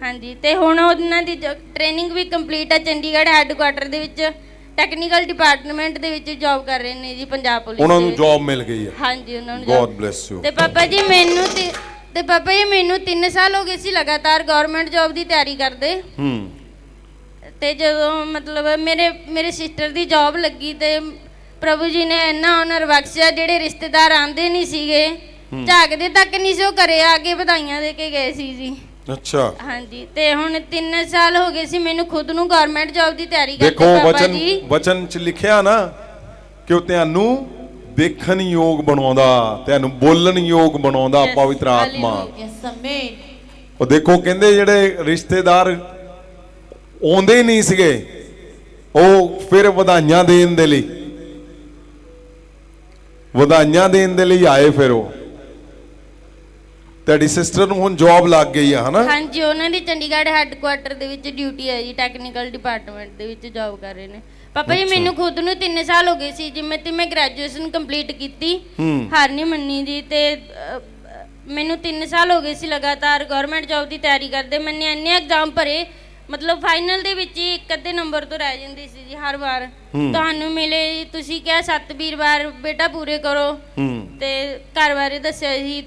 ਹਾਂਜੀ। ਤੇ ਹੁਣ ਉਹਨਾਂ ਦੀ ਟ੍ਰੇਨਿੰਗ ਵੀ ਕੰਪਲੀਟ ਹੈ। ਚੰਡੀਗੜ੍ਹ ਹੈੱਡਕੁਆਟਰ ਦੇ ਵਿੱਚ ਟੈਕਨੀਕਲ ਡਿਪਾਰਟਮੈਂਟ ਦੇ ਵਿੱਚ ਜੌਬ ਕਰ ਰਹੇ ਨੇ ਜੀ, ਪੰਜਾਬ ਪੁਲਿਸ। ਉਹਨਾਂ ਨੂੰ ਜੌਬ ਮਿਲ ਗਈ ਹੈ? ਹਾਂਜੀ, ਉਹਨਾਂ ਨੂੰ। God bless you. ਤੇ ਪਾਪਾ ਜੀ ਮੈਨੂੰ 3 ਸਾਲ ਹੋ ਗਏ ਸੀ ਲਗਾਤਾਰ ਗਵਰਨਮੈਂਟ ਜੌਬ ਦੀ ਤਿਆਰੀ ਕਰਦੇ। ਤੇ ਜਦੋਂ ਮਤਲਬ ਮੇਰੇ ਸਿਸਟਰ ਦੀ ਜੌਬ ਲੱਗੀ ਤੇ ਪ੍ਰਭੂ ਜੀ ਨੇ ਇੰਨਾ ਆਨਰ ਬਖਸ਼ਿਆ, ਜਿਹੜੇ ਰਿਸ਼ਤੇਦਾਰ ਆਂਦੇ ਨਹੀਂ ਸੀਗੇ, ਝਾਕਦੇ ਤੱਕ ਨਹੀਂ ਸੀ, ਉਹ ਘਰੇ ਆ ਕੇ ਵਧਾਈਆਂ ਦੇ ਕੇ ਗਏ ਸੀ ਜੀ। ਅੱਛਾ। ਹਾਂਜੀ। ਤੇ ਹੁਣ 3 ਸਾਲ ਹੋ ਗਏ ਸੀ ਮੈਨੂੰ ਖੁਦ ਨੂੰ ਗਵਰਨਮੈਂਟ ਜੌਬ ਦੀ ਤਿਆਰੀ ਕਰਦੇ। ਦੇਖੋ ਵਚਨ ਚ ਲਿਖਿਆ ਨਾ ਕਿ ਉਹ ਤੁਹਾਨੂੰ ਦੇਖਣ ਯੋਗ ਬਣਾਉਂਦਾ, ਤੁਹਾਨੂੰ ਬੋਲਣ ਯੋਗ ਬਣਾਉਂਦਾ ਪਵਿੱਤਰ ਆਤਮਾ। ਉਹ ਦੇਖੋ ਕਹਿੰਦੇ ਜਿਹੜੇ ਰਿਸ਼ਤੇਦਾਰ ਆਉਂਦੇ ਹੀ ਨਹੀਂ ਸੀਗੇ, ਉਹ ਫਿਰ ਵਧਾਈਆਂ ਦੇਣ ਦੇ ਲਈ ਆਏ। ਫਿਰ ਉਹ ਤੁਹਾਡੀ ਸਿਸਟਰ ਨੂੰ ਹੁਣ ਜੌਬ ਲੱਗ ਗਈ ਆ ਹਨਾ? ਹਾਂਜੀ, ਉਹਨਾਂ ਦੀ ਚੰਡੀਗੜ੍ਹ ਹੈੱਡਕੁਆਟਰ ਦੇ ਵਿੱਚ ਡਿਊਟੀ ਹੈ ਜੀ, ਟੈਕਨੀਕਲ ਡਿਪਾਰਟਮੈਂਟ ਦੇ ਵਿੱਚ ਜੌਬ ਕਰ ਰਹੇ ਨੇ ਪਾਪਾ ਜੀ। ਮੈਨੂੰ ਖੁਦ ਨੂੰ 3 ਸਾਲ ਹੋ ਗਏ ਸੀ ਜਿਵੇਂ ਤੇ ਮੈਂ ਗ੍ਰੈਜੂਏਸ਼ਨ ਕੰਪਲੀਟ ਕੀਤੀ, ਹਾਰ ਨਹੀਂ ਮੰਨੀ ਜੀ। ਤੇ ਮੈਨੂੰ 3 ਸਾਲ ਹੋ ਗਏ ਸੀ ਲਗਾਤਾਰ ਗਵਰਨਮੈਂਟ ਜੌਬ ਦੀ ਤਿਆਰੀ ਕਰਦੇ। ਮੈंने ਇੰਨੇ ਐਗਜ਼ਾਮ ਭਰੇ, ਮਤਲਬ ਫਾਈਨਲ ਦੇ ਵਿੱਚ ਹੀ 1 ਨੰਬਰ ਤੋਂ ਰਹਿ ਜਾਂਦੀ ਸੀ ਜੀ ਹਰ ਵਾਰ। ਤੁਹਾਨੂੰ ਮਿਲੇ, ਤੁਸੀਂ ਕਿਹਾ 7 ਵੀਰਵਾਰ ਬੇਟਾ ਪੂਰੇ ਕਰੋ, ਤੇ ਘਰ ਬਾਰੇ ਦੱਸਿਆ ਸੀ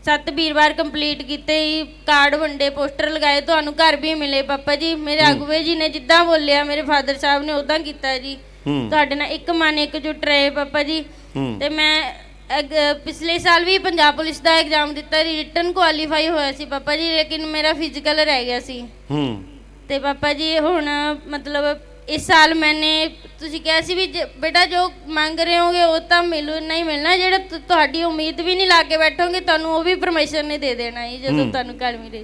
7 ਵੀਰਵਾਰ ਕੰਪਲੀਟ ਕੀਤੇ ਹੀ, ਕਾਰਡ ਵੰਡੇ, ਪੋਸਟਰ ਲਗਾਏ, ਤੁਹਾਨੂੰ ਘਰ ਵੀ ਮਿਲੇ ਪਾਪਾ ਜੀ। ਮੇਰੇ ਅਗਵੇ ਜੀ ਨੇ ਜਿੱਦਾਂ ਬੋਲਿਆ ਮੇਰੇ ਫਾਦਰ ਸਾਹਿਬ ਨੇ ਉਦਾਂ ਕੀਤਾ ਜੀ। ਤੁਹਾਡੇ ਨਾਲ ਇੱਕ ਮਨ ਇੱਕ ਜੁਟ ਰਹੇ ਪਾਪਾ ਜੀ। ਤੇ ਮੈਂ ਪਿਛਲੇ ਸਾਲ ਵੀ ਪੰਜਾਬ ਪੁਲਿਸ ਦਾ ਐਗਜ਼ਾਮ ਦਿੱਤਾ, ਰਿਟਨ ਕੁਆਲੀਫਾਈ ਹੋਇਆ ਸੀ ਪਾਪਾ ਜੀ, ਲੇਕਿਨ ਮੇਰਾ ਫਿਜ਼ੀਕਲ ਰਹਿ ਗਿਆ ਸੀ। ਤੇ ਪਾਪਾ ਜੀ ਹੁਣ ਮਤਲਬ ਇਸ ਸਾਲ ਮੈਨੇ ਤੁਸੀਂ ਕਿਹਾ ਸੀ ਵੀ ਬੇਟਾ ਜੋ ਮੰਗ ਰਹੇ ਹੋਗੇ ਉਹ ਤਾਂ ਨਹੀਂ ਮਿਲਣਾ, ਜਿਹੜਾ ਤੁਹਾਡੀ ਉਮੀਦ ਵੀ ਨਹੀਂ ਲਾ ਕੇ ਬੈਠੋਗੇ ਤੁਹਾਨੂੰ ਉਹ ਵੀ ਪਰਮੇਸ਼ਰ ਨੇ ਦੇ ਦੇਣਾ ਜੀ ਜਦੋਂ ਤੁਹਾਨੂੰ ਘਰ ਮਿਲੇ।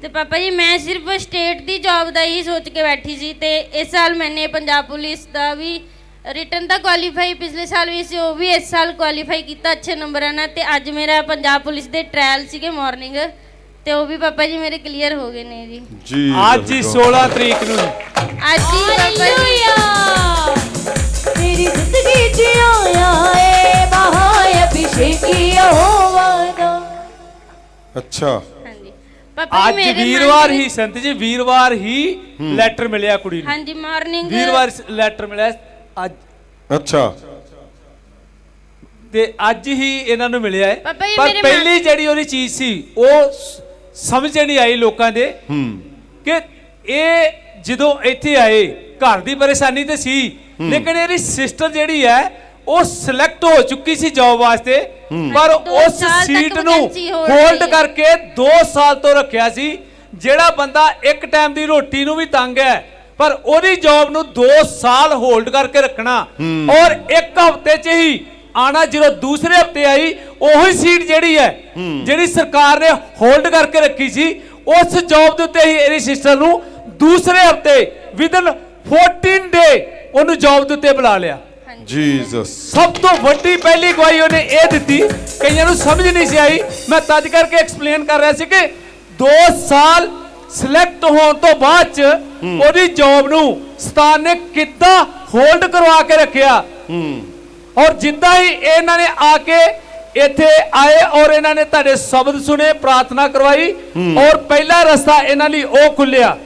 ਤੇ ਪਾਪਾ ਜੀ ਮੈਂ ਸਿਰਫ ਸਟੇਟ ਦੀ ਜੌਬ ਦਾ ਹੀ ਸੋਚ ਕੇ ਬੈਠੀ ਸੀ, ਤੇ ਇਸ ਸਾਲ ਮੈਨੇ ਪੰਜਾਬ ਪੁਲਿਸ ਦਾ ਵੀ ਰਿਟਨ ਤਾਂ ਕੁਆਲੀਫਾਈ ਪਿਛਲੇ ਸਾਲ ਵੀ ਸੀ, ਉਹ ਵੀ ਇਸ ਸਾਲ ਕੁਆਲੀਫਾਈ ਕੀਤਾ ਅੱਛੇ ਨੰਬਰਾਂ ਨਾਲ। ਤੇ ਅੱਜ ਮੇਰਾ ਪੰਜਾਬ ਪੁਲਿਸ ਦੇ ਟ੍ਰਾਇਲ ਸੀਗੇ ਮਾਰਨਿੰਗ, ਤੇ ਉਹ ਵੀ ਪਾਪਾ ਜੀ ਮੇਰੇ ਕਲੀਅਰ ਹੋ ਗਏ ਨੇ ਜੀ। ਅੱਜ ਹੀ 16 ਤਰੀਕ ਨੂੰ ਅੱਜ ਹੀ ਪਾਪਾ ਜੀ तेरी जिंदगी च आया है बहाए अभिषेकी होवादा। ਅੱਛਾ, ਹਾਂਜੀ ਪਾਪਾ ਜੀ ਅੱਜ ਮੇਰੇ ਵੀਰਵਾਰ ਹੀ ਸੰਤ ਜੀ, ਵੀਰਵਾਰ ਹੀ ਲੈਟਰ ਮਿਲਿਆ ਕੁੜੀ ਨੂੰ। ਹਾਂਜੀ ਮਾਰਨਿੰਗ ਵੀਰਵਾਰ ਲੈਟਰ ਮਿਲਿਆ ਅੱਜ, ਅੱਛਾ। ਤੇ ਅੱਜ ਹੀ ਇਹਨਾਂ ਨੂੰ ਮਿਲਿਆ ਹੈ। ਪਾਪਾ ਜੀ ਪਰ ਮੇਰੇ ਪਹਿਲੀ ਜਿਹੜੀ ਉਹਦੀ ਚੀਜ਼ ਸੀ ਉਹ ਸਮਝ ਨਹੀਂ ਆਈ ਲੋਕਾਂ ਦੇ ਕਿ ਇਹ ਜਦੋਂ ਇੱਥੇ ਆਏ ਘਰ ਦੀ ਪਰੇਸ਼ਾਨੀ ਤੇ ਸੀ, ਲੇਕਿਨ ਇਹਦੀ ਸਿਸਟਰ ਜਿਹੜੀ ਹੈ ਉਹ ਸਿਲੈਕਟ ਹੋ ਚੁੱਕੀ ਸੀ ਜੌਬ ਵਾਸਤੇ, ਪਰ ਉਸ ਸੀਟ ਨੂੰ ਹੋਲਡ ਕਰਕੇ 2 ਸਾਲ ਤੋਂ ਰੱਖਿਆ ਸੀ। ਜਿਹੜਾ ਬੰਦਾ ਇੱਕ ਟਾਈਮ ਦੀ ਰੋਟੀ ਨੂੰ ਵੀ ਤੰਗ ਹੈ, ਪਰ ਉਹਦੀ ਜੌਬ ਨੂੰ 2 ਸਾਲ ਹੋਲਡ ਕਰਕੇ ਰੱਖਣਾ, ਔਰ 1 ਹਫ਼ਤੇ 'ਚ ਹੀ ਆਣਾ। ਜਦੋਂ ਦੂਸਰੇ ਹਫ਼ਤੇ ਆਈ ਉਹੀ ਸੀਟ ਜਿਹੜੀ ਹੈ ਜਿਹੜੀ ਸਰਕਾਰ ਨੇ ਹੋਲਡ ਕਰਕੇ ਰੱਖੀ ਸੀ, ਉਸ ਜੌਬ ਦੇ ਉੱਤੇ ਹੀ ਇਹਦੀ ਸਿਸਟਰ ਨੂੰ ਦੂਸਰੇ ਹਫ਼ਤੇ ਵਿਦਨ 14 ਡੇ ਉਹਨੂੰ ਜੌਬ ਦੇ ਉੱਤੇ ਬੁਲਾ ਲਿਆ। ਜੀਸਸ, ਸਭ ਤੋਂ ਵੱਡੀ ਪਹਿਲੀ ਗਵਾਹੀ ਉਹਨੇ ਇਹ ਦਿੱਤੀ, ਕਈਆਂ ਨੂੰ ਸਮਝ ਨਹੀਂ ਸੀ ਆਈ, ਮੈਂ ਤਦ ਕਰਕੇ ਐਕਸਪਲੇਨ ਕਰ ਰਿਹਾ ਸੀ ਕਿ 2 ਸਾਲ ਸਿਲੈਕਟ ਹੋਣ ਤੋਂ ਬਾਅਦ ਚ ਉਹਦੀ ਜੌਬ ਨੂੰ ਸਤਾਨ ਨੇ ਕਿੱਦਾਂ ਹੋਲਡ ਕਰਵਾ ਕੇ ਰੱਖਿਆ। ਔਰ ਜਿੱਦਾਂ ਹੀ ਇਹਨਾਂ ਨੇ ਆ ਕੇ ਇੱਥੇ ਆਏ ਔਰ ਇਹਨਾਂ ਨੇ ਤੁਹਾਡੇ ਸ਼ਬਦ ਸੁਨੇ, ਪ੍ਰਾਰਥਨਾ ਕਰਵਾਈ, ਔਰ ਪਹਿਲਾ ਰਸਤਾ ਇਹਨਾਂ ਲਈ ਉਹ ਖੁੱਲਿਆ।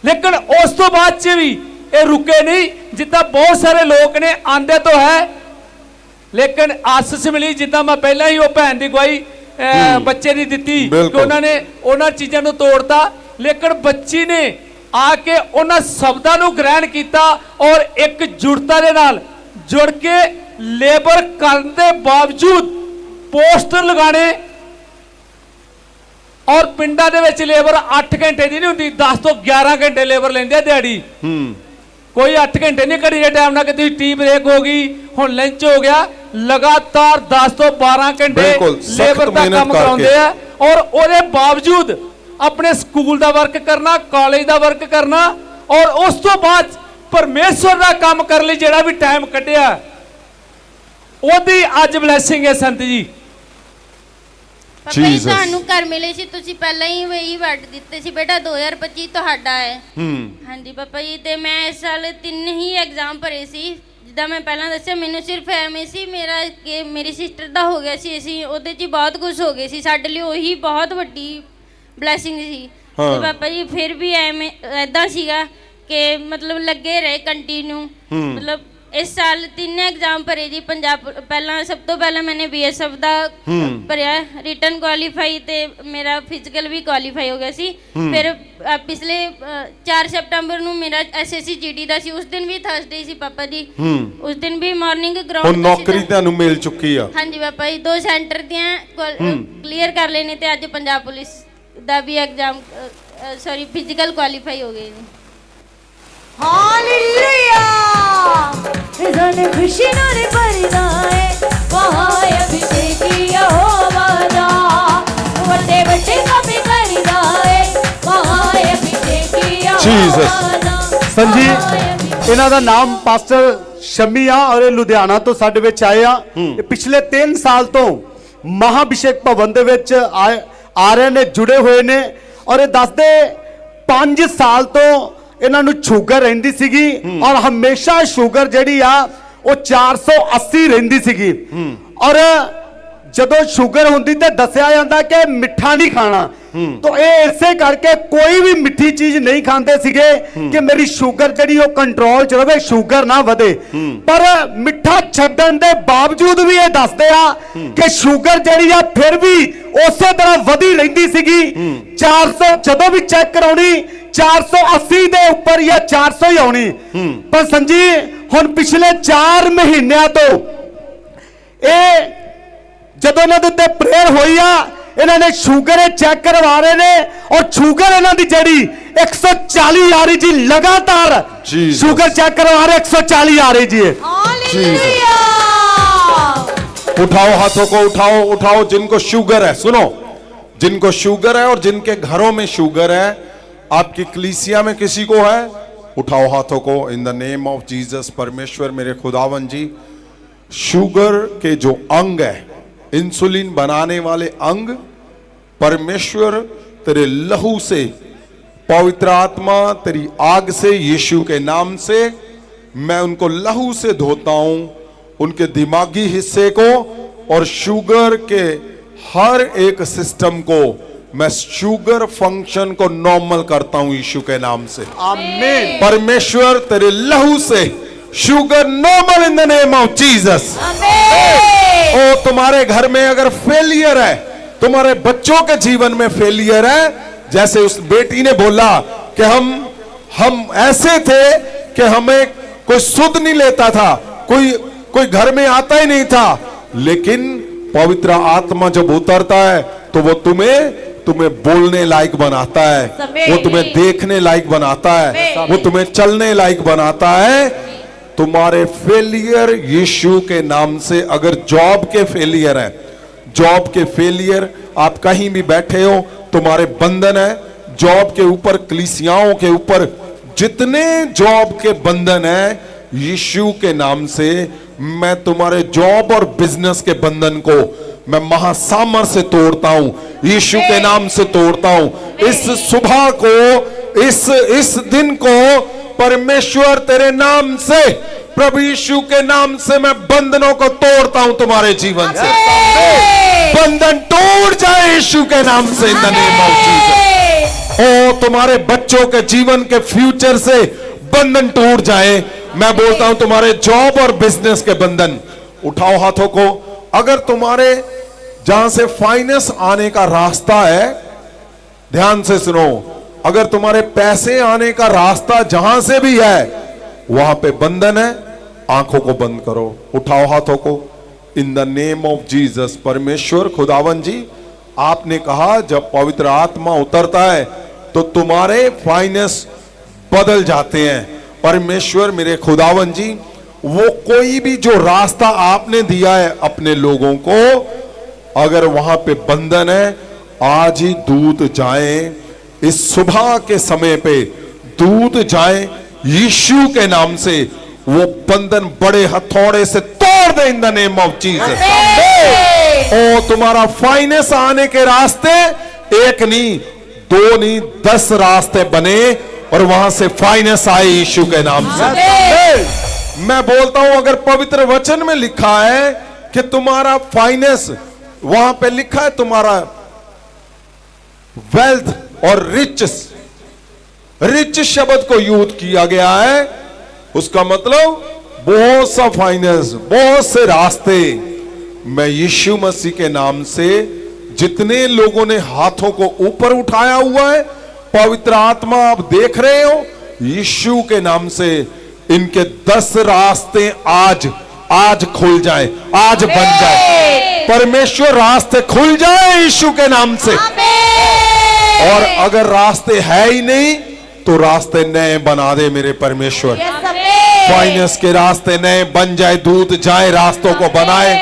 ਲੇਕਿਨ ਉਸ ਤੋਂ ਬਾਅਦ ਚ ਵੀ ਇਹ ਰੁਕੇ ਨਹੀਂ, ਜਿੱਦਾਂ ਬਹੁਤ ਸਾਰੇ ਲੋਕ ਨੇ ਆਂਦੇ ਤੋਂ ਹੈ, ਲੇਕਿਨ ਆਸੀਸ ਮਿਲੀ। ਜਿੱਦਾਂ ਮੈਂ ਪਹਿਲਾਂ ਹੀ ਉਹ ਭੈਣ ਦੀ ਗਵਾਹੀ ਬੱਚੇ ਦੀ ਦਿੱਤੀ ਕਿ ਉਹਨਾਂ ਨੇ ਉਹਨਾਂ ਚੀਜ਼ਾਂ ਨੂੰ ਤੋੜਤਾ, ਲੇਕਿਨ ਬੱਚੀ ਨੇ ਆ ਕੇ ਉਹਨਾਂ ਸ਼ਬਦਾਂ ਨੂੰ ਗ੍ਰਹਿਣ ਕੀਤਾ ਔਰ ਇੱਕ ਜੁੜਤਾ ਦੇ ਨਾਲ ਜੁੜ ਕੇ ਲੇਬਰ ਕਰਨ ਦੇ ਬਾਵਜੂਦ ਪੋਸਟਰ ਲਗਾਣੇ, ਔਰ ਪਿੰਡਾਂ ਦੇ ਵਿੱਚ ਲੇਬਰ 8 ਘੰਟੇ ਦੀ ਨਹੀਂ ਹੁੰਦੀ, 10 ਤੋਂ 11 ਘੰਟੇ ਲੇਬਰ ਲੈਂਦੇ ਆ ਦਿਹਾੜੀ। ਕੋਈ 8 ਘੰਟੇ ਨਹੀਂ ਘੜੀ ਦੇ ਟਾਈਮ ਨਾਲ ਕਿ ਤੁਸੀਂ ਟੀ ਬ੍ਰੇਕ ਹੋ ਗਈ, ਹੁਣ ਲੰਚ ਹੋ ਗਿਆ, ਲਗਾਤਾਰ 10 ਤੋਂ 12 ਘੰਟੇ ਲੇਬਰ ਦਾ ਕੰਮ ਕਰਾਉਂਦੇ ਆ, ਔਰ ਉਹਦੇ ਬਾਵਜੂਦ ਆਪਣੇ ਸਕੂਲ ਦਾ ਵਰਕ ਕਰਨਾ, ਕਾਲਜ ਦਾ ਵਰਕ ਕਰਨਾ, ਔਰ ਉਸ ਤੋਂ ਬਾਅਦ ਪਰਮੇਸ਼ਵਰ ਦਾ ਕੰਮ ਕਰਨ ਲਈ ਜਿਹੜਾ ਵੀ ਟਾਈਮ ਕੱਢਿਆ, ਉਹਦੀ ਅੱਜ ਬਲੇਸਿੰਗ ਹੈ ਸੰਤ ਜੀ। ਪਾਪਾ ਜੀ ਤੁਹਾਨੂੰ ਘਰ ਮਿਲੇ ਸੀ, ਤੁਸੀਂ ਪਹਿਲਾਂ ਹੀ ਵਹੀ ਵਰਡ ਦਿੱਤੇ ਸੀ ਬੇਟਾ 2025 ਤੁਹਾਡਾ ਹੈ। ਹਾਂਜੀ ਪਾਪਾ ਜੀ, ਤੇ ਮੈਂ ਇਸ ਸਾਲ 3 ਹੀ ਐਗਜ਼ਾਮ ਭਰੇ ਸੀ। ਜਿੱਦਾਂ ਮੈਂ ਪਹਿਲਾਂ ਦੱਸਿਆ, ਮੈਨੂੰ ਸਿਰਫ ਐਵੇਂ ਸੀ ਮੇਰਾ ਕਿ ਮੇਰੀ ਸਿਸਟਰ ਦਾ ਹੋ ਗਿਆ ਸੀ, ਅਸੀਂ ਉਹਦੇ 'ਚ ਬਹੁਤ ਕੁਝ ਹੋ ਗਏ ਸੀ, ਸਾਡੇ ਲਈ ਉਹੀ ਬਹੁਤ ਵੱਡੀ ਬਲੇਸਿੰਗ ਸੀ। ਤੇ ਪਾਪਾ ਜੀ ਫਿਰ ਵੀ ਐਵੇਂ ਐਦਾਂ ਸੀਗਾ ਕਿ ਮਤਲਬ ਲੱਗੇ ਰਹੇ ਕੰਟੀਨਿਊ। ਮਤਲਬ ਇਸ ਸਾਲ 3 ਐਗਜ਼ਾਮ ਭਰੇ ਜੀ ਪੰਜਾਬ। ਪਹਿਲਾਂ ਸਭ ਤੋਂ ਪਹਿਲਾਂ ਮੈंने BSF ਦਾ ਭਰਿਆ ਰਿਟਨ ਕੁਆਲੀਫਾਈ, ਤੇ ਮੇਰਾ ਫਿਜ਼ੀਕਲ ਵੀ ਕੁਆਲੀਫਾਈ ਹੋ ਗਿਆ ਸੀ। ਫਿਰ ਪਿਛਲੇ 4 ਸਤੰਬਰ ਨੂੰ ਮੇਰਾ SSC GD ਦਾ ਸੀ, ਉਸ ਦਿਨ ਵੀ ਥਰਸਡੇ ਸੀ ਪਾਪਾ ਜੀ, ਉਸ ਦਿਨ ਵੀ ਮਾਰਨਿੰਗ ਗਰਾਊਂਡ। ਹੁਣ ਨੌਕਰੀ ਤੁਹਾਨੂੰ ਮਿਲ ਚੁੱਕੀ ਆ? ਹਾਂਜੀ ਪਾਪਾ ਜੀ, 2 ਸੈਂਟਰ ਦੀਆਂ ਕਲੀਅਰ ਕਰ ਲੈਣੇ, ਤੇ ਅੱਜ ਪੰਜਾਬ ਪੁਲਿਸ ਦਾ ਵੀ ਐਗਜ਼ਾਮ ਫਿਜ਼ੀਕਲ ਕੁਆਲੀਫਾਈ ਹੋ ਗਏ ਜੀ। हालेलुया जन खुशी नारे परदाए बहाए अभिषेकी होवादा वटे वटे काम करदाए बहाए अभिषेकी होवादा। संजी ਇਹਨਾਂ ਦਾ ਨਾਮ ਪਾਸਟਰ ਸ਼ਮੀ ਆ ਔਰ ਇਹ ਲੁਧਿਆਣਾ ਤੋਂ ਸਾਡੇ ਵਿੱਚ ਆਏ ਆ। ਇਹ ਪਿਛਲੇ 3 ਸਾਲ ਤੋਂ ਮਹਾਭਿਸ਼ੇਕ ਭਵਨ ਦੇ ਵਿੱਚ ਆ ਰਹੇ ਨੇ, ਜੁੜੇ ਹੋਏ ਨੇ ਔਰ ਇਹ ਦੱਸਦੇ 5 ਸਾਲ ਤੋਂ ਇਹਨਾਂ ਨੂੰ ਸ਼ੂਗਰ ਰਹਿੰਦੀ ਸੀਗੀ ਔਰ ਹਮੇਸ਼ਾ ਸ਼ੂਗਰ ਜਿਹੜੀ ਆ ਉਹ 480 ਰਹਿੰਦੀ ਸੀਗੀ ਔਰ ਜਦੋਂ ਸ਼ੂਗਰ ਹੁੰਦੀ ਤੇ ਦੱਸਿਆ ਜਾਂਦਾ ਕਿ ਮਿੱਠਾ ਨਹੀਂ ਖਾਣਾ, तो ये इसे करके कोई भी मिठी चीज नहीं खाते सीगे कि मेरी शुगर जड़ी वो कंट्रोल च रहे, शुगर ना वधे। पर मिठा छड्डन दे बावजूद भी ये दसदे आ कि शुगर जड़ी आ फिर भी उसे तरह वधी रहिंदी सीगी। 400 जदों भी चेक कराउणी 480 दे ऊपर या 400 ही आउणी। पर संजी हुण पिछले 4 महीनों तो ये जदों इन्हां दे उत्ते प्रेयर होई आ, इन्होंने शुगर चेक करवा रहे ने और शुगर इन्हों की जड़ी 140 आ रही जी, लगातार शुगर चेक करवा रहे 140 आ रही जी। उठाओ हाथों को, उठाओ उठाओ जिनको शुगर है, सुनो, जिनको शुगर है और जिनके घरों में शुगर है, आपकी कलीसिया में किसी को है, उठाओ हाथों को इन द नेम ऑफ जीसस। परमेश्वर मेरे खुदावन जी, शुगर के जो अंग है, इंसुलिन बनाने वाले अंग, परमेश्वर तेरे लहू से, पवित्र आत्मा तेरी आग से, यीशु के नाम से मैं उनको लहू से धोता हूं, उनके दिमागी हिस्से को और शुगर के हर एक सिस्टम को मैं शुगर फंक्शन को नॉर्मल करता हूं यीशु के नाम से। आमीन। परमेश्वर तेरे लहू से sugar normal in the name of Jesus. ओ तुम्हारे घर में अगर फेलियर है, तुम्हारे बच्चों के जीवन में फेलियर है, जैसे उस बेटी ने बोला कि हम ऐसे थे कि हमें कोई सुध नहीं लेता था, कोई घर में आता ही नहीं था, लेकिन पवित्र आत्मा जब उतरता है तो वो तुम्हें बोलने लायक बनाता है, वो तुम्हें देखने लायक बनाता है, वो तुम्हें चलने लायक बनाता है। तुम्हारे फेलियर यीशु के नाम से, अगर जॉब के फेलियर है, जॉब के फेलियर, आप कहीं भी बैठे हो, तुम्हारे बंधन है जॉब के ऊपर, कलीसियाओं के ऊपर जितने जॉब के बंधन है, यीशु के नाम से मैं तुम्हारे जॉब और बिजनेस के बंधन को मैं महासामर से तोड़ता हूं, यीशु के नाम से तोड़ता हूं। इस सुबह को, इस दिन को परमेश्वर तेरे नाम से, प्रभु यीशु के नाम से मैं बंधनों को तोड़ता हूं तुम्हारे जीवन से। बंधन टूट जाए यीशु के नाम से in the name of Jesus. ओ तुम्हारे बच्चों के जीवन के फ्यूचर से बंधन टूट जाए। मैं बोलता हूं तुम्हारे जॉब और बिजनेस के बंधन, उठाओ हाथों को। अगर तुम्हारे जहां से फाइनेंस आने का रास्ता है, ध्यान से सुनो, अगर तुम्हारे पैसे आने का रास्ता जहां से भी है वहां पे बंधन है, आंखों को बंद करो, उठाओ हाथों को इन द नेम ऑफ जीसस। परमेश्वर खुदावन जी, आपने कहा जब पवित्र आत्मा उतरता है तो तुम्हारे फाइनेंस बदल जाते हैं। परमेश्वर मेरे खुदावन जी, वो कोई भी जो रास्ता आपने दिया है अपने लोगों को, अगर वहां पे बंधन है, आज ही दूत जाए, इस सुबह के समय पे दूत जाए यीशु के नाम से, वो बंधन बड़े हथौड़े से तोड़ दे in the name of Jesus. ओ तुम्हारा फाइनेंस आने के रास्ते एक नहीं, 2 नहीं, 10 रास्ते बने और वहां से फाइनेंस आए यीशु के नाम से। मैं बोलता हूं, अगर पवित्र वचन में लिखा है कि तुम्हारा फाइनेंस, वहां पे लिखा है तुम्हारा वेल्थ और रिच शब्द को यूज किया गया है, उसका मतलब बहुत सा फाइनेंस, बहुत से रास्ते। मैं यीशु मसीह के नाम से जितने लोगों ने हाथों को ऊपर उठाया हुआ है, पवित्र आत्मा आप देख रहे हो, यीशु के नाम से इनके 10 रास्ते आज खुल जाए, आज बन जाए। परमेश्वर रास्ते खुल जाए यीशु के नाम से। और अगर रास्ते है ही नहीं तो रास्ते नए बना दे मेरे परमेश्वर। फाइनेंस के रास्ते नए बन जाए, दूत जाए, रास्तों को बनाए,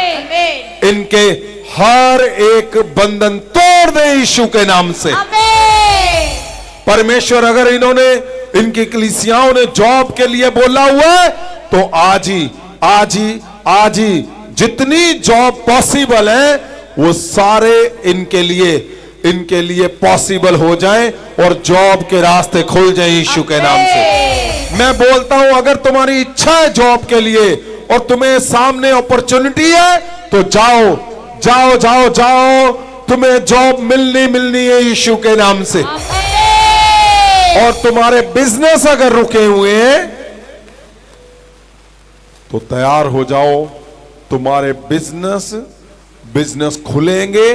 इनके हर एक बंधन तोड़ दे यीशु के नाम से। परमेश्वर अगर इन्होंने इनकी कलीसियाओं ने जॉब के लिए बोला हुआ है, तो आज ही आज ही आज ही जितनी जॉब पॉसिबल है वो सारे इनके लिए पॉसिबल हो जाएं और जॉब के रास्ते खुल जाएं यीशु के नाम से। मैं बोलता हूं, अगर तुम्हारी इच्छा है जॉब के लिए और तुम्हें सामने अपॉर्चुनिटी है तो जाओ जाओ जाओ जाओ, तुम्हें जॉब मिलनी है यीशु के नाम से। और तुम्हारे बिजनेस अगर रुके हुए हैं तो तैयार हो जाओ, तुम्हारे बिजनेस खुलेंगे,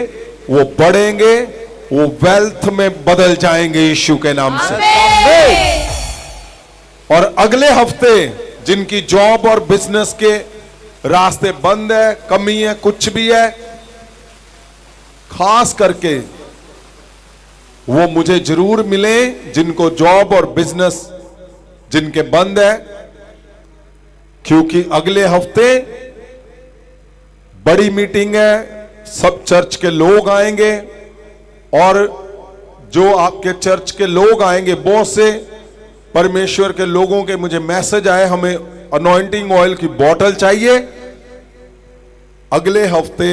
वो बढ़ेंगे, वो वेल्थ में बदल जाएंगे यीशु के नाम से। और अगले हफ्ते जिनकी जॉब और बिजनेस के रास्ते बंद है, कमी है, कुछ भी है, खास करके वो मुझे जरूर मिले जिनको जॉब और बिजनेस जिनके बंद है, क्योंकि अगले हफ्ते बड़ी मीटिंग है, सब चर्च के लोग आएंगे और जो आपके चर्च के लोग आएंगे, बहुत से परमेश्वर के लोगों के मुझे मैसेज आए, हमें अनॉइंटिंग ऑयल की बोतल चाहिए। अगले हफ्ते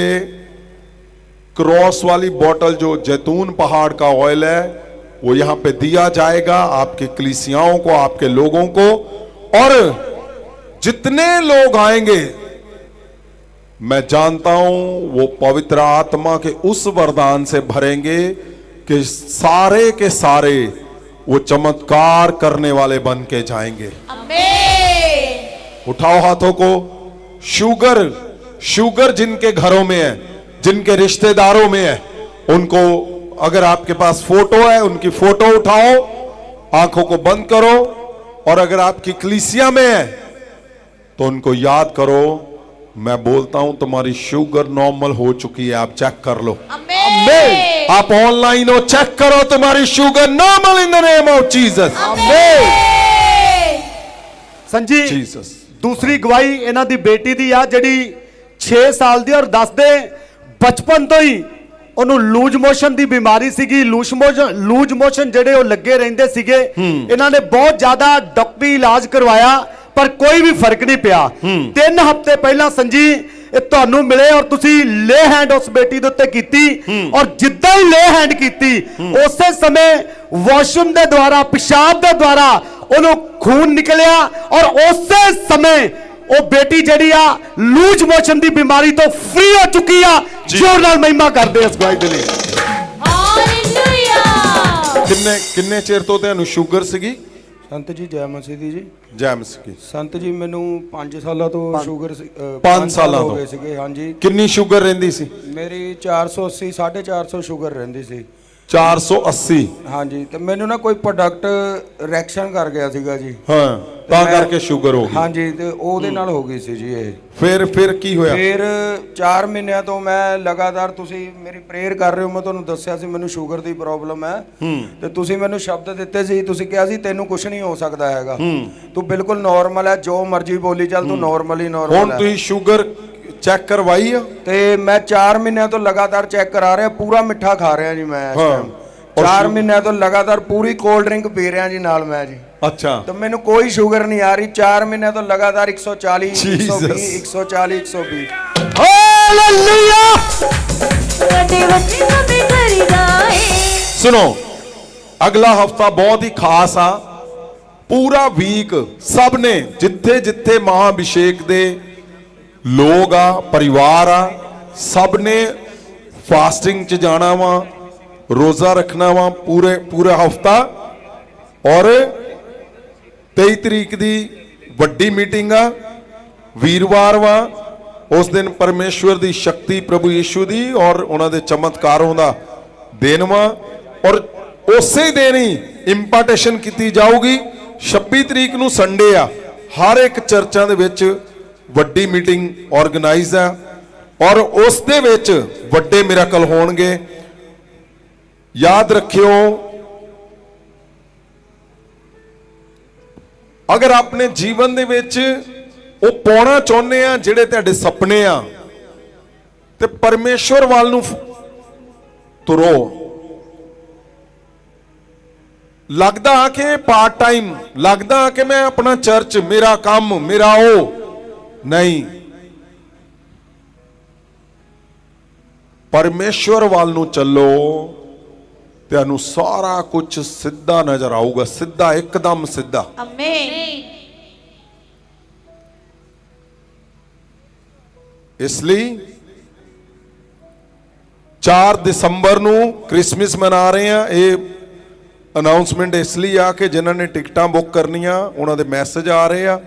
क्रॉस वाली बोतल जो जैतून पहाड़ का ऑयल है वो यहां पे दिया जाएगा आपकी कलीसियाओं को, आपके लोगों को। और जितने लोग आएंगे मैं जानता हूं वो पवित्र आत्मा के उस वरदान से भरेंगे कि सारे के सारे वो चमत्कार करने वाले बन के जाएंगे। उठाओ हाथों को। शुगर जिनके घरों में है, जिनके रिश्तेदारों में है, उनको अगर आपके पास फोटो है उनकी फोटो उठाओ, आंखों को बंद करो, और अगर आपकी कलीसिया में है तो उनको याद करो, मैं बोलता हूं तुम्हारी शुगर नॉर्मल हो चुकी है, आप चेक कर लो। आप ऑनलाइन हो, चेक करो, तुम्हारी sugar normal in the name of Jesus. संजी जीसस। दूसरी गवाही ਇਹਨਾਂ ਦੀ ਬੇਟੀ ਦੀ ਆ ਜਿਹੜੀ 6 ਸਾਲ ਦੀ, ਔਰ ਦੱਸਦੇ ਬਚਪਨ ਤੋਂ ਹੀ ਉਹਨੂੰ ਲੂਜ ਮੋਸ਼ਨ ਦੀ ਬਿਮਾਰੀ ਸੀਗੀ। ਲੂਜ ਮੋਸ਼ਨ ਜਿਹੜੇ ਉਹ ਲੱਗੇ ਰਹਿੰਦੇ ਸੀਗੇ। ਇਹਨਾਂ ਨੇ ਬਹੁਤ ਜ਼ਿਆਦਾ ਡਾਕਟਰੀ ਇਲਾਜ ਕਰਵਾਇਆ ਪਰ ਕੋਈ ਵੀ ਫਰਕ ਨਹੀਂ ਪਿਆ। 3 ਹਫ਼ਤੇ ਪਹਿਲਾਂ ਸੰਜੀ ਇਹ ਤੁਹਾਨੂੰ ਮਿਲੇ ਔਰ ਤੁਸੀਂ ਲੇ ਹੈਂਡ ਉਸ ਬੇਟੀ ਦੇ ਉੱਤੇ ਕੀਤੀ, ਔਰ ਜਿੱਦਾਂ ਹੀ ਲੇ ਹੈਂਡ ਕੀਤੀ ਉਸੇ ਸਮੇਂ ਵਾਸ਼ਰੂਮ ਦੇ ਦੁਆਰਾ, ਪਿਸ਼ਾਬ ਦੇ ਦੁਆਰਾ ਉਹਨੂੰ ਖੂਨ ਨਿਕਲਿਆ ਔਰ ਉਸੇ ਸਮੇਂ ਉਹ ਬੇਟੀ ਜਿਹੜੀ ਆ ਲੂਜ ਮੋਸ਼ਨ ਦੀ ਬਿਮਾਰੀ ਤੋਂ ਫ੍ਰੀ ਹੋ ਚੁੱਕੀ ਆ। ਜ਼ੋਰ ਨਾਲ ਮਹਿਮਾ ਕਰਦੇ ਇਸ ਗਵਾਹੀ ਦੇ ਲਈ। ਹਾਲੇਲੂਇਆ। ਕਿੰਨੇ ਚਿਰ ਤੋਂ ਤੁਹਾਨੂੰ ਸ਼ੂਗਰ ਸੀਗੀ? ਸੰਤ ਜੀ ਜੈ ਮਸੀਹ ਦੀ ਜੀ। ਜੈ ਮਸੀਹ। ਸੰਤ ਜੀ ਮੈਨੂੰ 5 ਸਾਲਾਂ ਤੋਂ ਸ਼ੂਗਰ 5 ਸਾਲਾਂ ਹੋ ਤੋਂ ਗਏ ਸੀਗੇ। ਹਾਂਜੀ। ਕਿੰਨੀ ਸ਼ੂਗਰ ਰਹਿੰਦੀ ਸੀ? ਮੇਰੀ 480 450 ਸ਼ੂਗਰ ਰਹਿੰਦੀ ਸੀ। 480। ਹਾਂਜੀ, ਤੇ ਮੈਨੂੰ ਨਾ ਕੋਈ ਪ੍ਰੋਡਕਟ ਰਿਐਕਸ਼ਨ ਕਰ ਗਿਆ ਸੀਗਾ ਜੀ। ਹਾਂ, ਤਾਂ ਕਰਕੇ ਸ਼ੂਗਰ ਹੋ ਗਈ। ਹਾਂਜੀ, ਤੇ ਉਹਦੇ ਨਾਲ ਹੋ ਗਈ ਸੀ ਜੀ ਇਹ। ਫਿਰ ਕੀ ਹੋਇਆ? ਫਿਰ 4 ਮਹੀਨਿਆਂ ਤੋਂ ਮੈਂ ਲਗਾਤਾਰ, ਤੁਸੀਂ ਮੇਰੀ ਪ੍ਰੇਅਰ ਕਰ ਰਹੇ ਹੋ, ਮੈਂ ਤੁਹਾਨੂੰ ਦੱਸਿਆ ਸੀ ਮੈਨੂੰ ਸ਼ੂਗਰ ਦੀ ਪ੍ਰੋਬਲਮ ਹੈ, ਤੇ ਤੁਸੀਂ ਮੈਨੂੰ ਸ਼ਬਦ ਦਿੱਤੇ ਸੀ, ਤੁਸੀਂ ਕਿਹਾ ਸੀ ਤੈਨੂੰ ਕੁਝ ਨਹੀਂ ਹੋ ਸਕਦਾ ਹੈਗਾ, ਤੂੰ ਬਿਲਕੁਲ ਨਾਰਮਲ ਹੈ, ਜੋ ਮਰਜ਼ੀ ਬੋਲੀ ਚੱਲ, ਤੂੰ ਨਾਰਮਲ ਹੀ ਨਾਰਮਲ ਹੈ। ਹੁਣ ਤੁਸੀਂ ਸ਼ੂਗਰ ਚੈੱਕ ਕਰਵਾਈ ਆ? ਤੇ ਮੈਂ 4 ਮਹੀਨਿਆਂ ਤੋਂ ਲਗਾਤਾਰ ਚੈੱਕ ਕਰਾ ਰਿਹਾ, ਪੂਰਾ ਮਿੱਠਾ ਖਾ ਰਿਹਾ ਜੀ ਮੈਂ ਇਸ ਟਾਈਮ। 4 ਮਹੀਨਿਆਂ ਤੋਂ ਲਗਾਤਾਰ ਪੂਰੀ ਕੋਲਡ ਡਰਿੰਕ ਪੀ ਰਿਹਾ ਜੀ ਨਾਲ ਮੈਂ ਜੀ। ਅੱਛਾ। ਤਾਂ ਮੈਨੂੰ ਕੋਈ ਸ਼ੂਗਰ ਨਹੀਂ ਆ ਰਹੀ। 4 ਮਹੀਨਿਆਂ ਤੋਂ ਲਗਾਤਾਰ 140 120 140 120। ਹਾਲੇਲੂਇਆ। सुनो, अगला हफ्ता बहुत ही खास आ। पूरा वीक सब ने जिथे जिथे महाअभिषेक दे लोग आ, परिवार आ, सब ने फास्टिंग च जाना वा, रोजा रखना वा पूरा हफ्ता। और 23 तरीक दी वड्डी मीटिंग आ, वीरवार वा। उस दिन परमेश्वर दी शक्ति प्रभु यीशु दी और उन्हां दे चमत्कारों दा दिन वा। और उसे दिन ही इंपार्टेशन की जाऊगी। 26 तरीक नूं संडे आ, हर एक चर्चां दे विच वड्डी मीटिंग ऑर्गेनाइज है और उस दे विच वड्डे मिरेकल होणगे। याद रखियो, अगर अपने जीवन दे विच वो पाना चाहुंदे आ जिहड़े तुहाडे सपने आ, ते परमेश्वर वाल नूं तुरो। लगदा कि पार्ट टाइम, लगदा कि मैं अपना चर्च, मेरा काम, मेरा ओ नहीं, परमेश्वर वाल नूं चलो, ਤੁਹਾਨੂੰ ਸਾਰਾ ਕੁਝ ਸਿੱਧਾ ਨਜ਼ਰ ਆਊਗਾ, ਸਿੱਧਾ, ਇੱਕਦਮ ਸਿੱਧਾ। ਆਮੇਨ। ਇਸ ਲਈ 4 ਦਸੰਬਰ ਨੂੰ ਕ੍ਰਿਸਮਸ ਮਨਾ ਰਹੇ ਆ। ਇਹ ਅਨਾਉਂਸਮੈਂਟ ਇਸ ਲਈ ਆ ਕਿ ਜਿਨ੍ਹਾਂ ਨੇ ਟਿਕਟਾਂ ਬੁੱਕ ਕਰਨੀਆਂ ਉਹਨਾਂ ਦੇ ਮੈਸੇਜ ਆ ਰਹੇ ਆ,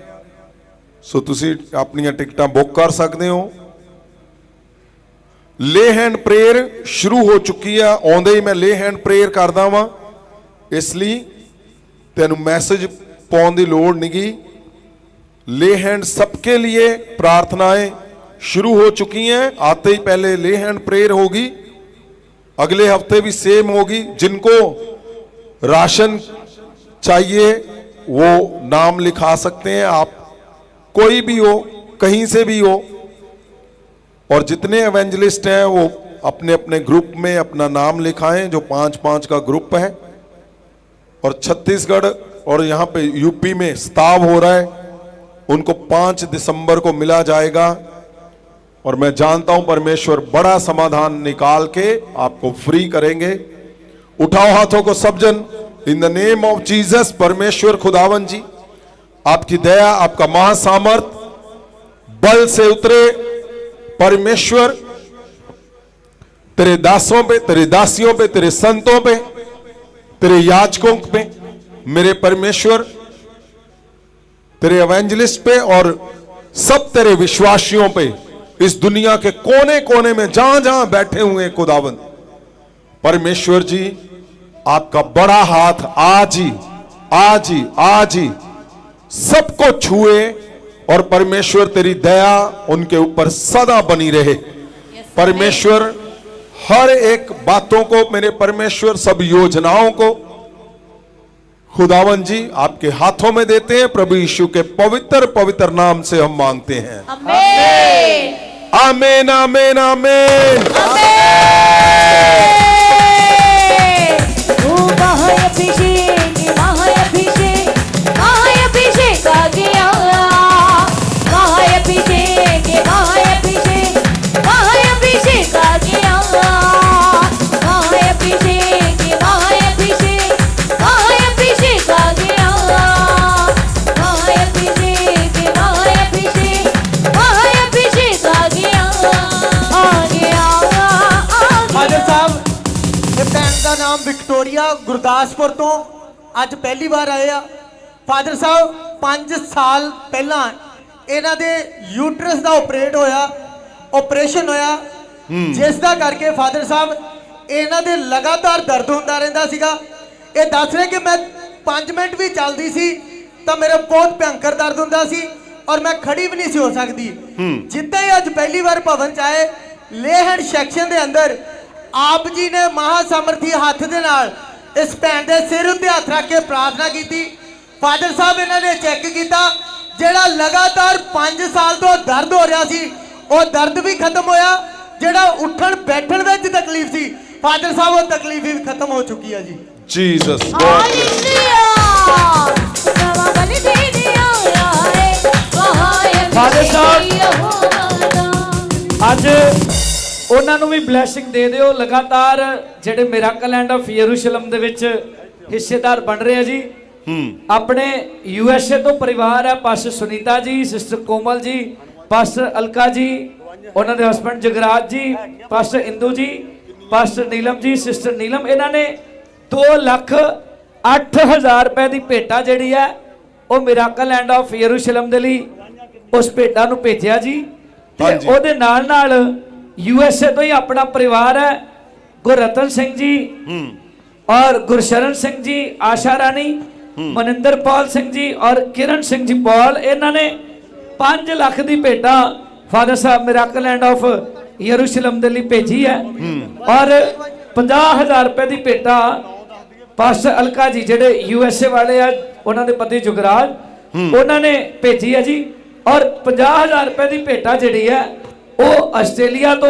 ਸੋ ਤੁਸੀਂ ਆਪਣੀਆਂ ਟਿਕਟਾਂ ਬੁੱਕ ਕਰ ਸਕਦੇ ਹੋ। ਲੇ ਹੈਂਡ ਪ੍ਰੇਅਰ ਸ਼ੁਰੂ ਹੋ ਚੁੱਕੀ ਆ, ਆਉਂਦੇ ਹੀ ਮੈਂ ਲੇ ਹੈਂਡ ਪ੍ਰੇਅਰ ਕਰਦਾ ਵਾਂ, ਇਸ ਲਈ ਤੈਨੂੰ ਮੈਸੇਜ ਪਾਉਣ ਦੀ ਲੋੜ ਨਹੀਂਗੀ। ले हैंड सबके लिए प्रार्थनाएं शुरू हो चुकी हैं, आते ही पहले ले हैंड प्रेयर होगी, अगले हफ्ते भी सेम होगी। जिनको राशन चाहिए वो नाम लिखा सकते हैं, आप कोई भी हो, कहीं से भी हो, और जितने एवेंजलिस्ट हैं वो अपने अपने ग्रुप में अपना नाम लिखाएं, जो 5-5 का ग्रुप है। और छत्तीसगढ़ और यहाँ पे यूपी में स्ताव हो रहा है, उनको 5 दिसंबर को मिला जाएगा, और मैं जानता हूं परमेश्वर बड़ा समाधान निकाल के आपको फ्री करेंगे। उठाओ हाथों को सब जन, इन द नेम ऑफ जीसस। परमेश्वर खुदावन जी आपकी दया, आपका महासामर्थ बल से उतरे। परमेश्वर तेरे दासों पे, तेरे दासियों पे, तेरे संतों पे, तेरे याजकों पे, मेरे परमेश्वर तेरे एवेंजलिस्ट पे और सब तेरे विश्वासियों पे, इस दुनिया के कोने कोने में जहां जहां बैठे हुए खुदावन, परमेश्वर जी आपका बड़ा हाथ आज ही आज ही आज ही सबको छुए, और परमेश्वर तेरी दया उनके ऊपर सदा बनी रहे। परमेश्वर हर एक बातों को, मेरे परमेश्वर सब योजनाओं को खुदावन जी आपके हाथों में देते हैं। प्रभु यीशु के पवित्र पवित्र नाम से हम मांगते हैं, आमेन आमेन आमेन आमेन। ओ महाअभिषेक महाअभिषेक महाअभिषेक आ गया, महाअभिषेक महाअभिषेक महाअभिषेक आ गया, महाअभिषेक महाअभिषेक महाअभिषेक आ गया, महाअभिषेक महाअभिषेक महाअभिषेक आ गया, आ गया फादर साहब ਇਹ ਭੈਣ ਦਾ ਨਾਮ ਵਿਕਟੋਰੀਆ ਗੁਰਦਾਸਪੁਰ ਤੋਂ ਅੱਜ ਪਹਿਲੀ ਵਾਰ ਆਏ ਆ। ਫਾਦਰ ਸਾਹਿਬ 5 ਸਾਲ ਪਹਿਲਾਂ ਇਹਨਾਂ ਦੇ ਯੂਟਰਸ ਦਾ ਆਪਰੇਸ਼ਨ ਹੋਇਆ, ਜਿਸ ਦਾ ਕਰਕੇ ਫਾਦਰ ਸਾਹਿਬ ਇਹਨਾਂ ਦੇ ਲਗਾਤਾਰ ਦਰਦ ਹੁੰਦਾ ਰਹਿੰਦਾ ਸੀਗਾ। ਇਹ ਦੱਸ ਰਹੇ ਕਿ ਮੈਂ 5 ਮਿੰਟ ਵੀ ਚੱਲਦੀ ਸੀ ਤਾਂ ਮੇਰੇ ਬਹੁਤ ਭयंकर ਦਰਦ ਹੁੰਦਾ ਸੀ, ਔਰ ਮੈਂ ਖੜੀ ਵੀ ਨਹੀਂ ਸੀ ਹੋ ਸਕਦੀ। ਜਿੱਦਾਂ ਹੀ ਅੱਜ ਪਹਿਲੀ ਵਾਰ ਭਵਨ ਚ ਆਏ, ਲੇ ਹੈਂਡ ਸੈਕਸ਼ਨ ਦੇ ਅੰਦਰ ਆਪ ਜੀ ਨੇ ਮਹਾਸਾਮਰਥੀ ਹੱਥ ਦੇ ਨਾਲ ਇਸ ਭੈਣ ਦੇ ਸਿਰ ਉੱਤੇ ਹੱਥ ਰੱਖ ਕੇ ਪ੍ਰਾਰਥਨਾ ਕੀਤੀ। ਫਾਦਰ ਸਾਹਿਬ ਇਹਨਾਂ ਨੇ ਚੈੱਕ ਕੀਤਾ, ਜਿਹੜਾ ਲਗਾਤਾਰ 5 ਸਾਲ ਤੋਂ ਦਰਦ ਹੋ ਰਿਹਾ ਸੀ ਉਹ ਦਰਦ ਵੀ ਖਤਮ ਹੋਇਆ, ਜਿਹੜਾ ਉੱਠਣ ਬੈਠਣ ਵਿੱਚ ਤਕਲੀਫ ਸੀ ਫਾਦਰ ਸਾਹਿਬ ਉਹ ਤਕਲੀਫ ਵੀ ਖਤਮ ਹੋ ਚੁੱਕੀ ਹੈ ਜੀ। जीसस ਫਾਦਰ ਸਾਹਿਬ ਅੱਜ ਉਹਨਾਂ ਨੂੰ ਵੀ ਬਲੇਸਿੰਗ ਦੇ ਦਿਓ। ਲਗਾਤਾਰ ਜਿਹੜੇ ਮਿਰਾਕਲ ਲੈਂਡ ਆਫ ਯਰੂਸ਼ਲਮ ਦੇ ਵਿੱਚ ਹਿੱਸੇਦਾਰ ਬਣ ਰਹੇ ਆ ਜੀ। ਆਪਣੇ USA ਤੋਂ ਪਰਿਵਾਰ ਹੈ, ਪਾਸਟਰ ਸੁਨੀਤਾ ਜੀ, ਸਿਸਟਰ ਕੋਮਲ ਜੀ, ਪਾਸਟਰ ਅਲਕਾ ਜੀ, ਉਹਨਾਂ ਦੇ ਹਸਬੰਡ ਜਗਰਾਜ ਜੀ, ਪਾਸਟਰ ਇੰਦੂ ਜੀ, ਪਾਸਟਰ ਨੀਲਮ ਜੀ, ਸਿਸਟਰ ਨੀਲਮ। ਇਹਨਾਂ ਨੇ 2,08,000 ਰੁਪਏ ਦੀ ਭੇਟਾ ਜਿਹੜੀ ਹੈ ਉਹ ਮਿਰਾਕਲ ਲੈਂਡ ਆਫ ਯਰੂਸ਼ਲਮ ਦੇ ਲਈ ਉਸ ਭੇਟਾ ਨੂੰ ਭੇਜਿਆ ਜੀ। ਤੇ ਉਹਦੇ ਨਾਲ ਨਾਲ USA ਤੋਂ ਹੀ ਆਪਣਾ ਪਰਿਵਾਰ ਹੈ, ਗੁਰਰਤਨ ਸਿੰਘ ਜੀ और गुरशरण सिंह जी, आशा रानी, मनिंदर पाल सिंह जी और किरण सिंह जी पॉल, इन्होंने 5 लाख की भेटा फादर साहब मिराकल लैंड ऑफ यरूशलेम के लिए भेजी है, और 50,000 रुपए की भेटा पास्टर अलका जी जेडे USA वाले हैं, उन्होंने पति जुगराज, उन्होंने भेजी है जी। और 50,000 रुपए की भेटा जी है वो आस्ट्रेलिया तो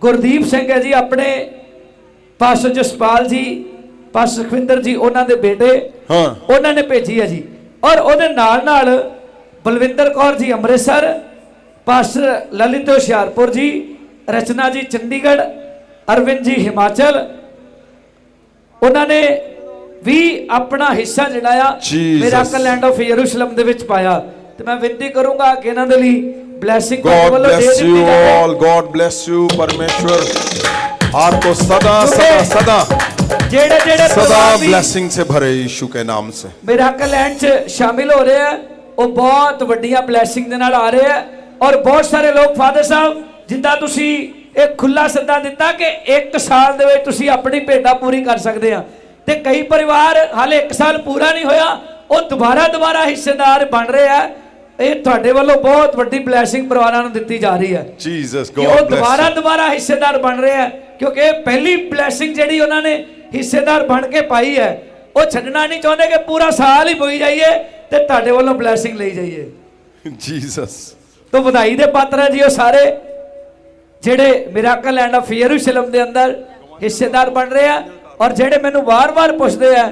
गुरदीप सिंह है जी, अपने पास्टर जसपाल जी ਪਾਸਟਰ ਸੁਖਵਿੰਦਰ ਜੀ ਉਹਨਾਂ ਦੇ ਬੇਟੇ ਹਾਂ। ਉਹਨਾਂ ਨੇ ਭੇਜੀ ਹੈ ਜੀ। ਔਰ ਉਹਦੇ ਨਾਲ ਨਾਲ ਬਲਵਿੰਦਰ ਕੌਰ ਜੀ ਅੰਮ੍ਰਿਤਸਰ, ਪਾਸਟਰ ਲਲਿਤ ਹੁਸ਼ਿਆਰਪੁਰ ਜੀ, ਰਚਨਾ ਜੀ ਚੰਡੀਗੜ੍ਹ, ਅਰਵਿੰਦ ਜੀ ਹਿਮਾਚਲ, ਉਹਨਾਂ ਨੇ ਵੀ ਆਪਣਾ ਹਿੱਸਾ ਜਿਹੜਾ ਆ ਮਿਰਾਕਲ ਲੈਂਡ ਆਫ ਯਰੂਸ਼ਲਮ ਦੇ ਵਿੱਚ ਪਾਇਆ। ਤੇ ਮੈਂ ਬੇਨਤੀ ਕਰੂੰਗਾ ਕਿ ਇਹਨਾਂ ਦੇ ਲਈ blessing God bless you all. God bless you. परमेश्वर आपको सदा सदा सदा ਜਿਹੜੇ ਜਿਹੜੇ सदा ਪਰਿਵਾਰ ਵੀ ब्लेसिंग से भरे यीशु के नाम से। ਮਿਰਾਕਲ ਲੈਂਡ 'ਚ ਸ਼ਾਮਿਲ ਹੋ ਰਹੇ ਆ, ਉਹ ਬਹੁਤ ਵੱਡੀਆਂ ਬਲੇਸਿੰਗ ਦੇ ਨਾਲ ਆ ਰਹੇ ਆ। ਔਰ ਬਹੁਤ ਸਾਰੇ ਲੋਕ ਫਾਦਰ ਸਾਹਿਬ ਜਿੱਦਾਂ ਤੁਸੀਂ ਇੱਕ ਖੁੱਲਾ ਸੱਦਾ ਦਿੱਤਾ ਕਿ 1 ਸਾਲ ਦੇ ਵਿੱਚ ਤੁਸੀਂ ਆਪਣੀ ਭੇਟਾ ਪੂਰੀ ਕਰ ਸਕਦੇ ਆ, ਤੇ ਕਈ ਪਰਿਵਾਰ ਹਾਲੇ 1 ਸਾਲ ਪੂਰਾ ਨਹੀਂ ਹੋਇਆ, ਉਹ ਦੁਬਾਰਾ ਹਿੱਸੇਦਾਰ ਬਣ ਰਹੇ ਆ। ਇਹ ਤੁਹਾਡੇ ਵੱਲੋਂ ਬਹੁਤ ਵੱਡੀ ਬਲੇਸਿੰਗ ਪਰਿਵਾਰਾਂ ਨੂੰ ਦਿੱਤੀ ਜਾ ਰਹੀ ਹੈ। Jesus, ਕਿ ਉਹ ਦੁਬਾਰਾ ਹਿੱਸੇਦਾਰ ਬਣ ਰਹੇ ਆ, ਕਿਉਂਕਿ ਪਹਿਲੀ ਬਲੇਸਿੰਗ ਜਿਹੜੀ ਉਹਨਾਂ ਨੇ ਹਿੱਸੇਦਾਰ ਬਣ ਕੇ ਪਾਈ ਹੈ, ਉਹ ਛੱਡਣਾ ਨਹੀਂ ਚਾਹੁੰਦੇ ਕਿ ਪੂਰਾ ਸਾਲ ਹੀ ਪੋਈ ਜਾਈਏ ਤੇ ਤੁਹਾਡੇ ਵੱਲੋਂ ਬਲੇਸਿੰਗ ਲਈ ਜਾਈਏ। Jesus। तो ਵਧਾਈ ਦੇ ਪਾਤਰ ਹੈ ਜੀ ਉਹ ਸਾਰੇ ਜਿਹੜੇ ਮਿਰਾਕਲ ਲੈਂਡ ਆਫ ਯਰੂਸ਼ਲਮ ਦੇ ਅੰਦਰ ਹਿੱਸੇਦਾਰ ਬਣ ਰਹੇ ਆ। ਔਰ ਜਿਹੜੇ ਮੈਨੂੰ ਵਾਰ-ਵਾਰ ਪੁੱਛਦੇ ਆ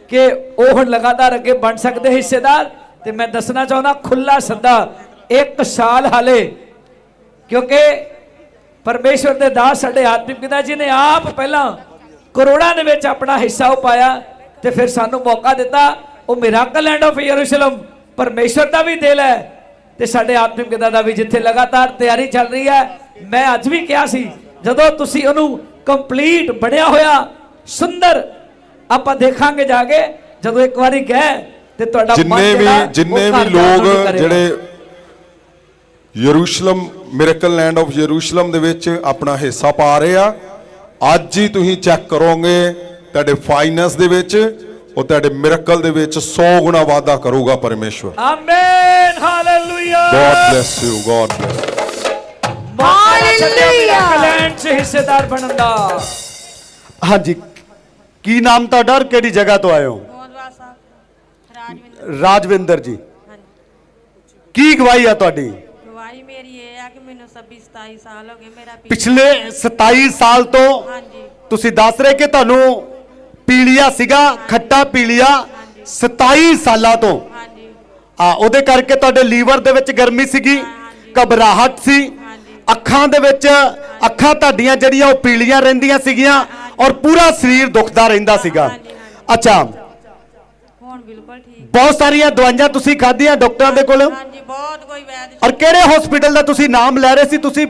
ਕਿ ਉਹ ਹੁਣ ਲਗਾਤਾਰ ਅੱਗੇ ਬਣ ਸਕਦੇ ਹਿੱਸੇਦਾਰ, ਤੇ ਮੈਂ ਦੱਸਣਾ ਚਾਹੁੰਦਾ ਖੁੱਲਾ ਸੱਦਾ 1 ਸਾਲ ਹਾਲੇ, ਕਿਉਂਕਿ ਪਰਮੇਸ਼ਵਰ ਦੇ ਦਾਸ ਸਾਡੇ ਆਤਮਿਕ ਪਿਤਾ ਜੀ ਨੇ ਆਪ ਪਹਿਲਾਂ ਕਰੋੜਾਂ ਦੇ ਵਿੱਚ ਆਪਣਾ ਹਿੱਸਾ ਉਹ ਪਾਇਆ ਤੇ ਫਿਰ ਸਾਨੂੰ ਮੌਕਾ ਦਿੱਤਾ। ਉਹ ਮਿਰਾਕਲ ਲੈਂਡ ਆਫ ਯਰੂਸ਼ਲਮ ਪਰਮੇਸ਼ਵਰ ਦਾ ਵੀ ਦਿਲ ਹੈ ਤੇ ਸਾਡੇ ਆਤਮਿਕ ਪਿਤਾ ਦਾ ਵੀ, ਜਿੱਥੇ ਲਗਾਤਾਰ ਤਿਆਰੀ ਚੱਲ ਰਹੀ ਹੈ। ਮੈਂ ਅੱਜ ਵੀ ਕਿਹਾ ਸੀ ਜਦੋਂ ਤੁਸੀਂ ਉਹਨੂੰ ਕੰਪਲੀਟ ਬਣਿਆ ਹੋਇਆ ਸੁੰਦਰ ਆਪਾਂ ਦੇਖਾਂਗੇ ਜਾ ਕੇ, ਜਦੋਂ ਇੱਕ ਵਾਰੀ ਗਏ ਤੇ ਤੁਹਾਡਾ ਜਿੰਨੇ ਵੀ ਲੋਕ ਜਿਹੜੇ ਯਰੂਸ਼ਲਮ ਮਿਰਾਕਲ ਲੈਂਡ ਆਫ ਯਰੂਸ਼ਲਮ ਦੇ ਵਿੱਚ ਆਪਣਾ ਹਿੱਸਾ ਪਾ ਰਹੇ ਆ, ਅੱਜ ਹੀ ਤੁਸੀਂ ਚੈੱਕ ਕਰੋਗੇ ਤੁਹਾਡੇ ਫਾਈਨੈਂਸ ਦੇ ਵਿੱਚ, ਉਹ ਤੁਹਾਡੇ ਮਿਰਾਕਲ ਦੇ ਵਿੱਚ 100 ਗੁਣਾ ਵਾਧਾ ਕਰੂਗਾ ਪਰਮੇਸ਼ਵਰ। Amen, hallelujah. God bless you. God bless you. Hallelujah. Land 'ਚ ਹਿੱਸੇਦਾਰ ਬਣਨ ਦਾ। ਹਾਂਜੀ, ਕੀ ਨਾਮ ਤੁਹਾਡਾ ਔਰ ਕਿਹੜੀ ਜਗ੍ਹਾ ਤੋਂ ਆਏ ਹੋ? ਰਾਜਵਿੰਦਰ ਜੀ, ਕੀ ਗਵਾਹੀ ਆ ਤੁਹਾਡੀ? ਗਵਾਹੀ ਮੇਰੀ ਇਹ ਆ ਕਿ ਮੈਨੂੰ 27 ਸਾਲ ਹੋ ਗਏ, ਮੇਰਾ ਪਿਛਲੇ 27 ਸਾਲ ਤੋਂ ਹਾਂਜੀ ਤੁਸੀਂ ਦੱਸ ਰਹੇ ਕਿ ਤੁਹਾਨੂੰ ਪੀਲੀਆ ਸੀਗਾ, ਖੱਟਾ ਪੀਲੀਆ 27 ਸਾਲਾਂ ਤੋਂ। ਹਾਂਜੀ ਉਹਦੇ ਕਰਕੇ ਤੁਹਾਡੇ ਲੀਵਰ ਦੇ ਵਿੱਚ ਗਰਮੀ ਸੀਗੀ, ਘਬਰਾਹਟ ਸੀ, ਅੱਖਾਂ ਦੇ ਵਿੱਚ ਅੱਖਾਂ ਤੁਹਾਡੀਆਂ ਜਿਹੜੀਆਂ ਉਹ ਪੀਲੀਆਂ ਰਹਿੰਦੀਆਂ ਸੀਗੀਆਂ ਔਰ ਪੂਰਾ ਸਰੀਰ ਦੁਖਦਾ ਰਹਿੰਦਾ ਸੀਗਾ। ਅੱਛਾ, ਹੁਣ ਬਿਲਕੁਲ ਠੀਕ। ਬਹੁਤ ਸਾਰੀਆਂ ਦਵਾਈਆਂ ਤੁਸੀਂ ਖਾਧੀਆਂ ਡਾਕਟਰਾਂ ਦੇ ਕੋਲ? ਹਾਂਜੀ, ਬਹੁਤ ਕੋਈ ਵੈਦ। ਔਰ ਕਿਹੜੇ ਹਸਪੀਟਲ ਦਾ ਤੁਸੀਂ ਨਾਮ ਲੈ ਰਹੇ ਸੀ? ਤੁਸੀਂ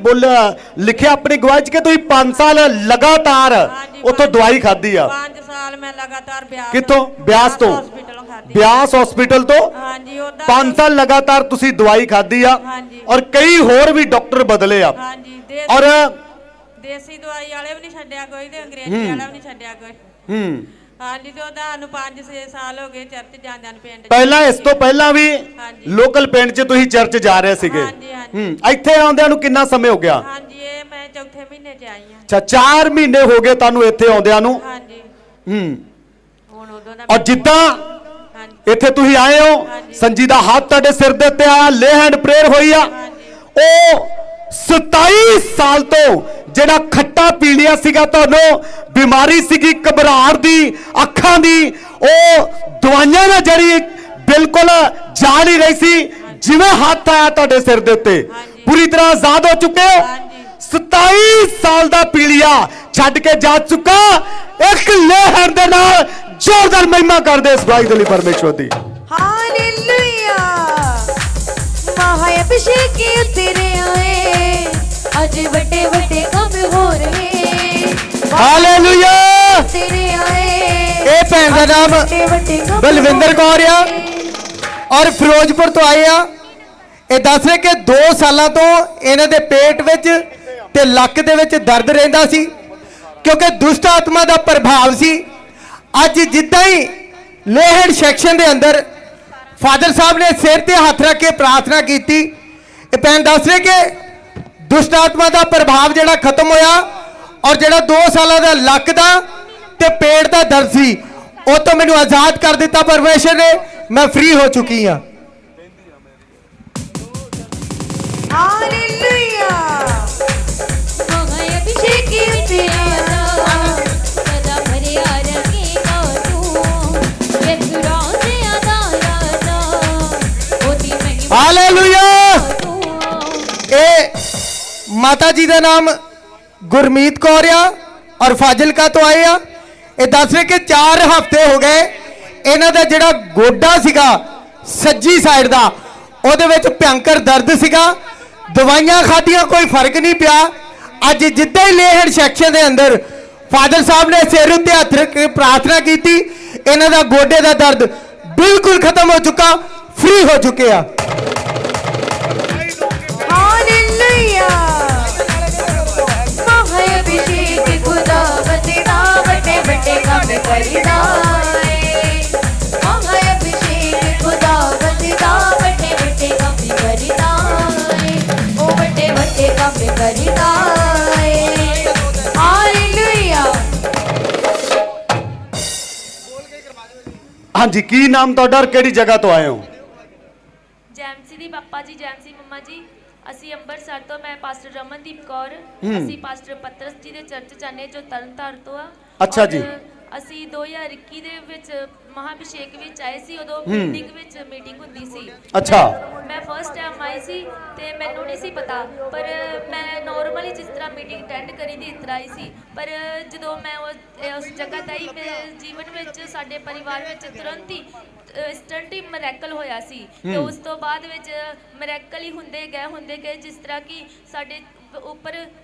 ਲਿਖਿਆ ਆਪਣੀ ਗਵਾਹੀ 'ਚ ਕਿ ਤੁਸੀਂ 5 ਸਾਲ ਲਗਾਤਾਰ ਉੱਥੋਂ ਦਵਾਈ ਖਾਧੀ ਆ। 5 ਸਾਲ ਮੈਂ ਲਗਾਤਾਰ ਬਿਆਸ। ਕਿੱਥੋਂ? ਬਿਆਸ ਤੋਂ? ਹਸਪੀਟਲੋਂ ਖਾਧੀ। ਬਿਆਸ ਹਸਪੀਟਲ ਤੋਂ? ਹਾਂਜੀ, ਉਹਦਾ 5 ਸਾਲ ਲਗਾਤਾਰ ਤੁਸੀਂ ਦਵਾਈ ਖਾਧੀ ਆ ਹਾਂਜੀ। ਔਰ ਕਈ ਹੋਰ ਵੀ ਡਾਕਟਰ ਬਦਲੇ ਆ। ਹਾਂਜੀ, ਔਰ ਦੇਸੀ ਦਵਾਈ ਵਾਲੇ ਵੀ ਨਹੀਂ ਛੱਡਿਆ ਕੋਈ ਤੇ ਅੰਗਰੇਜ਼ੀ ਵਾਲਾ ਵੀ ਨਹੀਂ ਛੱਡਿਆ ਕੋਈ। ਹਾਂਜੀ, ਤੇ ਉਹਦਾ ਨੂੰ 5-6 ਸਾਲ ਹੋ ਗਏ ਚਰਚ ਜਾਂਦਿਆਂ ਨੂੰ ਪਿੰਡ। ਪਹਿਲਾਂ ਇਸ ਤੋਂ ਪਹਿਲਾਂ ਵੀ ਲੋਕਲ ਪਿੰਡ 'ਚ ਤੁਸੀਂ ਚਰਚ ਜਾ ਰਹੇ ਸੀਗੇ? ਹਾਂਜੀ ਹਾਂਜੀ। ਇੱਥੇ ਆਉਂਦਿਆਂ ਨੂੰ ਕਿੰਨਾ ਸਮੇਂ ਹੋ ਗਿਆ? ਹਾਂਜੀ, ਇਹ ਮੈਂ ਚੌਥੇ ਮਹੀਨੇ 'ਚ ਆਈ ਹਾਂ। ਅੱਛਾ, 4 ਮਹੀਨੇ ਹੋ ਗਏ ਤੁਹਾਨੂੰ ਇੱਥੇ ਆਉਂਦਿਆਂ ਨੂੰ। ਹਾਂਜੀ, ਹੁਣ ਉਦੋਂ ਦਾ। ਔਰ ਜਿੱਦਾਂ ਇੱਥੇ ਤੁਸੀਂ ਆਏ ਹੋ, ਸੰਜੀ ਦਾ ਹੱਥ ਤੁਹਾਡੇ ਸਿਰ ਦੇ ਉੱਤੇ ਆ, ਲੇ ਹੈਂਡ ਪ੍ਰੇਅਰ ਹੋਈ ਆ, ਉਹ 27 ਸਾਲ ਤੋਂ ਜਿਹੜਾ ਖੱਟਾ ਪੀਲੀਆ ਸੀਗਾ, ਤੁਹਾਨੂੰ ਬਿਮਾਰੀ ਸੀਗੀ ਘਬਰਾਹਟ ਦੀ, ਅੱਖਾਂ ਦੀ, ਉਹ ਦਵਾਈਆਂ ਨਾਲ ਜਿਹੜੀ ਬਿਲਕੁਲ ਜਾ ਨਹੀਂ ਰਹੀ ਸੀ, ਜਿਵੇਂ ਹੱਥ ਆਇਆ ਤੁਹਾਡੇ ਸਿਰ ਦੇ ਉੱਤੇ ਪੂਰੀ ਤਰ੍ਹਾਂ ਆਜ਼ਾਦ ਹੋ ਚੁੱਕੇ ਹੋ। 27 ਸਾਲ ਦਾ ਪੀਲੀਆ ਛੱਡ ਕੇ ਜਾ ਚੁੱਕਾ। ਇੱਕ ਲਹਿਰ ਦੇ ਨਾਲ ਜ਼ੋਰਦਾਰ ਮਹਿਮਾ ਕਰਦੇ ਇਸ ਗਵਾਹੀ ਦੇ ਲਈ ਪਰਮੇਸ਼ਵਰ ਦੀ। ਹਾਲੇਲੂਇਆ। ਮਹਾ ਅਭਿਸ਼ੇਕ ਉਤਰੇ ਆਏ, ਅੱਜ ਵੱਡੇ ਵੱਡੇ ਕੰਮ ਹੋ ਰਹੇ। ਹਾਲੇਲੂਇਆ। ਤੇਰੇ ਆਏ, ਇਹ ਭੈਣ ਦਾ ਨਾਮ ਬਲਵਿੰਦਰ ਕੌਰ ਆ ਔਰ ਫਿਰੋਜ਼ਪੁਰ ਤੋਂ ਆਏ ਆ। ਇਹ ਦੱਸ ਰਹੇ ਕਿ 2 ਸਾਲਾਂ ਤੋਂ ਇਹਨਾਂ ਦੇ ਪੇਟ ਵਿੱਚ ਤੇ ਲੱਕ ਦੇ ਵਿੱਚ ਦਰਦ ਰਹਿੰਦਾ ਸੀ, ਕਿਉਂਕਿ ਦੁਸ਼ਟ ਆਤਮਾ ਦਾ ਪ੍ਰਭਾਵ ਸੀ। ਅੱਜ ਜਿੱਦਾਂ ਹੀ ਲੇਹੜ ਸੈਕਸ਼ਨ ਦੇ ਅੰਦਰ ਫਾਦਰ ਸਾਹਿਬ ਨੇ ਸਿਰ ਤੇ ਹੱਥ ਰੱਖ ਕੇ ਪ੍ਰਾਰਥਨਾ ਕੀਤੀ, ਇਹ ਭੈਣ ਦੱਸ ਰਹੇ ਕਿ ਦੁਸ਼ਟ ਆਤਮਾ ਦਾ ਪ੍ਰਭਾਵ ਜਿਹੜਾ ਖਤਮ ਹੋਇਆ ਔਰ ਜਿਹੜਾ 2 ਸਾਲਾਂ ਦਾ ਲੱਕ ਦਾ ਤੇ ਪੇਟ ਦਾ ਦਰਦ ਸੀ, ਉਹ ਤੋਂ ਮੈਨੂੰ ਆਜ਼ਾਦ ਕਰ ਦਿੱਤਾ ਪਰਮੇਸ਼ਰ ਨੇ। ਮੈਂ ਫ੍ਰੀ ਹੋ ਚੁੱਕੀ ਹਾਂ। ਹਾਲੇਲੂਇਆ। ਮਹਾ ਅਭਿਸ਼ੇਕ ਉਤਰੇ ਆਇਆ, ਸਦਾ ਭਰਿਆ ਰਹੇਗਾ ਮਾਤਾ ਜੀ ਦਾ ਨਾਮ ਗੁਰਮੀਤ ਕੌਰ ਆ ਔਰ ਫਾਜ਼ਿਲਕਾ ਤੋਂ ਆਏ ਆ। ਇਹ ਦੱਸ ਰਹੇ ਕਿ 4 ਹਫ਼ਤੇ ਹੋ ਗਏ ਇਹਨਾਂ ਦਾ ਜਿਹੜਾ ਗੋਡਾ ਸੀਗਾ ਸੱਜੀ ਸਾਈਡ ਦਾ, ਉਹਦੇ ਵਿੱਚ ਭਿਆਨਕ ਦਰਦ ਸੀਗਾ। ਦਵਾਈਆਂ ਖਾਧੀਆਂ, ਕੋਈ ਫਰਕ ਨਹੀਂ ਪਿਆ। ਅੱਜ ਜਿੱਦਾਂ ਹੀ ਲੇਹੜ ਸੈਕਸ਼ਨ ਦੇ ਅੰਦਰ ਫਾਦਰ ਸਾਹਿਬ ਨੇ ਸਿਰ ਉੱਤੇ ਹੱਥ ਰੱਖ ਕੇ ਪ੍ਰਾਰਥਨਾ ਕੀਤੀ, ਇਹਨਾਂ ਦਾ ਗੋਡੇ ਦਾ ਦਰਦ ਬਿਲਕੁਲ ਖਤਮ ਹੋ ਚੁੱਕਾ, ਫ੍ਰੀ ਹੋ ਚੁੱਕੇ ਆ। हालेलुया महाअभिषेक खुदा बंदना बड़े बड़े काम करीदा महाअभिषेक खुदा बंदना बड़े बड़े काम करीदा ओ बड़े बड़े काम करीदा हालेलुया। ਹਾਂਜੀ, ਕੀ ਨਾਮ ਤੁਹਾਡਾ ਔਰ ਕਿਹੜੀ ਜਗ੍ਹਾ ਤੋਂ ਆਏ ਹੋ? ਜੈਮਸੀ ਦੀ ਪਾਪਾ ਜੀ, ਜੈਮਸੀ ਮੰਮਾ ਜੀ। ਅਸੀਂ ਅੰਮ੍ਰਿਤਸਰ ਤੋਂ, ਮੈਂ ਪਾਸਟਰ ਰਮਨਦੀਪ ਕੌਰ। ਅਸੀਂ ਪਾਸਟਰ ਪਤਰਸ ਜੀ ਦੇ ਚਰਚ ਚਾਹਨੇ ਜੋ ਤਰਨਤਾਰਨ ਤੋਂ ਆ। ਅੱਛਾ ਜੀ। ਅਸੀਂ 2021 ਦੇ ਵਿੱਚ ਮਹਾਭਿਸ਼ੇਕ ਵਿੱਚ ਆਏ ਸੀ। ਉਦੋਂ ਮੀਟਿੰਗ ਵਿੱਚ ਮੀਟਿੰਗ ਹੁੰਦੀ ਸੀ। ਅੱਛਾ। ਮੈਂ ਫਸਟ ਟਾਈਮ ਆਈ ਸੀ ਤੇ ਮੈਨੂੰ ਨਹੀਂ ਸੀ ਪਤਾ, ਪਰ ਮੈਂ ਨਾਰਮਲੀ ਜਿਸ ਤਰ੍ਹਾਂ ਮੀਟਿੰਗ ਅਟੈਂਡ ਕਰੀ ਦੀ ਇਸ ਤਰ੍ਹਾਂ ਹੀ ਸੀ। ਪਰ ਜਦੋਂ ਮੈਂ ਉਸ ਜਗ੍ਹਾ ਤੇ ਆਈ, ਮੇਰੇ ਜੀਵਨ ਵਿੱਚ, ਸਾਡੇ ਪਰਿਵਾਰ ਵਿੱਚ ਤੁਰੰਤ ਹੀ ਇੰਸਟੈਂਟ ਹੀ ਮਿਰੈਕਲ ਹੋਇਆ ਸੀ। ਤੇ ਉਸ ਤੋਂ ਬਾਅਦ ਵਿੱਚ ਮਿਰੈਕਲ ਹੀ ਹੁੰਦੇ ਗਏ ਜਿਸ ਤਰ੍ਹਾਂ ਕਿ ਸਾਡੇ ਉੱਪਰ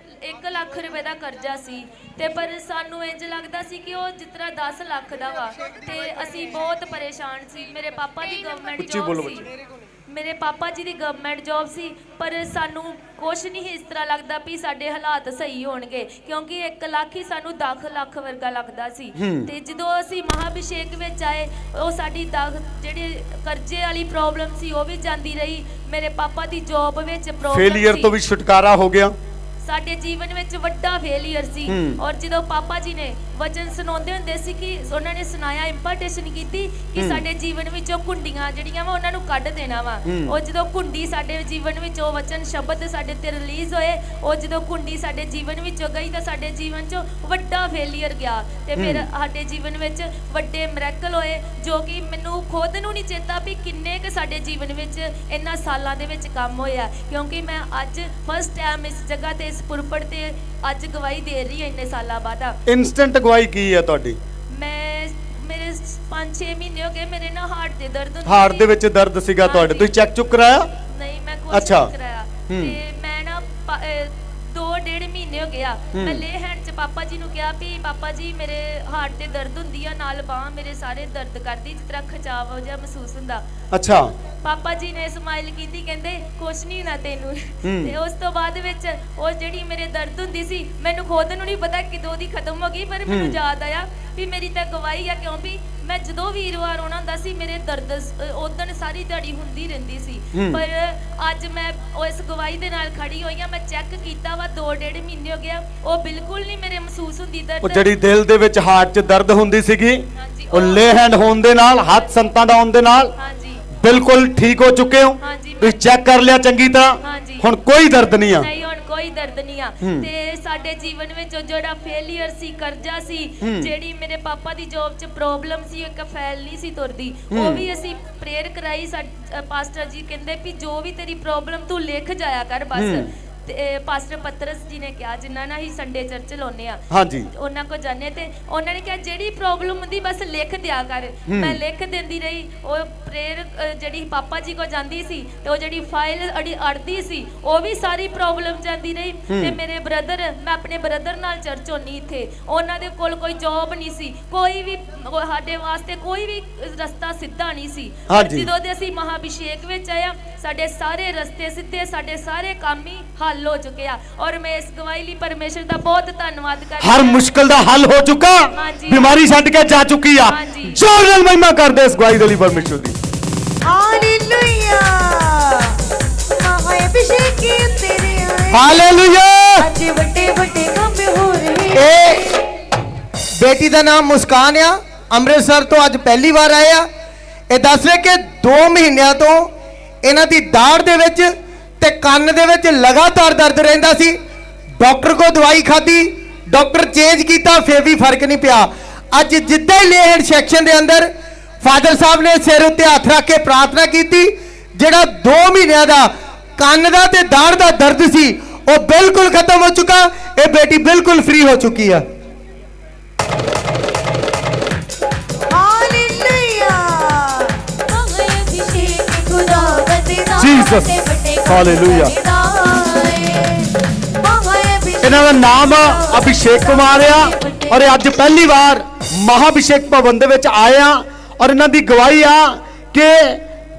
1 ਲੱਖ ਰੁਪਏ ਦਾ ਕਰਜ਼ਾ ਸੀ ਤੇ ਪਰ ਸਾਨੂੰ ਇੰਜ ਲੱਗਦਾ ਸੀ ਕਿ ਉਹ ਜਿਸ ਤਰ੍ਹਾਂ 10 ਲੱਖ ਦਾ ਵਾ ਤੇ ਅਸੀਂ ਬਹੁਤ ਪਰੇਸ਼ਾਨ ਸੀ। ਮੇਰੇ ਪਾਪਾ ਦੀ ਗਵਰਨਮੈਂਟ ਜੌਬ ਸੀ, ਮੇਰੇ ਪਾਪਾ ਜੀ ਦੀ ਗਵਰਨਮੈਂਟ ਜੌਬ ਸੀ, ਪਰ ਸਾਨੂੰ ਕੁਛ ਨਹੀਂ ਇਸ ਤਰ੍ਹਾਂ ਲੱਗਦਾ ਵੀ ਸਾਡੇ ਹਾਲਾਤ ਸਹੀ ਹੋਣਗੇ, ਕਿਉਂਕਿ 1 ਲੱਖ ਹੀ ਸਾਨੂੰ 10 ਲੱਖ ਵਰਗਾ ਲੱਗਦਾ ਸੀ। ਤੇ ਜਦੋਂ ਅਸੀਂ ਮਹਾਭਿਸ਼ੇਕ ਵਿੱਚ ਆਏ, ਉਹ ਸਾਡੀ ਜਿਹੜੀ ਕਰਜ਼ੇ ਵਾਲੀ ਪ੍ਰੋਬਲਮ ਸੀ ਉਹ ਵੀ ਜਾਂਦੀ ਰਹੀ। ਮੇਰੇ ਪਾਪਾ ਦੀ ਜੌਬ ਵਿੱਚ ਪ੍ਰੋਬਲਮ ਫੇਲੀਅਰ ਤੋਂ ਵੀ ਛੁਟਕਾਰਾ ਹੋ ਗਿਆ। ਸਾਡੇ ਜੀਵਨ ਵਿੱਚ ਵੱਡਾ ਫੇਲੀਅਰ ਸੀ। ਔਰ ਜਦੋਂ ਪਾਪਾ ਜੀ ਨੇ ਵਚਨ ਸੁਣਾਉਂਦੇ ਹੁੰਦੇ ਸੀ ਕਿ ਉਹਨਾਂ ਨੇ ਸੁਣਾਇਆ, ਇੰਪਾਰਟੇਸ਼ਨ ਕੀਤੀ ਕਿ ਸਾਡੇ ਜੀਵਨ ਵਿੱਚੋਂ ਕੁੰਡੀਆਂ ਜਿਹੜੀਆਂ ਵਾ ਉਹਨਾਂ ਨੂੰ ਕੱਢ ਦੇਣਾ ਵਾ। ਉਹ ਜਦੋਂ ਕੁੰਡੀ ਸਾਡੇ ਜੀਵਨ ਵਿੱਚ, ਉਹ ਵਚਨ ਸ਼ਬਦ ਸਾਡੇ ਤੇ ਰਿਲੀਜ਼ ਹੋਏ, ਉਹ ਜਦੋਂ ਕੁੰਡੀ ਸਾਡੇ ਜੀਵਨ ਵਿੱਚੋਂ ਗਈ ਤਾਂ ਸਾਡੇ ਜੀਵਨ 'ਚੋਂ ਵੱਡਾ ਫੇਲੀਅਰ ਗਿਆ ਤੇ ਫਿਰ ਸਾਡੇ ਜੀਵਨ ਵਿੱਚ ਵੱਡੇ ਮਿਰੈਕਲ ਹੋਏ, ਜੋ ਕਿ ਮੈਨੂੰ ਖੁਦ ਨੂੰ ਨਹੀਂ ਚੇਤਾ ਵੀ ਕਿੰਨੇ ਕੁ ਸਾਡੇ ਜੀਵਨ ਵਿੱਚ ਇਹਨਾਂ ਸਾਲਾਂ ਦੇ ਵਿੱਚ ਕੰਮ ਹੋਇਆ, ਕਿਉਂਕਿ ਮੈਂ ਅੱਜ ਫਸਟ ਟਾਈਮ ਇਸ ਜਗ੍ਹਾ ਤੇ, ਇਸ ਪੁਰਪੜ ਤੇ ਅੱਜ ਗਵਾਹੀ ਦੇ ਰਹੀ ਹਾਂ ਇੰਨੇ ਸਾਲਾਂ ਬਾਅਦ। ਇਨਸਟੈਂਟ ਗਵਾਹੀ ਕੀ ਹੈ ਤੁਹਾਡੀ? ਮੇਰੇ 5-6 ਮਹੀਨੇ ਹੋ ਗਏ, ਮੇਰੇ ਨਾ ਹਾਰਟ ਦੇ ਦਰਦ ਹੁੰਦੀ ਸੀ। ਹਾਰਟ ਦੇ ਵਿੱਚ ਦਰਦ ਸੀਗਾ ਤੁਹਾਡੇ, ਤੁਸੀਂ ਚੈੱਕ ਚੁੱਕ ਕਰਾਇਆ? ਨਹੀਂ, ਮੈਂ ਕੁਝ ਨਹੀਂ ਕਰਾਇਆ ਤੇ ਮੈਂ ਨਾ 2-1.5 ਮਹੀਨੇ ਹੋ ਗਿਆ। ਮੈਂ ਲੇ ਹੈਂਡ 'ਚ ਪਾਪਾ ਜੀ ਨੂੰ ਕਿਹਾ ਵੀ ਪਾਪਾ ਜੀ ਮੇਰੇ ਹਾਰਟ ਤੇ ਦਰਦ ਹੁੰਦੀ ਆ, ਨਾਲ ਬਾਹਾਂ ਮੇਰੇ ਸਾਰੇ ਦਰਦ ਕਰਦੀ, ਜਿਸ ਤਰ੍ਹਾਂ ਖਿਚਾਵ ਜਿਹਾ ਮਹਿਸੂਸ ਹੁੰਦਾ। ਅੱਛਾ। ਪਾਪਾ ਜੀ ਨੇ ਸਮਾਈਲ ਕੀਤੀ, ਕਹਿੰਦੇ ਕੁਛ ਨਹੀਂ ਨਾ ਤੈਨੂੰ। ਤੇ ਉਸ ਤੋਂ ਬਾਅਦ ਵਿੱਚ ਉਹ ਜਿਹੜੀ ਮੇਰੇ ਦਰਦ ਹੁੰਦੀ ਸੀ, ਮੈਨੂੰ ਖੁਦ ਨੂੰ ਨਹੀਂ ਪਤਾ ਕਿਦੋਂ ਦੀ ਖਤਮ ਹੋ ਗਈ, ਪਰ ਮੈਨੂੰ ਯਾਦ ਆਇਆ ਵੀ ਮੇਰੀ ਤਾਂ ਗਵਾਹੀ ਆ, ਕਿਉਂਕਿ ਮੈਂ ਜਦੋਂ ਵੀਰਵਾਰ ਆਉਣਾ ਹੁੰਦਾ ਸੀ, ਮੇਰੇ ਦਰਦ ਉਦਣ ਸਾਰੀ ਦਿਹਾੜੀ ਹੁੰਦੀ ਰਹਿੰਦੀ ਸੀ। ਪਰ ਅੱਜ ਮੈਂ ਇਸ ਗਵਾਹੀ ਦੇ ਨਾਲ ਖੜੀ ਹੋਈ ਆ। ਮੈਂ ਚੈੱਕ ਕੀਤਾ ਵਾ 2-1.5 ਮਹੀਨੇ ਹੋ ਗਿਆ, ਉਹ ਬਿਲਕੁਲ ਨਹੀਂ ਮੇਰੇ ਮਹਿਸੂਸ ਹੁੰਦੀ ਦਰਦ। ਉਹ ਜਿਹੜੀ ਦਿਲ ਦੇ ਵਿੱਚ ਹਾਰਟ 'ਚ ਦਰਦ ਹੁੰਦੀ ਸੀਗੀ, ਹਾਂਜੀ, ਉਹ ਲੇ ਹੈਂਡ ਹੋਣ ਦੇ ਨਾਲ, ਹੱਥ ਸੰਤਾਂ ਦਾ ਹੋਣ ਦੇ ਨਾਲ ਹਾਂਜੀ ਬਿਲਕੁਲ ਠੀਕ ਹੋ ਚੁੱਕੇ ਹੋ। ਹਾਂਜੀ, ਤੁਸੀਂ ਚੈੱਕ ਕਰ ਲਿਆ ਚੰਗੀ ਤਰ੍ਹਾਂ, ਹਾਂਜੀ। ਹੁਣ ਕੋਈ ਦਰਦ ਨਹੀਂ ਆ। ਨਹੀਂ, ਹੁਣ ਕੋਈ ਦਰਦ ਨਹੀਂ ਆ। ਤੇ ਸਾਡੇ ਜੀਵਨ ਵਿੱਚ ਜਿਹੜਾ ਫੇਲੀਅਰ ਸੀ, ਕਰਜ਼ਾ ਸੀ, ਜਿਹੜੀ ਮੇਰੇ ਪਾਪਾ ਦੀ ਜੌਬ 'ਚ ਪ੍ਰੋਬਲਮ ਸੀ, ਇੱਕ ਫੈਲ ਨਹੀਂ ਸੀ ਤੁਰਦੀ, ਉਹ ਵੀ ਅਸੀਂ ਪ੍ਰੇਅਰ ਕਰਾਈ। ਪਾਸਟਰ ਜੀ ਕਹਿੰਦੇ ਵੀ ਜੋ ਵੀ ਤੇਰੀ ਪ੍ਰੋਬਲਮ ਤੂੰ ਲਿਖ ਜਾਇਆ ਕਰ ਬਸ। ਤੇ ਪਾਸਟਰ ਪਤਰਸ ਜੀ ਨੇ ਕਿਹਾ, ਜਿਨ੍ਹਾਂ ਨਾਲ ਹੀ ਸੰਡੇ ਚਰਚ ਲਾਉਂਦੇ ਆ, ਹਾਂਜੀ, ਉਹਨਾਂ ਕੋ ਜਾਣੇ, ਤੇ ਉਹਨਾਂ ਨੇ ਕਿਹਾ ਜਿਹੜੀ ਪ੍ਰੋਬਲਮ ਹੁੰਦੀ ਬਸ ਲਿਖ ਦਿਆ ਕਰ। ਮੈਂ ਲਿਖ ਦਿੰਦੀ ਰਹੀ। ਉਹ ਪ੍ਰੇਅਰ ਜਿਹੜੀ ਪਾਪਾ ਜੀ ਕੋ ਜਾਂਦੀ ਸੀ ਤੇ ਉਹ ਜਿਹੜੀ ਫਾਈਲ ਅੜਦੀ ਸੀ, ਉਹ ਵੀ ਸਾਰੀ ਪ੍ਰੋਬਲਮ ਜਾਂਦੀ ਰਹੀ। ਤੇ ਮੇਰੇ ਬ੍ਰਦਰ, ਮੈਂ ਆਪਣੇ ਬ੍ਰਦਰ ਨਾਲ ਚਰਚ ਹੋਣੀ ਇੱਥੇ, ਉਹਨਾਂ ਦੇ ਕੋਲ ਕੋਈ ਜੌਬ ਨਹੀਂ ਸੀ, ਕੋਈ ਵੀ ਸਾਡੇ ਵਾਸਤੇ ਕੋਈ ਵੀ ਰਸਤਾ ਸਿੱਧਾ ਨਹੀਂ ਸੀ। ਜਦੋਂ ਦੇ ਅਸੀਂ ਮਹਾਭਿਸ਼ੇਕ ਵਿੱਚ ਆਇਆ, ਸਾਡੇ ਸਾਰੇ ਰਸਤੇ ਸਿੱਧੇ, ਸਾਡੇ ਸਾਰੇ ਕੰਮ ਹੀ ਹੱਲ ਹੋ ਚੁੱਕੇ ਆ। ਔਰ ਮੈਂ ਇਸ ਗਵਾਹੀ ਲਈ ਪਰਮੇਸ਼ਰ ਦਾ ਬਹੁਤ ਧੰਨਵਾਦ ਕਰਦੀ ਹਾਂ। ਹਰ ਮੁਸ਼ਕਲ ਦਾ ਹੱਲ ਹੋ ਚੁੱਕਾ, ਬਿਮਾਰੀ ਛੱਡ ਕੇ ਜਾ ਚੁੱਕੀ ਆ। ਜੋਰ ਨਾਲ ਮਹਿਮਾ ਕਰਦੇ ਇਸ ਗਵਾਹੀ ਦੇ ਲਈ ਪਰਮੇਸ਼ਰ ਦੀ। ਹਾਲੇਲੂਇਆ ਮਹਾਅਭਿਸ਼ੇਕ ਤੇਰੇ ਆਏ, ਹਾਲੇਲੂਇਆ। ਅੱਜ ਵੱਡੇ ਵੱਡੇ ਕੰਮ ਹੋ ਰਹੇ। ਇਹ ਬੇਟੀ ਦਾ ਨਾਮ ਮੁਸਕਾਨ ਆ, ਅੰਮ੍ਰਿਤਸਰ ਤੋਂ ਅੱਜ ਪਹਿਲੀ ਵਾਰ ਆਏ ਆ। ਇਹ ਦੱਸ ਰਹੇ ਕਿ 2 ਮਹੀਨਿਆਂ ਤੋਂ ਇਹਨਾਂ ਦੀ ਦਾੜ ਦੇ ਵਿੱਚ ਤੇ ਕੰਨ ਦੇ ਵਿੱਚ ਲਗਾਤਾਰ ਦਰਦ ਰਹਿੰਦਾ ਸੀ। ਡਾਕਟਰ ਕੋ ਦਵਾਈ ਖਾਧੀ, ਡਾਕਟਰ ਚੇਂਜ ਕੀਤਾ, ਫਿਰ ਵੀ ਫਰਕ ਨਹੀਂ ਪਿਆ। ਅੱਜ ਜਿੱਦਾਂ ਹੀ ਲੇਹੜ ਸੈਕਸ਼ਨ ਦੇ ਅੰਦਰ ਫਾਦਰ ਸਾਹਿਬ ਨੇ ਸਿਰ ਉੱਤੇ ਹੱਥ ਰੱਖ ਕੇ ਪ੍ਰਾਰਥਨਾ ਕੀਤੀ, ਜਿਹੜਾ 2 ਮਹੀਨਿਆਂ ਦਾ ਕੰਨ ਦਾ ਤੇ ਦਾੜ ਦਾ ਦਰਦ ਸੀ, वो बिल्कुल खत्म हो चुका, ये बेटी बिल्कुल फ्री हो चुकी है। जीसस हालेलुया इन्हां दा नाम अभिषेक कुमार आ और अज पहली बार महाअभिषेक भवन दे विच आए आ और इन्हां दी गवाही आ कि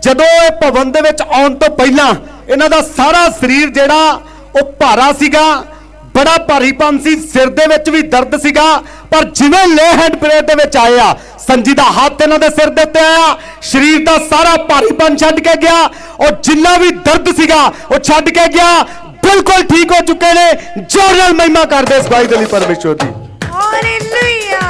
जदों ये भवन दे विच आउण तो पहला इन्हां दा सारा शरीर जिहड़ा ਉਹ ਭਾਰਾ ਸੀਗਾ, बड़ा भारीपन सी, सिर दे विच भी दर्द सीगा, पर जिवें ले हैंड प्रेयर दे विच आए आ संजी दा हाथ इन्हां दे सिर दे उत्ते आया, शरीर दा सारा भारीपन छड्ड के गया और जिन्ना भी दर्द सीगा वो छड्ड के गया, बिल्कुल ठीक हो चुके ने। जोर नाल महिमा करदे इस गवाही दे लई परमेश्वर दी। हालेलुया।